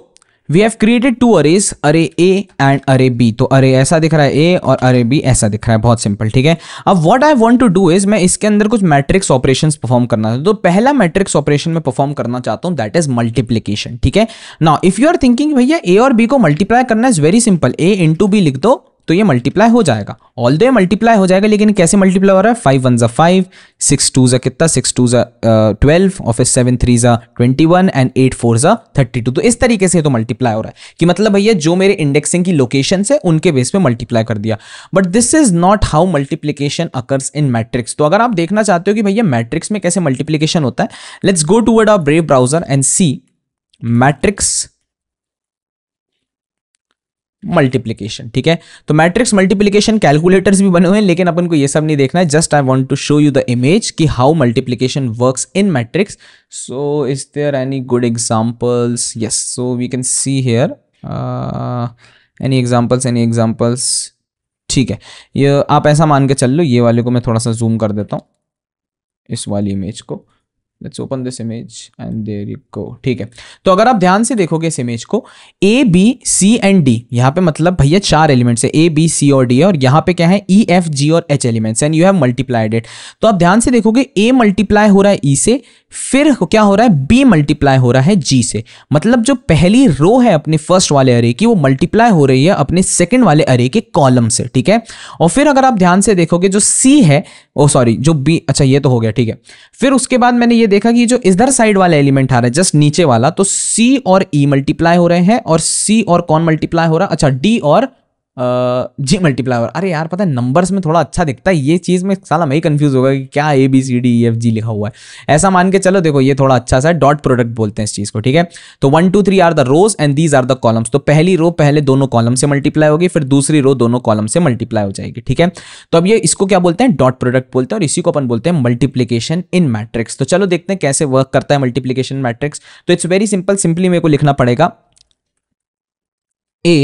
we have created 2 arrays, array A and अरे बी। तो अरे ऐसा दिख रहा है ए और अरे बी ऐसा दिख रहा है, बहुत सिंपल। ठीक है, अब what I want to do is मैं इसके अंदर कुछ मैट्रिक्स ऑपरेशंस परफॉर्म करना है। तो पहला मैट्रिक्स ऑपरेशन में परफॉर्म करना चाहता हूं, दैट इज मल्टीप्लीकेशन। ठीक है, now if you are thinking भैया ए और बी को मल्टीप्लाई करना is very simple, A into B लिख दो तो ये मल्टीप्लाई हो जाएगा। ऑल्दो मल्टीप्लाई हो जाएगा, लेकिन कैसे मल्टीप्लाई हो रहा है? 5 1 5, 6 2 कितना, 6 2 12, और फिर 7 3 21 एंड 8 4 32। तो इस तरीके से तो मल्टीप्लाई हो रहा है कि मतलब भैया जो मेरे इंडेक्सिंग की लोकेशन से उनके बेस पे मल्टीप्लाई कर दिया। But this is not how multiplication occurs in matrix. तो अगर आप देखना चाहते हो कि भैया मैट्रिक्स में कैसे मल्टीप्लीकेशन होता है, let's go toward our Brave browser and see matrix multiplication. ठीक है, तो मैट्रिक्स मल्टीप्लीकेशन कैलकुलेटर्स भी बने हुए हैं, लेकिन अपन को ये सब नहीं देखना है। Just I want to show you the image कि how multiplication works in matrix. So is there any good examples? Yes, so we can see here any examples. ठीक है, ये आप ऐसा मान के चल लो, ये वाले को मैं थोड़ा सा जूम कर देता हूँ, इस वाली इमेज को। Let's open this image and there you go. ठीक है, तो अगर आप ध्यान से देखोगे इस इमेज को, A B C and D, यहाँ पे मतलब भैया 4 एलिमेंट्स है, ए बी सी और डी है, और यहाँ पे क्या है? ई एफ जी और H elements, and you have multiplied it. तो आप ध्यान से देखोगे ए मल्टीप्लाई हो रहा है ई से, फिर क्या हो रहा है? बी मल्टीप्लाई हो रहा है जी से। मतलब जो पहली रो है अपने फर्स्ट वाले अरे की, वो मल्टीप्लाई हो रही है अपने सेकंड वाले अरे के कॉलम से। ठीक है, और फिर अगर आप ध्यान से देखोगे जो सी है, ओ सॉरी जो बी, अच्छा ये तो हो गया। ठीक है, फिर उसके बाद मैंने ये देखा कि जो इधर साइड वाला एलिमेंट आ रहा है जस्ट नीचे वाला, तो सी और ई मल्टीप्लाई हो रहे हैं, और सी और कौन मल्टीप्लाई हो रहा है? अच्छा डी और जी मल्टीप्लाई हो रहा है। अरे यार पता है नंबर्स में थोड़ा अच्छा दिखता है, ये चीज में साला मैं ही कंफ्यूज होगा कि क्या A B C D E F G लिखा हुआ है। ऐसा मान के चलो, देखो ये थोड़ा अच्छा सा डॉट प्रोडक्ट बोलते हैं इस चीज को। ठीक है, तो 1 2 3 are the rows and these are the columns. तो पहली रो पहले दोनों कॉलम से मल्टीप्लाई होगी, फिर दूसरी रो दोनों कॉलम से मल्टीप्लाई हो जाएगी। ठीक है, तो अब ये इसको क्या बोलते हैं? डॉट प्रोडक्ट बोलते हैं, और इसी को अपन बोलते हैं मल्टीप्लीकेशन इन मैट्रिक्स। तो चलो देखते हैं कैसे वर्क करता है मल्टीप्लीकेशन मैट्रिक्स। तो इट्स वेरी सिंपल, सिंपली मेरे को लिखना पड़ेगा ए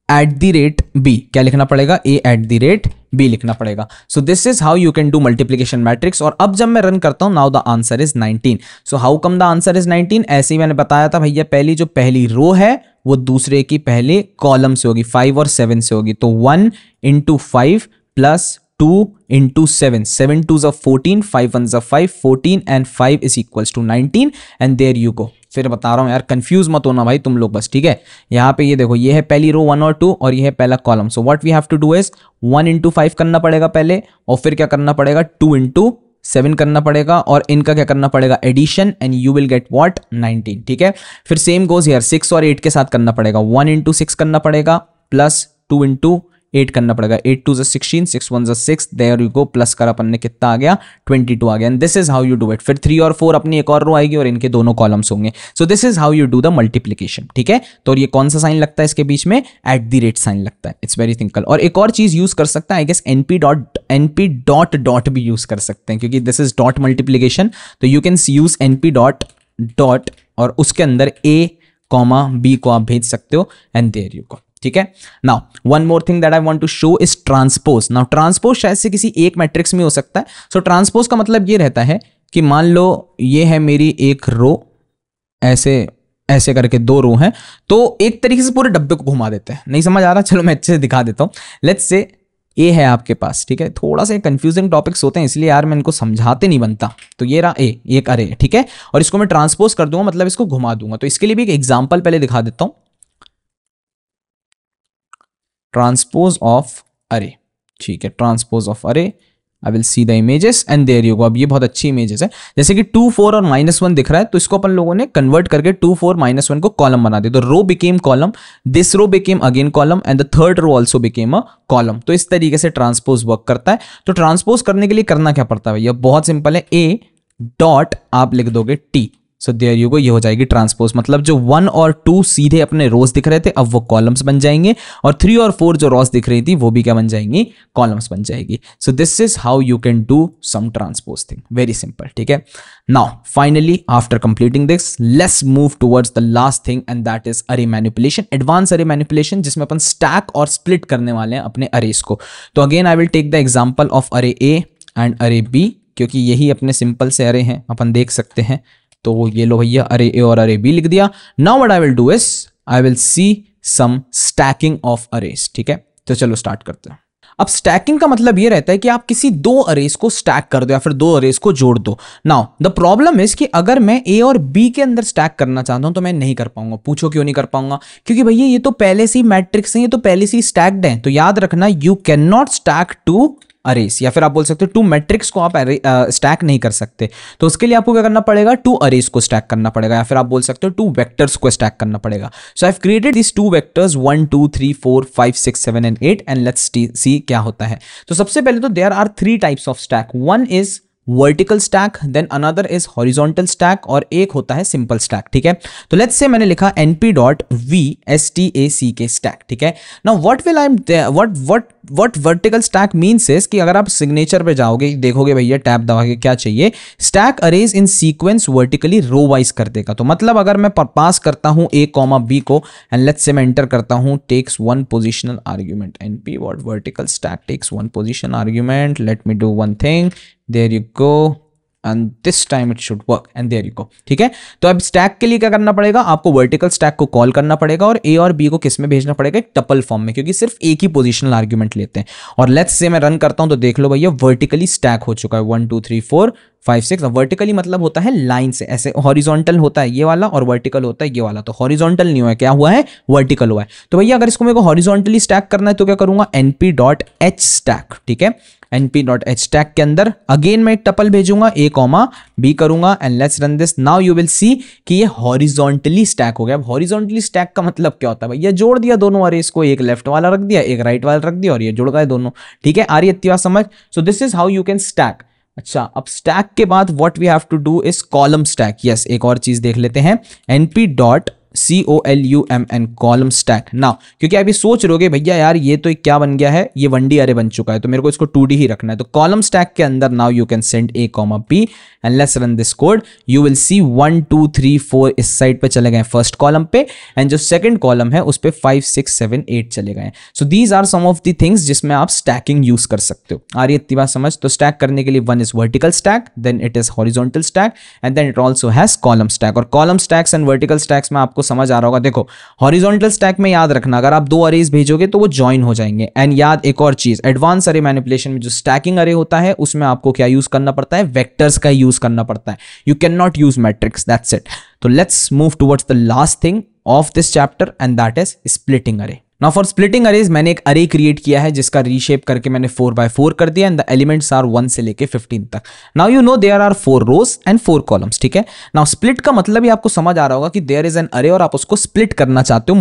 एट द रेट बी। क्या लिखना पड़ेगा? ए एट द रेट बी लिखना पड़ेगा। सो this is how you can do multiplication matrix. और अब जब मैं रन करता हूं, now the answer is 19। So how come the answer is 19? ऐसे ही मैंने बताया था भैया, पहली जो पहली रो है वो दूसरे की पहले कॉलम से होगी, 5 और 7 से होगी। तो 1 into 5 plus 2 into 7, 7 2 14, 5 1 5, 14 and 5 is equals to 19 and there you go. फिर बता रहा हूं यार, कंफ्यूज मत होना भाई तुम लोग बस। ठीक है, यहाँ पे ये देखो, ये है पहली रो 1 और 2, और ये है पहला column. So what we have to do is 1 into 5 करना पड़ेगा पहले, और फिर क्या करना पड़ेगा? 2 इंटू 7 करना पड़ेगा, और इनका क्या करना पड़ेगा? Addition, and you will get what? 19। ठीक है, फिर सेम गोज हियर, 6 और 8 के साथ करना पड़ेगा, 1 इंटू 6 करना पड़ेगा, प्लस 2 इंटू 8 करना पड़ेगा, 8 2 16, 6 1 6, देयर यू गो, प्लस कर अपन ने कितना आ गया? 22 आ गया। And this is how you do it. फिर 3 और 4 अपनी एक और रो आएगी, और इनके दोनों कॉलम्स होंगे। सो this is how you do the multiplication. ठीक है, तो ये कौन सा साइन लगता है इसके बीच में? एट द रेट साइन लगता है। It's very simple. और एक और चीज यूज कर सकता है, I guess NP dot dot भी यूज कर सकते हैं, क्योंकि दिस इज डॉट मल्टीप्लीकेशन। तो you can use NP dot dot, और उसके अंदर ए कॉमा बी को आप भेज सकते हो, एंड देयर यू गो। ठीक है, now one more thing that I want to show is transpose. Now transpose शायद से किसी एक मैट्रिक्स में हो सकता है। सो ट्रांसपोज का मतलब ये रहता है कि मान लो ये है मेरी एक रो, ऐसे ऐसे करके 2 रो हैं, तो एक तरीके से पूरे डब्बे को घुमा देते हैं। नहीं समझ आ रहा? चलो मैं अच्छे से दिखा देता हूं। लेट्स से ए है आपके पास, ठीक है। थोड़ा सा कंफ्यूजिंग टॉपिक्स होते हैं इसलिए यार मैं इनको समझाते नहीं बनता। तो ये रहा ए, एक अरे है, ठीक है। और इसको मैं ट्रांसपोज कर दूंगा, मतलब इसको घुमा दूंगा। तो इसके लिए भी एक एग्जांपल पहले दिखा देता हूं। ट्रांसपोज ऑफ अरे, ठीक है, transpose of array. I will see the images and there you go. अब ये बहुत अच्छी इमेजेस है, जैसे कि 2 4 और -1 दिख रहा है, तो इसको अपन लोगों ने कन्वर्ट करके 2 4 -1 को कॉलम बना दिया। तो row became column, this row became again column and the third row also became a column. तो इस तरीके से ट्रांसपोज वर्क करता है। तो ट्रांसपोज करने के लिए करना क्या पड़ता है भैया, बहुत सिंपल है। ए डॉट आप लिख दोगे T, so there you go, ये हो जाएगी ट्रांसपोज। मतलब जो 1 और 2 सीधे अपने रोज दिख रहे थे, अब वो कॉलम्स बन जाएंगे, और 3 और 4 जो रोज दिख रही थी वो भी क्या बन जाएंगी, कॉलम्स बन जाएगी। So this is how you can do some transpose thing, very simple, ठीक है। Now finally after completing this, let's move towards the last thing and that is array manipulation, advance array manipulation, जिसमें अपन stack और split करने वाले हैं अपने arrays को। तो again I will take the example of array A and अरे बी, क्योंकि यही अपने सिंपल से अरे हैं, अपन देख सकते हैं। तो ये लो भैया, अरे ए और अरे बी लिख दिया। Now what I will do is I will see some stacking of arrays, ठीक है। तो चलो स्टार्ट करते हैं। अब स्टैकिंग का मतलब ये रहता है कि आप किसी 2 अरेज को स्टैक कर दो या फिर 2 अरेज को जोड़ दो। नाउ द प्रॉब्लम इज कि अगर मैं ए और बी के अंदर स्टैक करना चाहता हूं तो मैं नहीं कर पाऊंगा। पूछो क्यों नहीं कर पाऊंगा, क्योंकि भैया ये तो पहले से ही मैट्रिक्स है, ये तो पहले से ही स्टैक्ड है। तो याद रखना, you can not stack 2 arrays, या फिर आप बोल सकते हो 2 मैट्रिक्स को आप स्टैक नहीं कर सकते। तो उसके लिए आपको क्या करना पड़ेगा, 2 अरेज को स्टैक करना पड़ेगा, या फिर आप बोल सकते हो 2 वेक्टर्स को स्टैक करना पड़ेगा। So I have created this 2 vectors 1 2 3 4 5 6 7 and 8 and let's see क्या होता है। तो सबसे पहले तो there are 3 types of stack, one is vertical stack, then another is horizontal stack, और एक होता है सिंपल स्टैक, ठीक है। तो लेट्स से मैंने लिखा np.v_stack स्टैक, ठीक है। Now what will I what vertical stack means is कि अगर आप सिग्नेचर पे जाओगे, देखोगे भैया टैब दबा के क्या चाहिए, स्टैक अरेज इन सीक्वेंस वर्टिकली रो वाइज कर देगा। तो मतलब अगर मैं पास करता हूं a, b को, एंड लेट्स से मैं एंटर करता हूं takes 1 positional argument, np.vertical stack takes 1 position argument, let me do one thing, there you go, and this time it should work, and there you go, ठीक है। तो अब stack के लिए क्या करना पड़ेगा, आपको वर्टिकल स्टैक को कॉल करना पड़ेगा और ए और बी को किस में भेजना पड़ेगा, एक टपल फॉर्म में, क्योंकि सिर्फ एक ही पोजिशनल आर्ग्यूमेंट लेते हैं। और लेट्स से मैं रन करता हूं तो देख लो भैया वर्टिकली स्टैक हो चुका है 1 2 3 4 5 6। वर्टिकली मतलब होता है लाइन से, ऐसे हॉरिजॉन्टल होता है ये वाला और वर्टिकल होता है ये वाला। तो हॉरिजॉन्टल नहीं हुआ है, क्या हुआ है, वर्टिकल हुआ है। तो भैया अगर इसको मेरे को हॉरिजॉन्टली स्टैक करना है तो क्या करूंगा, np.hstack, ठीक है। np.hstack के अंदर अगेन मैं एक टपल भेजूंगा a, b करूंगा, and let's run this. Now you will see कि ये हॉरिजॉन्टली स्टैक हो गया। अब हॉरिजॉन्टली स्टैक का मतलब क्या होता है भैया, जोड़ दिया दोनों अरेज को, एक लेफ्ट वाला रख दिया, एक राइट वाला रख दिया, और ये जुड़ गए दोनों, ठीक है। आ रही इतनी बात समझ। So this is how you can stack. अच्छा, अब स्टैक के बाद what we have to do is column stack. Yes, एक और चीज देख लेते हैं, np.column कॉलम स्टैक। नाउ क्योंकि आप ये सोच रहोगे भैया यार ये तो क्या बन गया है, ये 1D अरे बन चुका है, तो मेरे को इसको 2D ही रखना है। तो कॉलम स्टैक के अंदर now you can send a, b and let's run this code. You will see 1 2 3 4 इस साइड पे चले गए फर्स्ट कॉलम पे, एंड जो सेकंड कॉलम है उस पे 5 6 7 8 चले गए। So these are some of the things जिसमें आप स्टैकिंग यूज कर सकते हो। आ रही है इतनी बात समझ। तो स्टैक करने के लिए one is vertical stack, then it is horizontal stack, and then it also has column stack. और column stacks and vertical stacks में आपको समझ आ रहा होगा। देखो हॉरिजॉन्टल स्टैक में याद रखना, अगर आप 2 अरेज भेजोगे तो वो ज्वाइन हो जाएंगे। एंड याद एक और चीज, एडवांस अरे मैनिपुलेशन में जो स्टैकिंग अरे होता है उसमें आपको क्या यूज करना पड़ता है, वेक्टर्स का यूज करना पड़ता है। You cannot use matrix, that's it. So let's move towards the last thing of this chapter and that is splitting array. Now for splitting arrays मैंने एक array create किया है जिसका reshape करके मैंने 4x4 कर दिया, and the elements are 1 से लेके 15 तक। Now you know there are 4 rows and 4 columns, ठीक है। Now split का मतलब ही आपको समझ आ रहा होगा कि there is an array और आप उसको split करना चाहते हो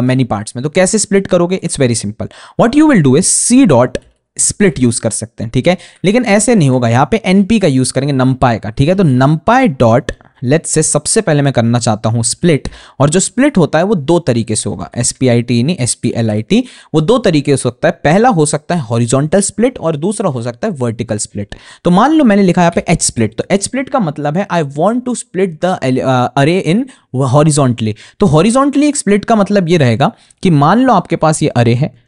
many parts में। तो कैसे split करोगे, it's very simple. What you will do is c dot split use कर सकते हैं, ठीक है। लेकिन ऐसे नहीं होगा, यहाँ पे np का यूज करेंगे, numpy का, ठीक है। तो numpy डॉट लेट्स से सबसे पहले मैं करना चाहता हूं स्प्लिट, और जो स्प्लिट होता है वो 2 तरीके से होगा, split नहीं split, वो 2 तरीके से होता है। पहला हो सकता है हॉरिजॉन्टल स्प्लिट और दूसरा हो सकता है वर्टिकल स्प्लिट। तो मान लो मैंने लिखा यहाँ पे h स्प्लिट, तो h स्प्लिट का मतलब है I want to split the array in horizontally. तो हॉरिजॉन्टली एक स्प्लिट का मतलब ये रहेगा कि मान लो आपके पास ये अरे है,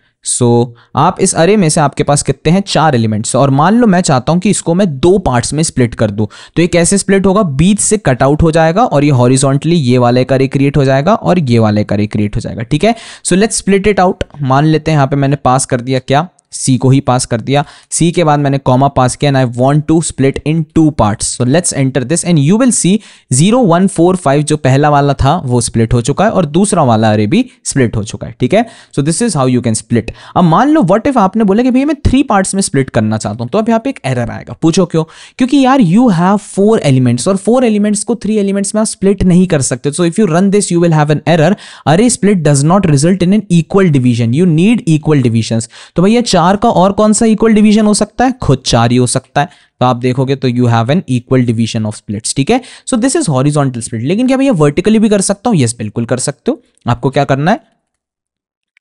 आप इस अरे में से आपके पास कितने हैं, 4 एलिमेंट्स, और मान लो मैं चाहता हूं कि इसको मैं 2 पार्ट्स में स्प्लिट कर दूं। तो ये कैसे स्प्लिट होगा, बीच से कट आउट हो जाएगा और ये हॉरिजॉन्टली ये वाला एक अरे क्रिएट हो जाएगा और ये वाला एक अरे क्रिएट हो जाएगा, ठीक है। So let's split it out. मान लेते हैं यहाँ पे मैंने पास कर दिया क्या, सी को ही पास कर दिया, सी के बाद मैंने कॉमा पास किया and I want to split in 2 parts. So let's enter this and you will see 0 1 4 5 जो पहला वाला था वो स्प्लिट हो चुका है और दूसरा वाला अरे भी स्प्लिट हो चुका है, ठीक है। So this is how you can split. अब मान लो व्हाट इफ आपने बोला कि भैया मैं 3 पार्ट्स में स्प्लिट करना चाहता हूं, तो अब यहाँ पे एक एरर आएगा। पूछो क्यों? क्योंकि यार यू हैव 4 एलिमेंट्स और 4 एलिमेंट्स को 3 एलिमेंट्स में आप स्प्लिट नहीं कर सकते। So if you run this you will have an error, array split does not result in an equal division, you need equal divisions. तो भैया 4 का और कौन सा इक्वल डिवीजन हो सकता है? खुद 4 ही हो सकता है। तो आप देखोगे तो you have an equal division of splits, ठीक है। So this is horizontal split. लेकिन क्या भैया वर्टिकली भी कर सकता हूं? यस बिल्कुल कर सकते हो। आपको क्या करना है?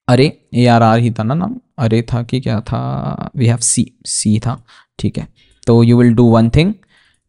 अरे ARR ही था ना नाम, अरे था कि क्या था? वी हैव सी था, ठीक है। तो you will do one thing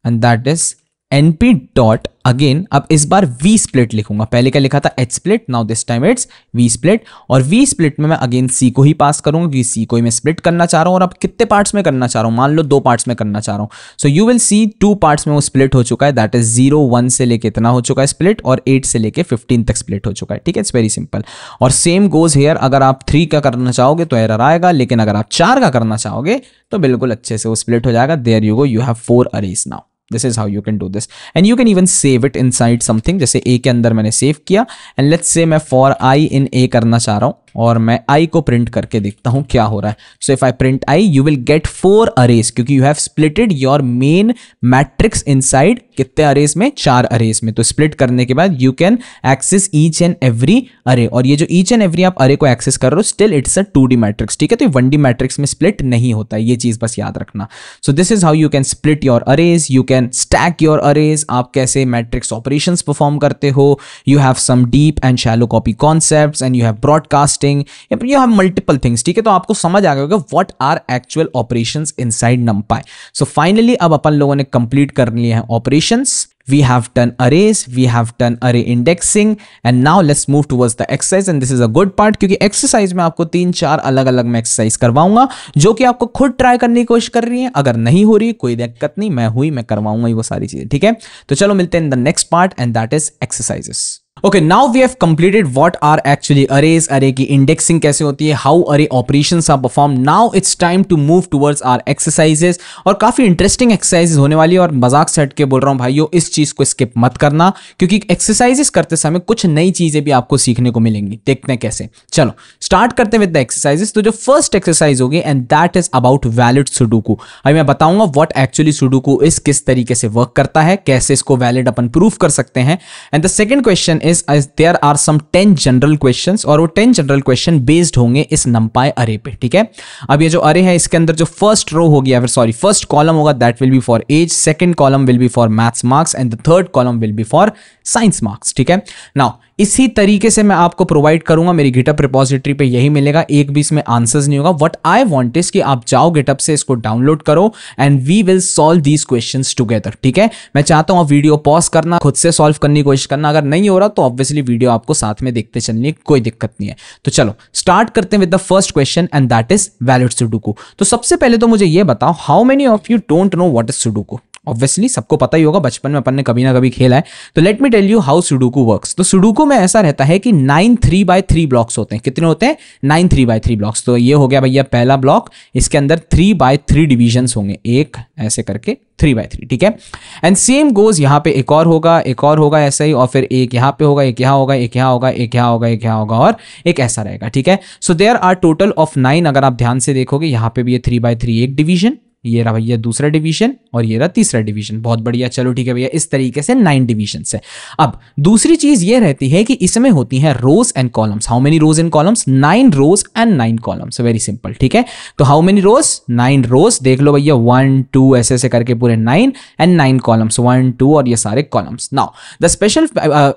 and that is np dot again, अब इस बार v स्प्लिट लिखूंगा। पहले क्या लिखा था? h split, now this time it's v split. और v स्प्लिट में मैं अगेन c को ही पास करूंगा क्योंकि c को ही मैं स्प्लिट करना चाह रहा हूं। और अब कितने पार्ट्स में करना चाह रहा हूं? मान लो 2 पार्ट्स में करना चाह रहा हूं। सो यू विल सी 2 पार्ट्स में वो स्प्लिट हो चुका है, दैट इज 0 1 से लेके इतना हो चुका है स्प्लिट और 8 से लेके 15 तक स्प्लिट हो चुका है, ठीक है। It's very simple. और सेम गोज हेयर, अगर आप 3 का करना चाहोगे तो एरर आएगा, लेकिन अगर आप 4 का करना चाहोगे तो बिल्कुल अच्छे से वो स्प्लिट हो जाएगा। There you go, you have 4 arrays now. This is how you can do this and you can even save it inside something। जैसे a के अंदर मैंने सेव किया and let's say मैं for i in a करना चाह रहा हूं और मैं i को प्रिंट करके देखता हूं क्या हो रहा है। So if I print i you will get 4 arrays क्योंकि you have splitted your main matrix inside कितने अरेज में? 4 अरेज में। तो स्प्लिट करने के बाद you can access each and every array और ये जो each and every आप अरे को एक्सेस कर रहे हो still it's a 2D matrix, ठीक है। तो ये 1D मैट्रिक्स में स्प्लिट नहीं होता है, ये चीज बस याद रखना। So this is how you can split your arrays, you can stack your arrays। आप कैसे मैट्रिक्स ऑपरेशंस परफॉर्म करते हो। You have some deep and shallow copy concepts and you have broadcasting, you have multiple things, ठीक है। तो आपको समझ आ गया होगा what are actual operations inside NumPy। So finally अब अपन लोगों ने कंप्लीट कर लिए हैं operations. We have done arrays, we have done array indexing and now let's move towards the exercise and this is a good part क्योंकि exercise में आपको 3-4 अलग अलग मैं एक्सरसाइज करवाऊंगा जो कि आपको खुद ट्राई करने की कोशिश कर रही है। अगर नहीं हो रही कोई दिक्कत नहीं, मैं करवाऊंगा ही वो सारी चीजें, ठीक है। तो चलो मिलते हैं in the next part and that is exercises. Okay, now we have completed what are actually arrays, array की indexing कैसे होती है, how array operations are performed. Now it's time to move towards our exercises और काफी interesting exercises होने वाली है और मजाक से हट के बोल रहा हूँ भाइयों इस चीज को skip मत करना क्योंकि exercises करते समय कुछ नई चीजें भी आपको सीखने को मिलेंगी। देखते हैं कैसे। चलो स्टार्ट करते हैं with the exercises। तो जो first exercise होगी and that is about valid sudoku। अभी मैं बताऊंगा what actually sudoku is, किस तरीके से वर्क करता है, कैसे इसको valid अपन प्रूफ कर सकते हैं। And the second question is there are some 10 general questions और वो 10 जनरल क्वेश्चन बेस्ड होंगे इस NumPy अरे पे, ठीक है। अब ये जो अरे है इसके अंदर जो फर्स्ट रो होगी या फिर सॉरी फर्स्ट कॉलम होगा that will be for age, second column will be for maths marks and the third column will be for science marks, ठीक है। नाउ इसी तरीके से मैं आपको प्रोवाइड करूंगा, मेरी गिटअप रिपोजिटरी पे यही मिलेगा, एक भी इसमें आंसर्स नहीं होगा। व्हाट आई वांट इज कि आप जाओ गिटअप से इसको डाउनलोड करो and we will solve these questions together, ठीक है। मैं चाहता हूं आप वीडियो पॉज करना, खुद से सॉल्व करने की कोशिश करना, अगर नहीं हो रहा तो ऑब्वियसली वीडियो आपको साथ में देखते चलनी है, कोई दिक्कत नहीं है। तो चलो स्टार्ट करते हैं with the first question and that is valid sudoku. तो सबसे पहले तो मुझे ये बताओ how many of you don't know what is sudoku. Obviously सबको पता ही होगा, बचपन में अपन ने कभी ना कभी खेला है। तो let me tell you how sudoku works. तो सुडोकू में ऐसा रहता है कि 9 3x3 ब्लॉक्स होते हैं। कितने होते हैं? 9 3x3 ब्लॉक्स। तो ये हो गया भैया पहला ब्लॉक, इसके अंदर 3x3 डिविजन्स होंगे, एक ऐसे करके 3x3, ठीक है। एंड सेम गोज यहाँ पे एक और होगा ऐसा ही, और फिर एक यहाँ पे होगा, एक यहाँ होगा, एक यहाँ होगा, एक यहाँ होगा, एक यहाँ होगा और एक ऐसा रहेगा, ठीक है। So there are total of 9। अगर आप ध्यान से देखोगे यहाँ पे भी ये 3x3 एक डिवीजन, ये रहा भैया दूसरा डिवीजन और ये रहा तीसरा डिवीजन। बहुत बढ़िया, चलो ठीक है भैया, इस तरीके से 9 डिवीजन है। अब दूसरी चीज ये रहती है कि इसमें होती है rows and columns. How many rows and columns? 9 rows and 9 columns. Very simple, ठीक है। तो हाउ मेनी रोज? 9 रोज। देख लो भैया 1 2 ऐसे ऐसे करके पूरे 9 एंड 9 कॉलम्स, 1 2 और ये सारे columns. Now the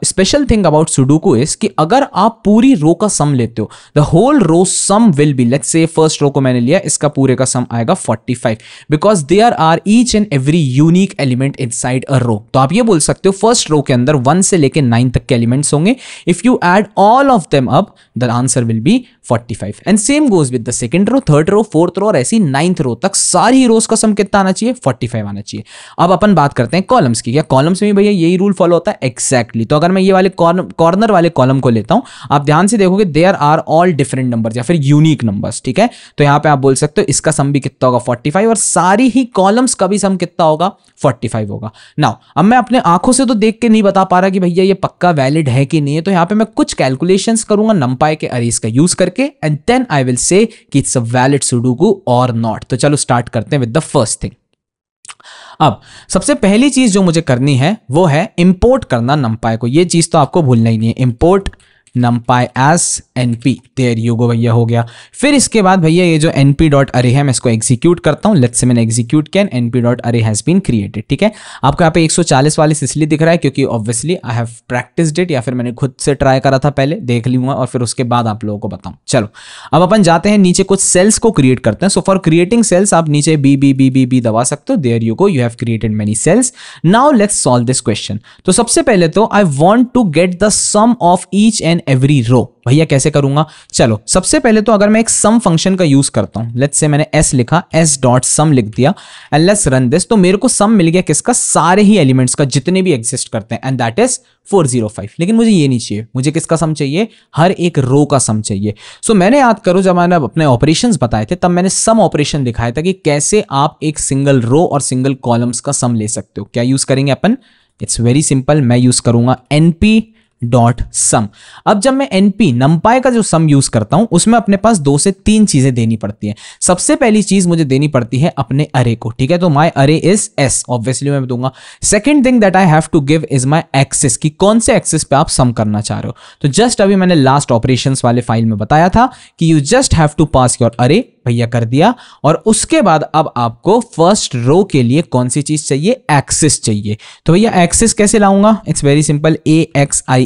special thing about sudoku is कि अगर आप पूरी रो का सम लेते हो, the whole row sum will be, let's say first row को मैंने लिया, इसका पूरे का सम आएगा 45। Because there are each and every unique element inside a row. तो आप ये बोल सकते हो फर्स्ट रो के अंदर 1 से लेके 9 तक के एलिमेंट्स होंगे। If you add all of them up the answer will be 45 and same goes with the second row, third row, fourth row और ऐसी 9th रो तक सारी रोज का सम कितना आना चाहिए? 45 आना चाहिए। अब अपन बात करते हैं कॉलम्स की। क्या कॉलम्स में भी भैया यही रूल फॉलो होता है? एग्जैक्टली। तो अगर मैं ये वाले कॉर्नर वाले कॉलम को लेता हूं, आप ध्यान से देखोगे there are all different numbers या फिर यूनिक नंबर्स, ठीक है। तो यहां पे आप बोल सकते हो इसका सम भी कितना होगा? 45 और सारी ही कॉलम्स का भी सम कितना होगा? 45 होगा। नाउ अब मैं अपने आंखों से तो देख के नहीं बता पा रहा कि भैया ये पक्का वैलिड है कि नहीं है, तो यहां पे मैं कुछ कैलकुलेशंस करूंगा numpy के अरेज का यूज करके and then I will say कि इट्स अ वैलिड सुडोकू और नॉट। तो चलो स्टार्ट करते हैं विद द फर्स्ट थिंग। अब सबसे पहली चीज जो मुझे करनी है वो है इंपोर्ट करना numpy को। ये चीज तो आपको भूलना ही नहीं है, import numpy as np। There you go भैया, हो गया। फिर इसके बाद भैया ये जो np.array है मैं इसको एग्जीक्यूट करता हूं। लेट्स से मैंने एग्जीक्यूट किया, np.array हैज बीन क्रिएटेड, ठीक है। आपको यहाँ पे 140 वाले इसलिए दिख रहा है क्योंकि obviously I have practised it, या फिर मैंने खुद से ट्राई करा था, पहले देख लूंगा और फिर उसके बाद आप लोगों को बताऊं। चलो अब अपन जाते हैं नीचे, कुछ सेल्स को क्रिएट करते हैं। सो फॉर क्रिएटिंग सेल्स आप नीचे बी दबा सकते हो। There you go, you have created many cells. Now let's solve this question. तो सबसे पहले तो I want to get the sum of each and every row. भैया कैसे करूंगा? चलो सबसे पहले तो अगर मैं एक सम फंक्शन का यूज करता हूं, लेट्स से मैंने s लिखा, s.sum लिख दिया एंड लेट्स रन दिस। तो मेरे को सम मिल गया किसका? सारे ही एलिमेंट्स का जितने भी एग्जिस्ट करते हैं, एंड दैट इज 405। लेकिन मुझे ये नहीं चाहिए, मुझे किसका सम चाहिए? हर एक रो का सम चाहिए। सो मैंने याद करो जब मैंने अपने ऑपरेशंस बताए थे तब मैंने सम ऑपरेशन दिखाया था कि कैसे आप एक सिंगल रो और सिंगल कॉलम्स का सम ले सकते हो। क्या यूज करेंगे अपन? इट्स वेरी सिंपल, मैं यूज करूंगा np.sum। अब जब मैं numpy का जो सम यूज करता हूं उसमें अपने पास 2 से 3 चीजें देनी पड़ती हैं। सबसे पहली चीज मुझे देनी पड़ती है अपने अरे को, ठीक है। तो माय अरे इज s, ऑब्वियसली मैं दूंगा। Second thing that I have to give is my axis, कि कौन से एक्सिस पे आप सम करना चाह रहे हो। तो जस्ट अभी मैंने लास्ट ऑपरेशंस वाले फाइल में बताया था कि you just have to pass your array, भैया कर दिया। और उसके बाद अब आपको फर्स्ट रो के लिए कौन सी चीज चाहिए? एक्सिस चाहिए। तो भैया एक्सिस कैसे लाऊंगा? It's very simple,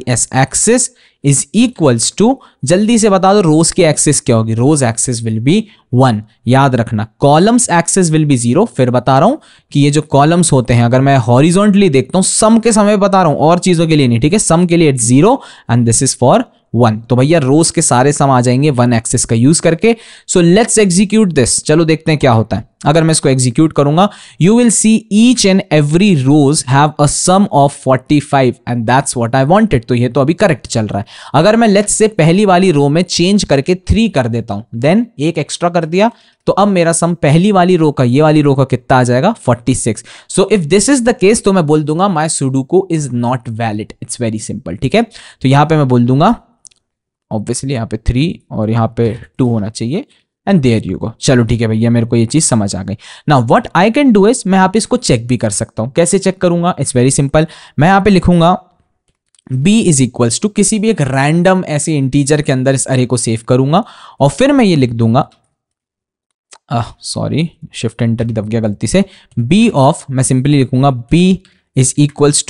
axis axis is equals to, जल्दी से बता दो रोज की एक्सिस क्या होगी? Rows axis will be 1। याद रखना कॉलम्स एक्सिस विल बी 0। फिर बता रहा हूं कि ये जो कॉलम्स होते हैं अगर मैं हॉरिजॉन्टली देखता हूं, सम के समय बता रहा हूं और चीजों के लिए नहीं, ठीक है। सम के लिए it's 0 and this is for 1। तो भैया रोज के सारे सम आ जाएंगे 1 एक्सिस का यूज करके। So let's execute this. चलो देखते हैं क्या होता है। अगर मैं इसको एग्जीक्यूट करूंगा, you will see each and every rows have a sum of 45 and that's what I wanted. तो ये तो अभी करेक्ट चल रहा है। अगर मैं लेट्स से पहली वाली रो में चेंज करके 3 कर देता हूं, देन एक एक्स्ट्रा कर दिया, तो अब मेरा सम पहली वाली रो का, ये वाली रो का कितना आ जाएगा? 46। So if this is the case तो मैं बोल दूंगा my sudoku is not valid. It's very simple, ठीक है। तो यहां पे मैं बोल दूंगा ऑब्वियसली यहाँ पे 3 और यहाँ पे 2 होना चाहिए एंड देयर यू गो। चलो ठीक है भैया, मेरे को ये चीज समझ आ गई। Now what I can do is, मैं यहाँ पे इसको चेक भी कर सकता हूँ। कैसे चेक करूंगा? इट्स वेरी सिंपल, मैं यहाँ पे लिखूंगा b इज इक्वल्स टू, किसी भी एक रैंडम ऐसे इंटीजर के अंदर इस अरे को सेव करूंगा और फिर मैं ये लिख दूंगा, सॉरी शिफ्ट एंटर दब गया गलती से, b ऑफ, मैं सिंपली लिखूंगा b इज इक्वल्स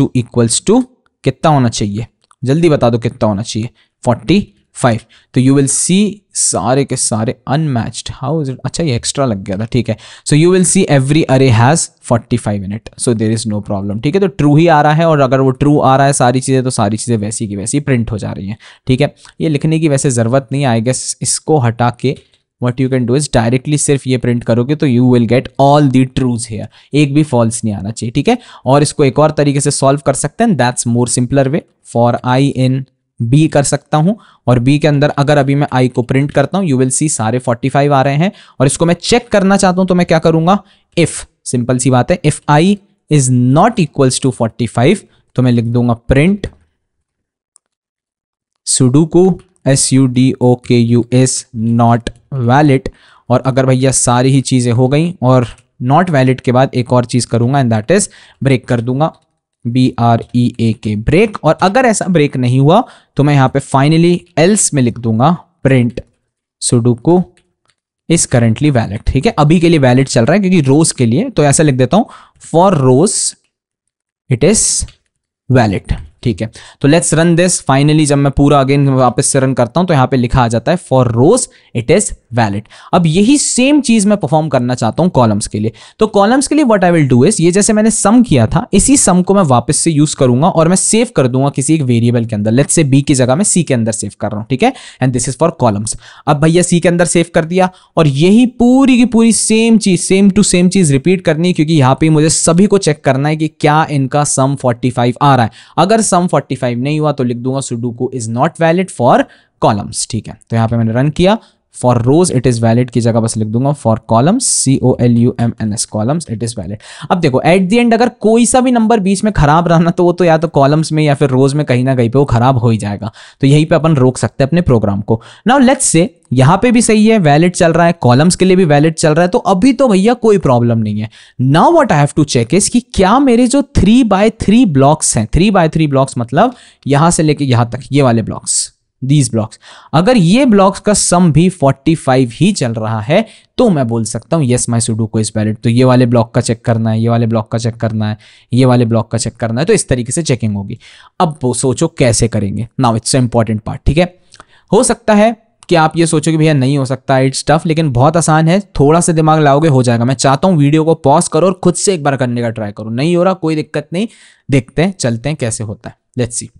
टू कितना होना चाहिए? जल्दी बता दो कितना होना चाहिए? 45। तो यू विल सी सारे के सारे अनमैच्ड। How is it? अच्छा ये एक्स्ट्रा लग गया था, ठीक है। So you will see every array has 45 in it, so there is no problem, ठीक है। तो ट्रू ही आ रहा है और अगर वो ट्रू आ रहा है सारी चीजें, तो सारी चीजें वैसी की वैसी प्रिंट हो जा रही हैं, ठीक है। ये लिखने की वैसे जरूरत नहीं है, आई गेस इसको हटा के what you can do is directly सिर्फ ये प्रिंट करोगे तो you will get all the truths here, एक भी फॉल्स नहीं आना चाहिए, ठीक है। और इसको एक और तरीके से सॉल्व कर सकते हैं, that's more simpler way. For i in b कर सकता हूं और b के अंदर अगर अभी मैं i को प्रिंट करता हूं, you will see सारे 45 आ रहे हैं और इसको मैं चेक करना चाहता हूं तो मैं क्या करूंगा? if, सिंपल सी बात है, if i is not equals to 45 तो मैं लिख दूंगा print sudoku SUDOKU is not valid। और अगर भैया सारी ही चीजें हो गई और नॉट वैलिड के बाद एक और चीज करूंगा एंड दैट इज ब्रेक कर दूंगा, BREAK ब्रेक। और अगर ऐसा ब्रेक नहीं हुआ तो मैं यहां पे फाइनली एल्स में लिख दूंगा print sudoku is currently valid, ठीक है। अभी के लिए वैलिड चल रहा है क्योंकि रोज के लिए, तो ऐसा लिख देता हूं for rows it is valid, ठीक है। तो लेट्स रन दिस। फाइनली जब मैं पूरा अगेन वापस से रन करता हूं तो यहां पे लिखा आ जाता है for rows it is valid. अब यही सेम चीज मैं परफॉर्म करना चाहता हूं कॉलम्स के लिए। तो कॉलम्स के लिए what I will do is, ये जैसे मैंने सम किया था इसी सम को मैं वापस से यूज करूंगा और मैं सेव कर दूंगा किसी एक वेरिएबल के अंदर। लेट्स से बी की जगह मैं सी के अंदर सेव कर रहा हूं, ठीक है। And this is for columns. अब भैया सी के अंदर सेव कर दिया और यही पूरी की पूरी सेम चीज, सेम टू सेम चीज रिपीट करनी है, क्योंकि यहां पे मुझे सभी को चेक करना है कि क्या इनका सम 45 आ रहा है। अगर सम 45 नहीं हुआ तो लिख दूंगा sudoku is not valid for columns, ठीक है। तो यहां पे मैंने रन किया, for rows it is valid की जगह बस लिख दूंगा for columns, COLUMNS columns it is valid. अब देखो एट द एंड अगर कोई सा भी नंबर बीच में खराब रहा ना तो वो तो या तो कॉलम्स में या फिर रोज में कहीं ना कहीं पे वो खराब हो ही जाएगा। तो यहीं पे अपन रोक सकते हैं अपने प्रोग्राम को। नाउ लेट्स से यहां पे भी सही है, वैलिड चल रहा है, कॉलम्स के लिए भी वैलिड चल रहा है, तो अभी तो भैया कोई प्रॉब्लम नहीं है। Now what I have to check is कि क्या मेरे जो 3x3 ब्लॉक्स हैं, 3x3 ब्लॉक्स मतलब यहां से लेके यहां तक ये वाले ब्लॉक्स, these blocks, अगर ये ब्लॉक्स का सम भी 45 ही चल रहा है तो मैं बोल सकता हूं yes my sudoku is valid. तो ये वाले ब्लॉक का चेक करना है, ये वाले ब्लॉक का चेक करना है, ये वाले ब्लॉक का चेक करना है, तो इस तरीके से चेकिंग होगी। अब वो सोचो कैसे करेंगे। नाउ इट्स इंपॉर्टेंट पार्ट, ठीक है। हो सकता है कि आप ये सोचो कि भैया नहीं हो सकता, इट्स टफ, लेकिन बहुत आसान है, थोड़ा सा दिमाग लाओगे हो जाएगा। मैं चाहता हूं वीडियो को पॉज करो और खुद से एक बार करने का ट्राई करो। नहीं हो रहा कोई दिक्कत नहीं, देखते हैं चलते हैं कैसे होता है, लेट्स सी।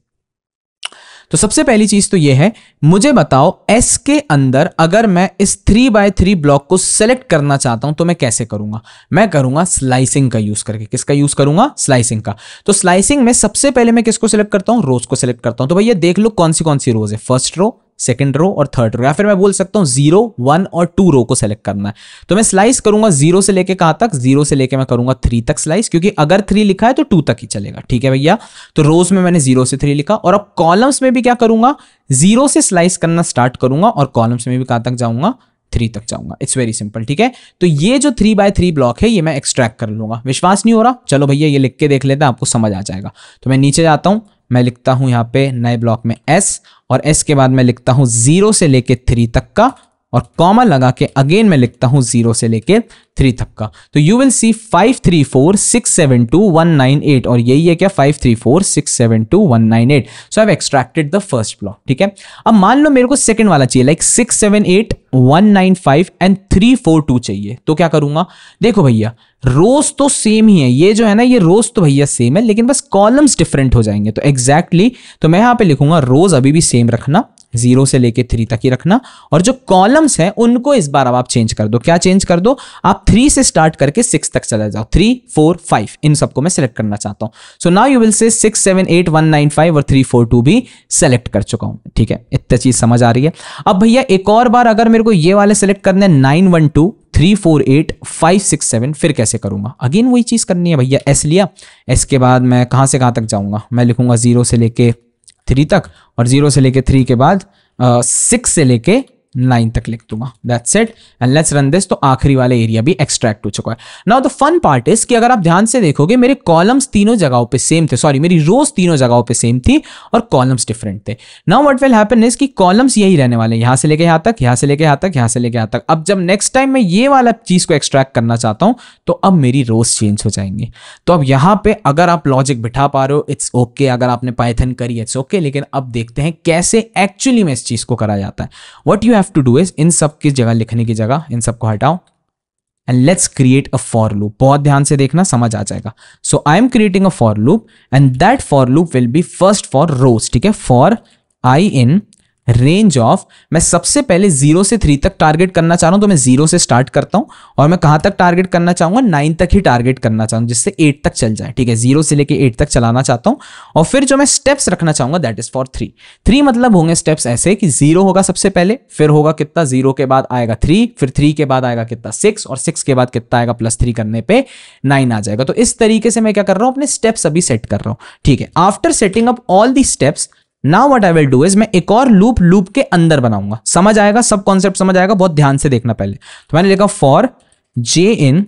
तो सबसे पहली चीज तो ये है, मुझे बताओ S के अंदर अगर मैं इस 3x3 ब्लॉक को सेलेक्ट करना चाहता हूं तो मैं कैसे करूंगा। मैं करूंगा स्लाइसिंग का यूज करके। किसका यूज करूंगा? स्लाइसिंग का। तो स्लाइसिंग में सबसे पहले मैं किसको सिलेक्ट करता हूं? रोज को सिलेक्ट करता हूं। तो भैया देख लो कौन सी रोज है, फर्स्ट रो, सेकंड रो और थर्ड रो, या फिर मैं बोल सकता हूं 0, 1 और 2 रो को सेलेक्ट करना है। तो मैं स्लाइस करूंगा 0 से लेके कहां तक? 0 से लेके मैं करूंगा 3 तक स्लाइस, क्योंकि अगर 3 लिखा है तो 2 तक ही चलेगा, ठीक है भैया। तो रोज में मैंने 0 से 3 लिखा और अब कॉलम्स में भी क्या करूंगा? 0 से स्लाइस करना स्टार्ट करूंगा और कॉलम्स में भी कहां तक जाऊंगा? 3 तक जाऊंगा। इट्स वेरी सिंपल, ठीक है। तो ये जो 3x3 ब्लॉक है ये मैं एक्सट्रैक्ट कर लूंगा। विश्वास नहीं हो रहा? चलो भैया ये लिख के देख लेते हैं, आपको समझ आ जाएगा। तो मैं नीचे जाता हूं, मैं लिखता हूं यहां पे नए ब्लॉक में S और S के बाद मैं लिखता हूं 0 से लेके 3 तक का और कॉमा लगा के अगेन मैं लिखता हूं 0 से लेके 3 तक का। तो यू विल सी 534672198 और यही है क्या? 534672198। So I have extracted the first block, ठीक है। अब मान लो मेरे को सेकंड वाला चाहिए, लाइक 678195 एंड 342 चाहिए, तो क्या करूंगा? देखो भैया रोज तो सेम ही है, ये जो है ना ये रोज तो भैया सेम है, लेकिन बस कॉलम्स डिफरेंट हो जाएंगे। तो एग्जैक्टली तो मैं यहां पे लिखूंगा रोज अभी भी सेम रखना, 0 से लेके 3 तक ही रखना, और जो कॉलम्स हैं उनको इस बार अब आप चेंज कर दो। क्या चेंज कर दो? आप 3 से स्टार्ट करके 6 तक चले जाओ। 3, 4, 5 इन सबको मैं सेलेक्ट करना चाहता हूं। So now you will say 678195 और 342 भी सेलेक्ट कर चुका हूं, ठीक है। इतना चीज समझ आ रही है। अब भैया एक और बार अगर मेरे को ये वाले सेलेक्ट करने 912 348 567, फिर कैसे करूंगा? अगेन वही चीज करनी है भैया। S लिया, S के बाद मैं कहां से कहां तक जाऊंगा? मैं लिखूंगा 0 से लेके 3 तक और 0 से लेके 3 के बाद 6 से लेके 9 तक लिख दूंगा। That's it and let's run this. तो आखिरी वाला एरिया भी एक्सट्रैक्ट हो चुका है। Now the fun part is कि अगर आप ध्यान से देखोगे मेरे कॉलम्स तीनों जगहों पे सेम थे, सॉरी मेरी रोज तीनों जगहों पे सेम थी और कॉलम्स डिफरेंट थे। Now what will happen is कि कॉलम्स यही रहने वाले हैं, यहां से लेके यहां तक, यहां से लेके यहां तक, यहां से लेके यहां तक। अब जब नेक्स्ट टाइम मैं ये वाला चीज को एक्सट्रैक्ट करना चाहता हूं तो अब मेरी रोज चेंज हो जाएंगी। तो अब यहां पे अगर आप लॉजिक बिठा पा रहे हो इट्स ओके, अगर आपने पाइथन करी इट्स ओके, लेकिन अब देखते हैं कैसे एक्चुअली में इस चीज को करा जाता है। What you have to do is इन सब की जगह लिखने की जगह इन सबको हटाओ and let's create a for loop. बहुत ध्यान से देखना, समझ आ जाएगा। So I am creating a for loop and that for loop will be first for rows, ठीक है। For I in range of, मैं सबसे पहले 0 से 3 तक टारगेट करना चाह रहा हूं तो मैं 0 से स्टार्ट करता हूं और मैं कहां तक टारगेट करना चाहूंगा? 9 तक ही टारगेट करना चाहूंगा, जिससे 8 तक चल जाए, ठीक है। 0 से लेके 8 तक चलाना चाहता हूं और फिर जो मैं स्टेप्स रखना चाहूंगा दैट इज फॉर 3। 3 मतलब होंगे स्टेप्स ऐसे कि 0 होगा सबसे पहले, फिर होगा कितना? 0 के बाद आएगा 3, फिर 3 के बाद आएगा कितना? 6 और 6 के बाद कितना आएगा? +3 करने पे 9 आ जाएगा। तो इस तरीके से मैं क्या कर रहा हूं? अपने स्टेप्स अभी सेट कर रहा हूं, ठीक है। After setting up all the steps now what I will do is मैं एक और लूप के अंदर बनाऊंगा। समझ आएगा? सब कॉन्सेप्ट समझ आएगा, बहुत ध्यान से देखना पहले। तो मैंने लिखा for j in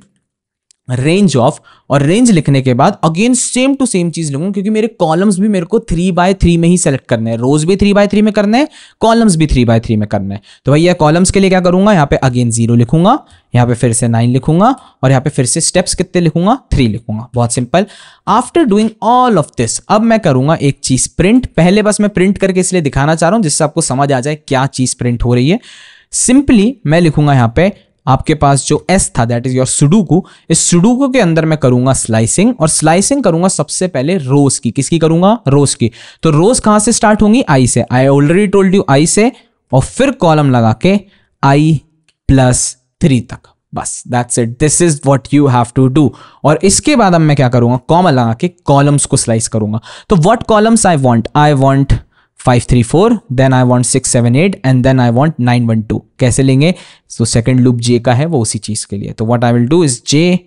range of, और रेंज लिखने के बाद अगेन सेम टू सेम चीज लिखूंगा क्योंकि मेरे कॉलम्स भी मेरे को 3x3 में ही सेलेक्ट करने हैं, रोज भी 3x3 में करने हैं, कॉलम्स भी 3x3 में करने हैं। तो भैया कॉलम्स के लिए क्या करूंगा, यहाँ पे अगेन 0 लिखूंगा, यहाँ पे फिर से 9 लिखूंगा, और यहाँ पे फिर से स्टेप्स कितने लिखूंगा, 3 लिखूंगा। बहुत simple. After doing all of this अब मैं करूंगा एक चीज प्रिंट। पहले बस मैं प्रिंट करके इसलिए दिखाना चाह रहा हूं जिससे आपको समझ आ जाए क्या चीज प्रिंट हो रही है। सिंपली मैं लिखूंगा यहाँ पे आपके पास जो S था दैट इज योर सुडोकू, इस सुडोकू के अंदर मैं करूंगा स्लाइसिंग, और स्लाइसिंग करूंगा सबसे पहले रोज की। किसकी करूंगा, रोज की। तो रोज कहां से स्टार्ट होंगी, I से। I already told you I से, और फिर कॉलम लगा के I+3 तक। बस that's it, this is what you have to do. और इसके बाद अब मैं क्या करूंगा, कॉमा लगा के कॉलम्स को स्लाइस करूंगा। तो what columns I want 5 3 4, then I want 6 7 8, and then I want 9 1 2। कैसे लेंगे, तो सेकंड लूप J का है वो उसी चीज के लिए। तो what I will do is J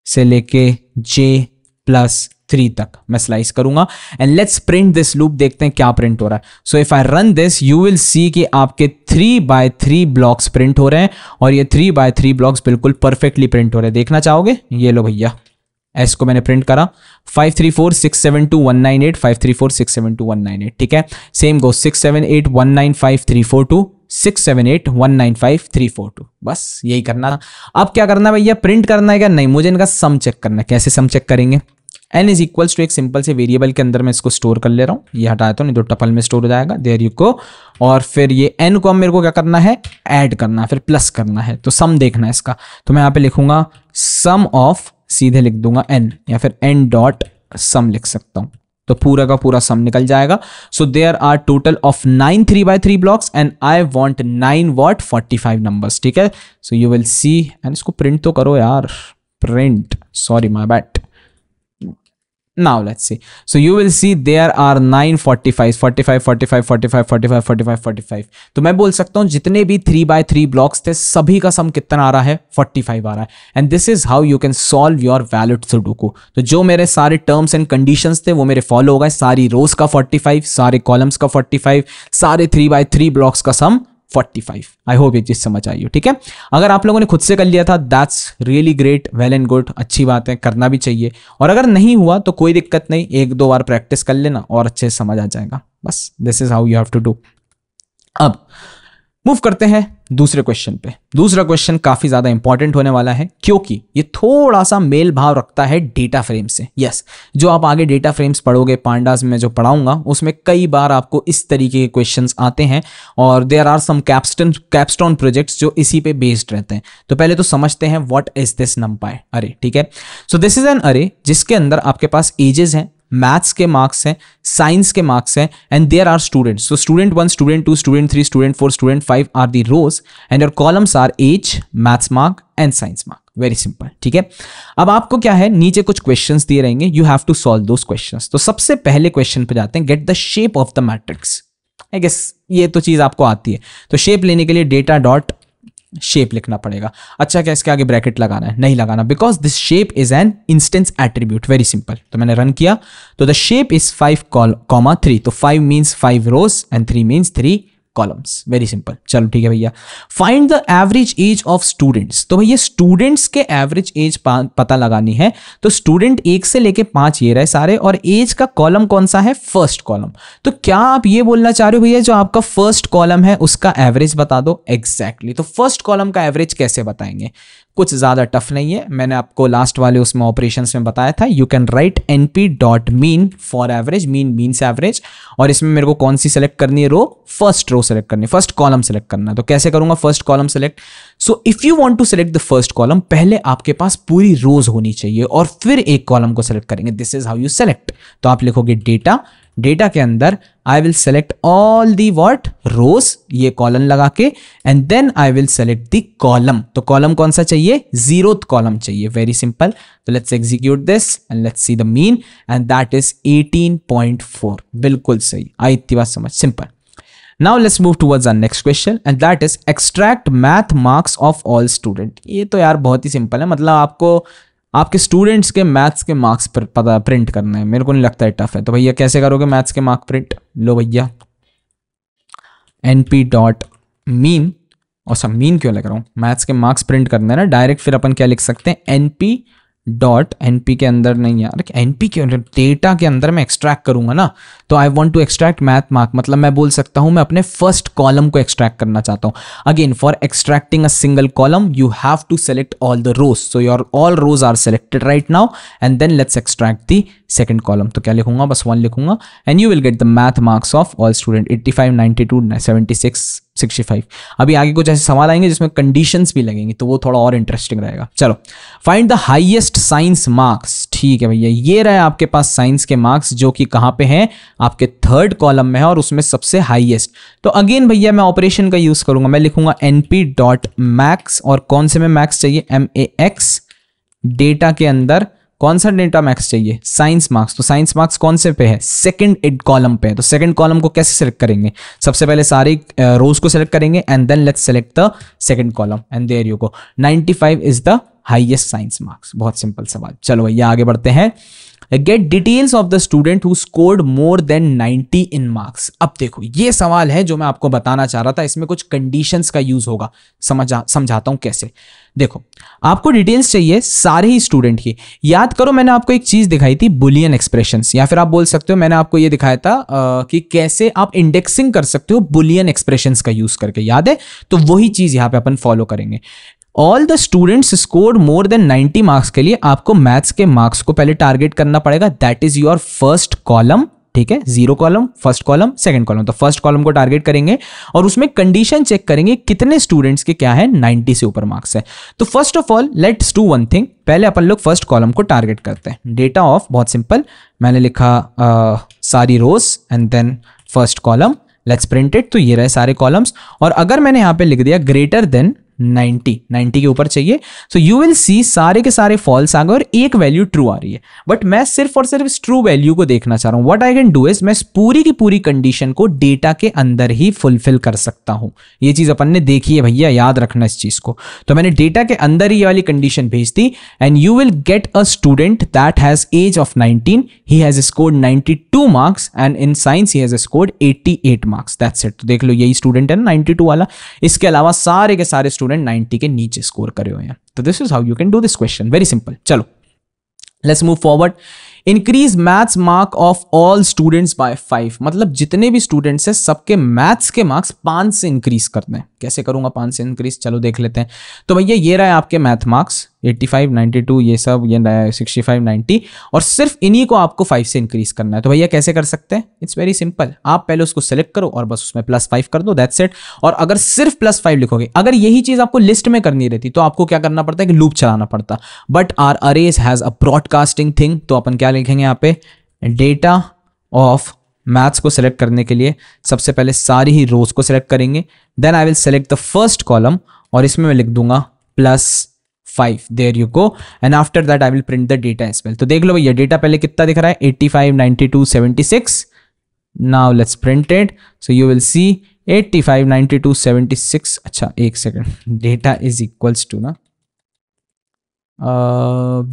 से लेके J+3 तक मैं स्लाइस करूंगा, and let's print this loop, देखते हैं क्या प्रिंट हो रहा है। So if I run this you will see कि आपके 3x3 ब्लॉक्स प्रिंट हो रहे हैं, और ये 3x3 ब्लॉक्स बिल्कुल परफेक्टली प्रिंट हो रहे हैं। देखना चाहोगे, ये लो भैया, S को मैंने प्रिंट करा, 5 3 4 6 7 2 1 9 8, 5 3 4 6 7 2 1 9 8। ठीक है, सेम गो 6 7 8 1 9 5 3 4 2, 6 7 8 1 9 5 3 4 2। बस यही करना था। अब क्या करना है भैया, प्रिंट करना है क्या, नहीं, मुझे इनका सम चेक करना है। कैसे सम चेक करेंगे, n इज इक्वल्स टू एक सिंपल से वेरिएबल के अंदर मैं इसको स्टोर कर ले रहा हूँ, ये हटा देता हूँ, नहीं तो टपल में स्टोर हो जाएगा। There you go. और फिर ये n को अब मेरे को क्या करना है, ऐड करना है, फिर प्लस करना है। तो सम देखना है इसका, तो मैं यहाँ पे लिखूंगा सम ऑफ, सीधे लिख दूंगा n, या फिर n डॉट सम लिख सकता हूं, तो पूरा का पूरा सम निकल जाएगा। So there are total of 9 3x3 blocks, and I want 9 what 45 numbers. ठीक है, so you will see, and इसको प्रिंट तो करो यार, print, sorry my bad. Now let's see. So you will see there are 9 45, 45, 45, 45, 45, 45, 45. तो मैं बोल सकता हूँ जितने भी 3x3 ब्लॉक्स थे सभी का सम कितना आ रहा है, 45 आ रहा है। And this is how you can solve your valid sudoku. तो जो मेरे सारे टर्म्स एंड कंडीशंस थे वो मेरे फॉलो हो गए, सारी रोज का 45, सारे कॉलम्स का 45, सारे 3x3 ब्लॉक्स का सम 45। आई होप ये चीज समझ आई हो। ठीक है, अगर आप लोगों ने खुद से कर लिया था that's really great, well and good, अच्छी बात है, करना भी चाहिए। और अगर नहीं हुआ तो कोई दिक्कत नहीं, 1-2 बार प्रैक्टिस कर लेना और अच्छे से समझ आ जाएगा। बस this is how you have to do. अब मूव करते हैं दूसरे क्वेश्चन पे। दूसरा क्वेश्चन काफी ज्यादा इंपॉर्टेंट होने वाला है क्योंकि ये थोड़ा सा मेल भाव रखता है डेटा फ्रेम से। यस, जो आप आगे डेटा फ्रेम्स पढ़ोगे पांडास में जो पढ़ाऊंगा उसमें कई बार आपको इस तरीके के क्वेश्चंस आते हैं, और there are some capstone projects जो इसी पे बेस्ड रहते हैं। तो पहले तो समझते हैं व्हाट इज दिस numpy अरे। ठीक है, सो दिस इज एन अरे जिसके अंदर आपके पास एजेस हैं, मैथ्स के मार्क्स हैं, साइंस के मार्क्स हैं, and there are students. So student 1, student 2, student 3, student 4, student 5 are the rows, and your columns are age, maths mark and science mark. Very simple. ठीक है, अब आपको क्या है, नीचे कुछ क्वेश्चंस दिए रहेंगे, you have to solve those questions. तो सबसे पहले क्वेश्चन पे जाते हैं, get the shape of the matrix. I guess ये तो चीज आपको आती है। तो शेप लेने के लिए डेटा डॉट शेप लिखना पड़ेगा। अच्छा, क्या इसके आगे ब्रैकेट लगाना है? नहीं लगाना, because this shape is an instance attribute. Very simple. तो मैंने रन किया, तो द शेप इज 5,3। तो 5 means 5 rows and 3 means 3 columns. Very simple. चलो ठीक है भैया, find the average age of students. तो भैया स्टूडेंट्स के एवरेज एज पता लगानी है। तो स्टूडेंट 1 से लेके 5 ये रहे सारे, और एज का कॉलम कौन सा है? First column. तो क्या आप ये बोलना चाह रहे हो भैया जो आपका फर्स्ट कॉलम है उसका एवरेज बता दो? एग्जैक्टली। तो फर्स्ट कॉलम का एवरेज कैसे बताएंगे? कुछ ज्यादा टफ नहीं है, मैंने आपको लास्ट वाले उसमें ऑपरेशंस में बताया था। You can write np.mean for average, mean means average, और इसमें मेरे को कौन सी सेलेक्ट करनी है? रो, फर्स्ट रो सेलेक्ट करनी है, फर्स्ट कॉलम सेलेक्ट करना है। तो कैसे करूंगा first column select? So if you want to select the first column, पहले आपके पास पूरी रोज होनी चाहिए और फिर एक कॉलम को सेलेक्ट करेंगे। This is how you select. तो आप लिखोगे डेटा, डेटा के अंदर I will select all the what rows, ये कॉलम लगा के, and then I will select the column. तो कॉलम कौन सा चाहिए? 0th कॉलम चाहिए। Very simple. तो let's execute this and let's see the mean, and that is 18.4। बिल्कुल सही, आई इतनी बात समझ, simple. Now let's move towards our next question, and that is extract math marks of all student। ये तो यार बहुत ही सिंपल है, मतलब आपको आपके स्टूडेंट्स के मैथ्स के मार्क्स पर पता प्रिंट करना है। मेरे को नहीं लगता है टफ है। तो भैया कैसे करोगे मैथ्स के मार्क प्रिंट? लो भैया np.mean और सब मीन क्यों लग रहा हूँ, मैथ्स के मार्क्स प्रिंट करने ना डायरेक्ट, फिर अपन क्या लिख सकते हैं, एनपी डॉट, एनपी के अंदर नहीं यार, एनपी के डेटा के अंदर मैं एक्सट्रैक्ट करूंगा ना, तो I want to extract math mark, मतलब मैं बोल सकता हूं मैं अपने फर्स्ट कॉलम को एक्सट्रैक्ट करना चाहता हूं। Again for extracting a single column you have to select all the rows, so your all rows are selected right now and then let's extract the second column. तो क्या लिखूंगा, बस 1 लिखूंगा and you will get the math marks of all student 85, 92, 76, 65। अभी आगे कुछ ऐसे सवाल आएंगे जिसमें कंडीशंस भी लगेंगे, तो वो थोड़ा और इंटरेस्टिंग रहेगा। चलो, find the highest science marks. ठीक है भैया, ये रहे आपके पास साइंस के मार्क्स जो कि कहां पे हैं, आपके थर्ड कॉलम में है और उसमें सबसे हाईएस्ट। तो अगेन भैया मैं ऑपरेशन का यूज करूंगा, मैं लिखूंगा np.max, और कौन से में मैक्स चाहिए, max, डेटा के अंदर कौन सा डेटा मैक्स चाहिए, साइंस मार्क्स। तो साइंस मार्क्स कौन से पे है, सेकंड एड कॉलम पे है। तो सेकंड कॉलम को कैसे सेलेक्ट करेंगे, सबसे पहले सारे रोज को सेलेक्ट करेंगे and then let's select the second column and there you go, 95 is the highest science marks. बहुत सिंपल सवाल। चलो भैया आगे बढ़ते हैं। Get details of the student who scored more than 90 in marks. अब देखो ये सवाल है जो मैं आपको बताना चाह रहा था, इसमें कुछ कंडीशंस का यूज होगा, समझाता हूं कैसे। देखो आपको डिटेल्स चाहिए सारे ही स्टूडेंट की। याद करो मैंने आपको एक चीज दिखाई थी, बुलियन एक्सप्रेशंस, या फिर आप बोल सकते हो मैंने आपको ये दिखाया था कि कैसे आप इंडेक्सिंग कर सकते हो बुलियन एक्सप्रेशंस का यूज करके, याद है? तो वही चीज यहां पे अपन फॉलो करेंगे। All the students scored more than 90 marks के लिए आपको मैथ्स के मार्क्स को पहले टारगेट करना पड़ेगा, that is your first column. ठीक है, 0 column, first column, second column. तो फर्स्ट कॉलम को टारगेट करेंगे और उसमें कंडीशन चेक करेंगे कितने स्टूडेंट्स के क्या है 90 से ऊपर मार्क्स है। तो first of all let's do one thing, पहले अपन लोग फर्स्ट कॉलम को टारगेट करते हैं। डेटा ऑफ, बहुत सिंपल, मैंने लिखा सारी rows and then first column, let's print it. तो ये रहे सारे कॉलम्स, और अगर मैंने यहां पे लिख दिया ग्रेटर देन 90 के ऊपर चाहिए, सो यू विल सी सारे के सारे फॉल्स आ गए और एक वैल्यू ट्रू आ रही है। बट मैं सिर्फ और सिर्फ इस ट्रू वैल्यू को देखना चाह रहा हूं। What I can do is मैं इस पूरी की पूरी कंडीशन को डेटा के अंदर ही फुलफिल कर सकता हूं। ये चीज अपन ने देखी है भैया, याद रखना इस चीज को। तो मैंने डेटा के अंदर ही ये वाली कंडीशन भेज दी and you will get a student that has age of 19, he has scored 92 marks and in science he has scored 88 marks, that's it. तो देख लो यही स्टूडेंट है ना 92 वाला, इसके अलावा सारे के सारे 90 के नीचे स्कोर करे हुए हैं। तो this is how you can do this question, very simple. चलो let's move forward. Increase maths mark of all students by 5, मतलब जितने भी स्टूडेंट्स हैं सबके मैथ्स के मार्क्स 5 से इंक्रीज करते हैं। कैसे करूंगा 5 से इंक्रीज, चलो देख लेते हैं। तो भैया ये रहा है आपके मैथ मार्क्स 85, 92, ये सब, ये 65, 90, और सिर्फ इन्हीं को आपको 5 से इंक्रीज करना है। तो भैया कैसे कर सकते हैं, इट्स वेरी सिंपल, आप पहले उसको सेलेक्ट करो और बस उसमें +5 कर दो, दैट्स इट। और अगर सिर्फ +5 लिखोगे, अगर यही चीज आपको लिस्ट में करनी रहती तो आपको क्या करना पड़ता है कि लूप चलाना पड़ता, but are arrays has a broadcasting thing. तो अपन क्या लिखेंगे यहाँ पे, डेटा ऑफ मैथ्स को सेलेक्ट करने के लिए सबसे पहले सारी ही रोज को सेलेक्ट करेंगे, then I will select the first column और इसमें मैं लिख दूंगा +5, there you go, and after that I will print the data as well. तो देख लो भैया डेटा पहले कितना दिख रहा है, 85, 92, 76। Now let's print it, so you will see 85, 92, 76। अच्छा एक second, data is equals to ना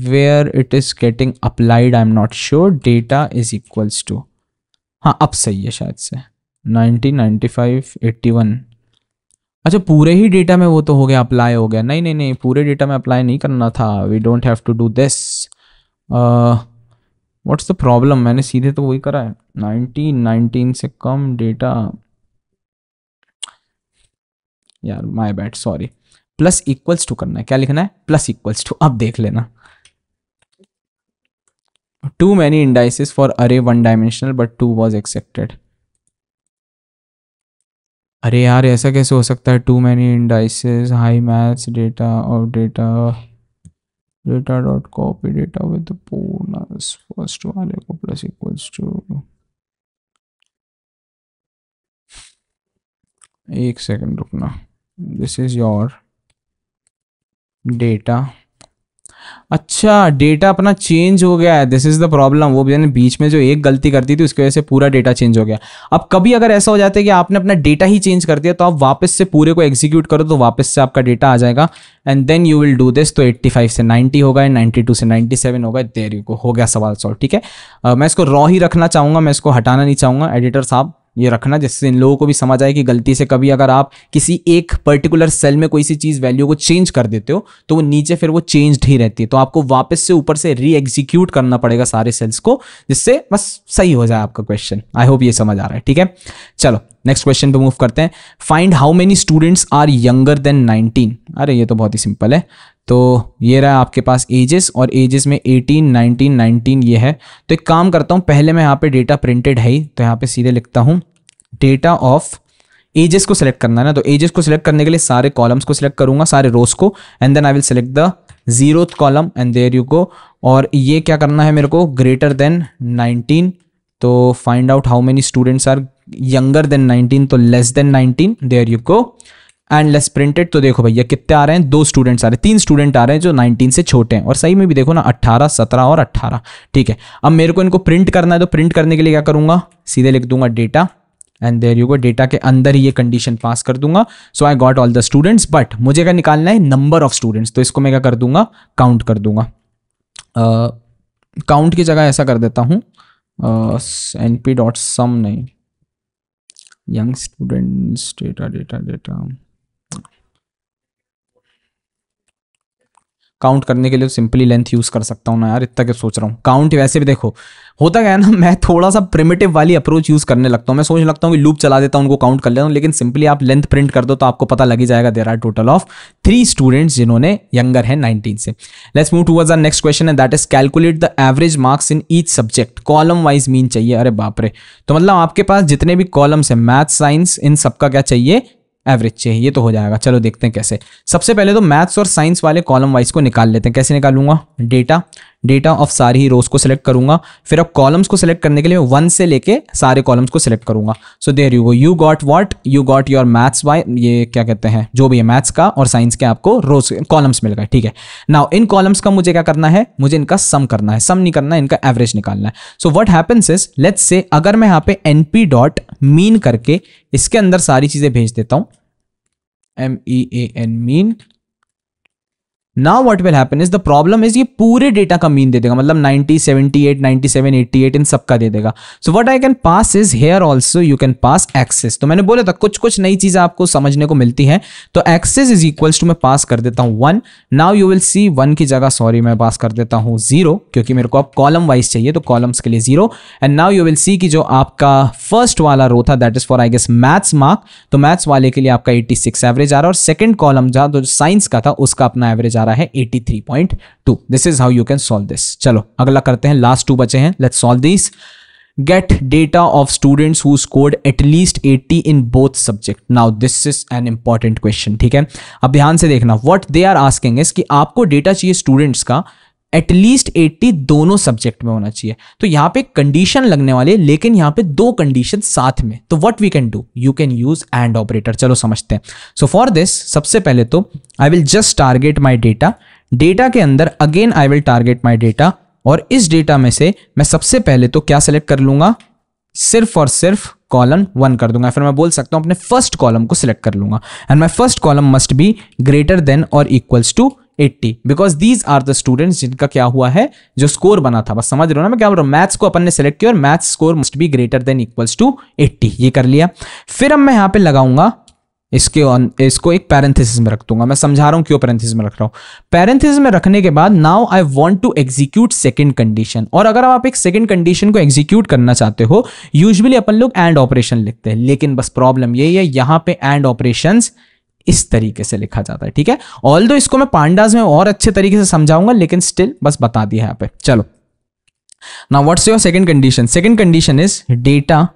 where it is getting applied I'm not sure, data is equals to, हाँ अब सही है शायद से, 90, 95, 81। अच्छा पूरे ही डेटा में वो तो हो गया, अप्लाई हो गया। नहीं नहीं नहीं, पूरे डेटा में अप्लाई नहीं करना था, we don't have to do this. What's the problem, मैंने सीधे तो वही करा है, 90, 19 से कम डेटा, यार my bad, sorry. Plus equals to करना है, क्या लिखना है, प्लस इक्वल्स टू। अब देख लेना, टू मैनी इंडाइसेस फॉर अरे 1 डायमेंशनल बट 2 वॉज एक्सेप्टेड। अरे यार ऐसा कैसे हो सकता है, too many indices, high maths data और data dot copy data with पूर्णास फर्स्ट वाले को प्लस इक्वल्स टू। एक सेकंड रुकना, दिस इज योर डेटा। अच्छा डेटा अपना चेंज हो गया है, दिस इज द प्रॉब्लम। वो मैंने बीच में जो एक गलती कर दी थी उसकी वजह से पूरा डेटा चेंज हो गया। अब कभी अगर ऐसा हो जाता है कि आपने अपना डेटा ही चेंज कर दिया तो आप वापस से पूरे को एग्जीक्यूट करो तो वापस से आपका डेटा आ जाएगा and then you will do this. तो 85 से 90 होगा, 92 से 97 होगा, देयर यू गो, हो गया सवाल सॉल्व। ठीक है, मैं इसको रॉ ही रखना चाहूंगा, मैं इसको हटाना नहीं चाहूंगा। एडिटर साहब ये रखना, जिससे इन लोगों को भी समझ आए कि गलती से कभी अगर आप किसी एक पर्टिकुलर सेल में कोई सी चीज़ वैल्यू को चेंज कर देते हो तो वो नीचे फिर वो चेंज्ड ही रहती है, तो आपको वापस से ऊपर से री एग्जीक्यूट करना पड़ेगा सारे सेल्स को, जिससे बस सही हो जाए आपका क्वेश्चन। आई होप ये समझ आ रहा है, ठीक है। चलो नेक्स्ट क्वेश्चन पे मूव करते हैं। Find how many students are younger than 19। अरे ये तो बहुत ही सिंपल है। तो ये रहा आपके पास एजेस, और एजेस में 18, 19, 19 ये है। तो एक काम करता हूँ, पहले मैं यहाँ पे डेटा प्रिंटेड है ही, तो यहाँ पे सीधे लिखता हूँ डेटा ऑफ एजेस को सिलेक्ट करना है ना, तो एजेस को सिलेक्ट करने के लिए सारे कॉलम्स को सिलेक्ट करूंगा, सारे रोज को, and then I will select the 0th column and there you go. और ये क्या करना है मेरे को, ग्रेटर देन 19। तो find out how many students are younger than 19, तो less than 19, there you go, and let's print it. तो देखो भैया कितने आ रहे हैं, 2 स्टूडेंट्स आ रहे हैं, 3 स्टूडेंट आ रहे हैं जो 19 से छोटे हैं, और सही में भी देखो ना 18, 17 और 18, ठीक है। अब मेरे को इनको प्रिंट करना है, तो प्रिंट करने के लिए क्या करूंगा, सीधे लिख दूंगा data, and there you go, data के अंदर ही ये कंडीशन पास कर दूंगा। So I got all the students, but मुझे क्या निकालना है, नंबर ऑफ स्टूडेंट्स, तो इसको मैं क्या कर दूंगा, काउंट कर दूंगा। काउंट की जगह ऐसा कर देता हूँ np.sum नहीं, young students data data data. Count करने के लिए सिंपली लेंथ यूज कर सकता हूँ ना यार, इतना क्या सोच रहा हूँ। काउंट वैसे भी देखो होता क्या है ना, मैं थोड़ा सा प्रिमिटिव वाली अप्रोच यूज करने लगता हूँ, मैं सोच लगता हूँ कि लूप चला देता हूँ, उनको काउंट कर लेता हूँ, लेकिन सिंपली आप लेंथ प्रिंट कर दो तो आपको पता लग ही जाएगा there are total of 3 students जिन्होंने यंगर है 19 से। Let's move towards our next question and that is calculate the average marks in each subject. Column wise mean चाहिए, अरे बाप रे, तो मतलब आपके पास जितने भी कॉलम्स है मैथ साइंस इन सबका क्या चाहिए, एवरेज चाहिए। ये तो हो जाएगा, चलो देखते हैं कैसे। सबसे पहले तो मैथ्स और साइंस वाले कॉलम वाइज को निकाल लेते हैं। कैसे निकालूंगा, डेटा ऑफ सारी ही रोज को सिलेक्ट करूंगा, फिर अब कॉलम्स को सिलेक्ट करने के लिए 1 से लेके सारे कॉलम्स को सिलेक्ट करूंगा। So there you go, you got what, you got your maths Y, ये क्या कहते हैं जो भी है मैथ्स का और साइंस के आपको रोज कॉलम्स मिल गए, ठीक है। नाउ इन कॉलम्स का मुझे क्या करना है, मुझे इनका सम करना है, सम नहीं करना है, इनका एवरेज निकालना है। So what happens is, let's say अगर मैं यहाँ पे np.mean करके इसके अंदर सारी चीजें भेज देता हूं, mean, now what will happen is, the problem is ये पूरे डेटा का मीन दे देगा, मतलब 90, 78, 97, 88 इन सब का दे देगा। So what I can pass is here also you can pass axis. तो मैंने बोला था कुछ कुछ नई चीजें आपको समझने को मिलती हैं, तो एक्सेस इज इक्वल्स टू मैं पास कर देता हूं 1। नाउ यू विल सी 1 की जगह सॉरी मैं पास कर देता हूं 0, क्योंकि मेरे को अब कॉलम वाइज चाहिए, तो कॉलम्स के लिए 0। And now you will see कि जो आपका फर्स्ट वाला रो था that is for I guess maths mark, तो मैथ्स वाले के लिए आपका 86 एवरेज आ रहा है, और सेकंड कॉलम जहां तो साइंस का था उसका अपना एवरेज आ रहा है 83.2। This is how you can solve this. चलो अगला करते हैं, लास्ट 2 बचे हैं, let's solve this. Get data of students who scored at least 80 in both subject. Now this is an important question, ठीक है। अब ध्यान से देखना, what they are asking is कि आपको डेटा चाहिए स्टूडेंट्स का एटलीस्ट 80 दोनों सब्जेक्ट में होना चाहिए। तो यहाँ पे कंडीशन लगने वाली है, लेकिन यहाँ पे 2 कंडीशन साथ में, तो what we can do, you can use and operator. चलो समझते हैं। सो फॉर दिस सबसे पहले तो I will just target my data, data के अंदर again I will target my data, और इस डेटा में से मैं सबसे पहले तो क्या सेलेक्ट कर लूंगा, सिर्फ और सिर्फ कॉलम 1 कर दूंगा, फिर मैं बोल सकता हूं अपने फर्स्ट कॉलम को सिलेक्ट कर लूंगा, and my first column must be greater than और equals to 80 because these are the students जिनका क्या हुआ है, जो स्कोर बना था। बस समझ रहे हो ना मैं क्या बोल रहा हूं, मैथ्स को अपन ने सेलेक्ट किया और maths score must be greater than equals to 80, ये कर लिया। फिर अब मैं यहां पे लगाऊंगा इसको एक पैरेंथेसिस में रख दूंगा। मैं समझा रहा हूं क्यों पैरेंथेसिस में रख रहा हूं। पैरेंथेसिस में रखने के बाद now I want to execute second condition, और अगर आप एक सेकंड कंडीशन को एग्जीक्यूट करना चाहते हो, यूजुअली अपन लोग एंड ऑपरेशन लिखते हैं, लेकिन बस प्रॉब्लम यही है यहां पे एंड ऑपरेशंस इस तरीके से लिखा जाता है, ठीक है। ऑल्दो इसको मैं पांडास में और अच्छे तरीके से समझाऊंगा, लेकिन स्टिल बस बता दिया यहां पे। चलो now what's your second condition, second condition is data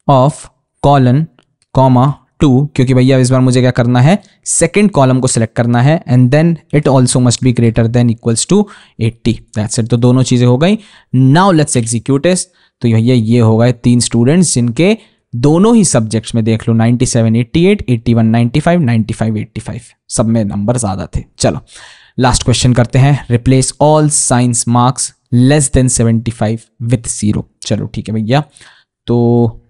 of colon comma 2, क्योंकि भैया इस बार मुझे क्या करना है, सेकंड कॉलम को सिलेक्ट करना है, and then it also must be greater than equals to 80, that's it. तो दोनों चीजें हो गई। Now let's execute it. तो भैया ये हो गए 3 स्टूडेंट्स जिनके दोनों ही सब्जेक्ट्स में देख लो 97 88, 81 95, 95 85, सब में नंबर ज्यादा थे। चलो लास्ट क्वेश्चन करते हैं, replace all science marks less than 75 with 0। चलो ठीक है भैया, तो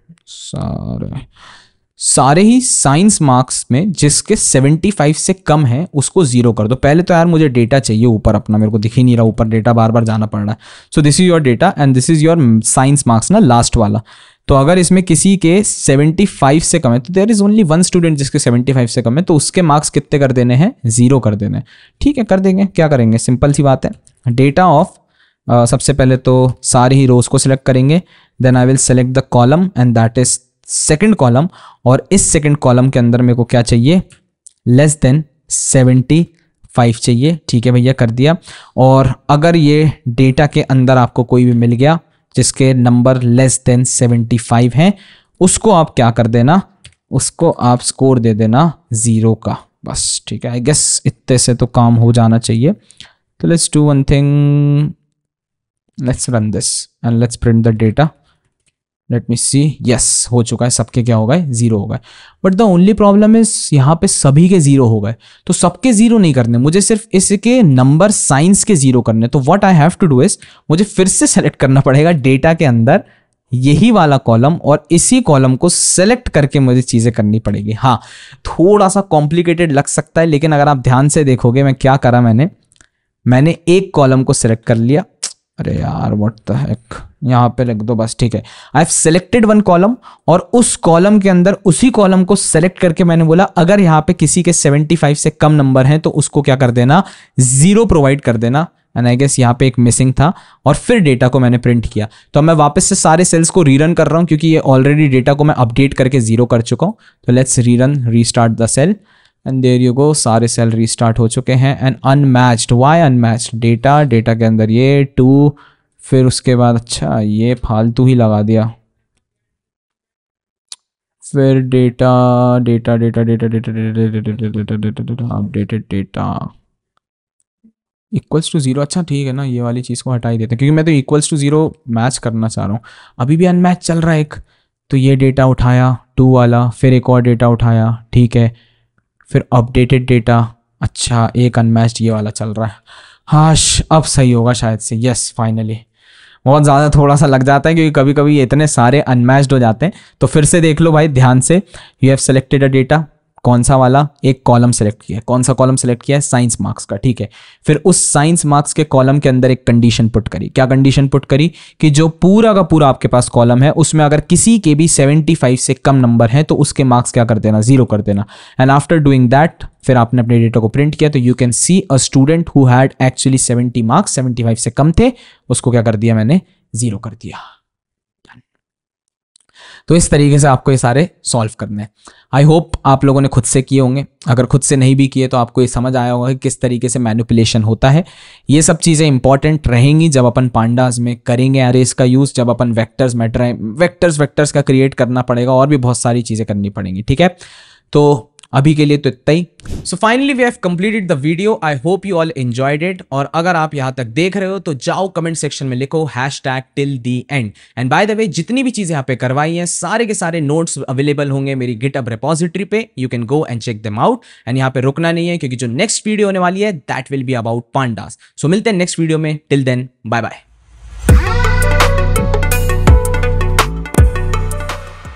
सारे ही साइंस मार्क्स में जिसके 75 से कम है उसको 0 कर दो। पहले तो यार मुझे डेटा चाहिए ऊपर अपना, मेरे को दिख ही नहीं रहा ऊपर डेटा, बार बार जाना पड़ रहा है। So this is your data and this is your science marks ना, लास्ट वाला। तो अगर इसमें किसी के 75 से कम है तो there is only one student जिसके 75 से कम है, तो उसके मार्क्स कितने कर देने हैं, 0 कर देने हैं। ठीक है, कर देंगे। क्या करेंगे, सिंपल सी बात है, डेटा ऑफ सबसे पहले तो सारी ही रोज को सिलेक्ट करेंगे, then I will select the column and that is second column, और इस सेकंड कॉलम के अंदर मेरे को क्या चाहिए, लेस देन 75 चाहिए। ठीक है भैया, कर दिया। और अगर ये डेटा के अंदर आपको कोई भी मिल गया जिसके नंबर लेस देन 75 हैं, उसको आप क्या कर देना, उसको आप स्कोर दे देना 0 का, बस। ठीक है, आई गेस इतने से तो काम हो जाना चाहिए। तो let's do one thing, let's run this and let's print the data. Let me see, yes हो चुका है, सबके क्या हो गए, 0 हो गए। But the only problem is यहाँ पे सभी के 0 हो गए, तो सबके 0 नहीं करने, मुझे सिर्फ इसके नंबर साइंस के 0 करने। तो what I have to do is, मुझे फिर से सेलेक्ट करना पड़ेगा डेटा के अंदर यही वाला कॉलम, और इसी कॉलम को सेलेक्ट करके मुझे चीजें करनी पड़ेगी। हाँ, थोड़ा सा कॉम्प्लिकेटेड लग सकता है, लेकिन अगर आप ध्यान से देखोगे मैं क्या करा, मैंने एक कॉलम को सिलेक्ट कर लिया। अरे यार व्हाट द हेक, यहाँ पे लिख दो बस। ठीक है, I have selected one column, और उस कॉलम के अंदर उसी कॉलम को सेलेक्ट करके मैंने बोला अगर यहाँ पे किसी के 75 से कम नंबर हैं तो उसको क्या कर देना, 0 प्रोवाइड कर देना। एंड आई गेस यहाँ पे एक मिसिंग था, और फिर डेटा को मैंने प्रिंट किया। तो मैं वापस से सारे सेल्स को रीरन कर रहा हूँ क्योंकि ये ऑलरेडी डेटा को मैं अपडेट करके 0 कर चुका हूँ। तो let's rerun, restart the cell, and there you go, सारे सेल रीस्टार्ट हो चुके हैं। And unmatched, why unmatched, data के अंदर ये 2, फिर उसके बाद अच्छा ये फालतू ही लगा दिया, फिर data updated data equals to 0। अच्छा ठीक है ना, ये वाली चीज़ को हटा ही देते हैं क्योंकि मैं तो इक्वल्स टू 0 मैच करना चाह रहा हूँ। अभी भी अनमैच चल रहा है एक, तो ये डेटा उठाया 2 वाला, फिर एक और डेटा उठाया, ठीक है, फिर अपडेटेड डेटा, अच्छा एक अनमैच्ड ये वाला चल रहा है। हाँ अब सही होगा शायद से, यस फाइनली। बहुत ज़्यादा थोड़ा सा लग जाता है क्योंकि कभी कभी ये इतने सारे अनमैच्ड हो जाते हैं। तो फिर से देख लो भाई ध्यान से, you have selected a data, कौन सा वाला, एक कॉलम सेलेक्ट किया है, कौन सा कॉलम सेलेक्ट किया है, साइंस मार्क्स का, ठीक है। फिर उस साइंस मार्क्स के कॉलम के अंदर एक कंडीशन पुट करी, क्या कंडीशन पुट करी कि जो पूरा का पूरा आपके पास कॉलम है उसमें अगर किसी के भी 75 से कम नंबर है तो उसके मार्क्स क्या कर देना, 0 कर देना। एंड आफ्टर डूइंग दैट फिर आपने अपने डेटा को प्रिंट किया, तो you can C a student who had actually 70 marks, 75 से कम थे, उसको क्या कर दिया मैंने, 0 कर दिया। तो इस तरीके से आपको ये सारे सॉल्व करने हैं। आई होप आप लोगों ने खुद से किए होंगे, अगर खुद से नहीं भी किए तो आपको ये समझ आया होगा कि किस तरीके से मैनिपुलेशन होता है। ये सब चीज़ें इंपॉर्टेंट रहेंगी जब अपन पांडास में करेंगे एरेज का यूज़, जब अपन वेक्टर्स का क्रिएट करना पड़ेगा, और भी बहुत सारी चीज़ें करनी पड़ेंगी, ठीक है। तो अभी के लिए तो इतना ही। So finally we have completed the video, I hope you all enjoyed it. और अगर आप यहाँ तक देख रहे हो तो जाओ कमेंट सेक्शन में लिखो #till_the_end। एंड बाय द वे जितनी भी चीजें यहाँ पे करवाई हैं सारे के सारे नोट्स अवेलेबल होंगे मेरी गिटहब रिपोजिटरी पे, you can go and check them out. And यहाँ पे रुकना नहीं है क्योंकि जो नेक्स्ट वीडियो होने वाली है that will be about pandas. So मिलते हैं नेक्स्ट वीडियो में, टिल देन बाय बाय।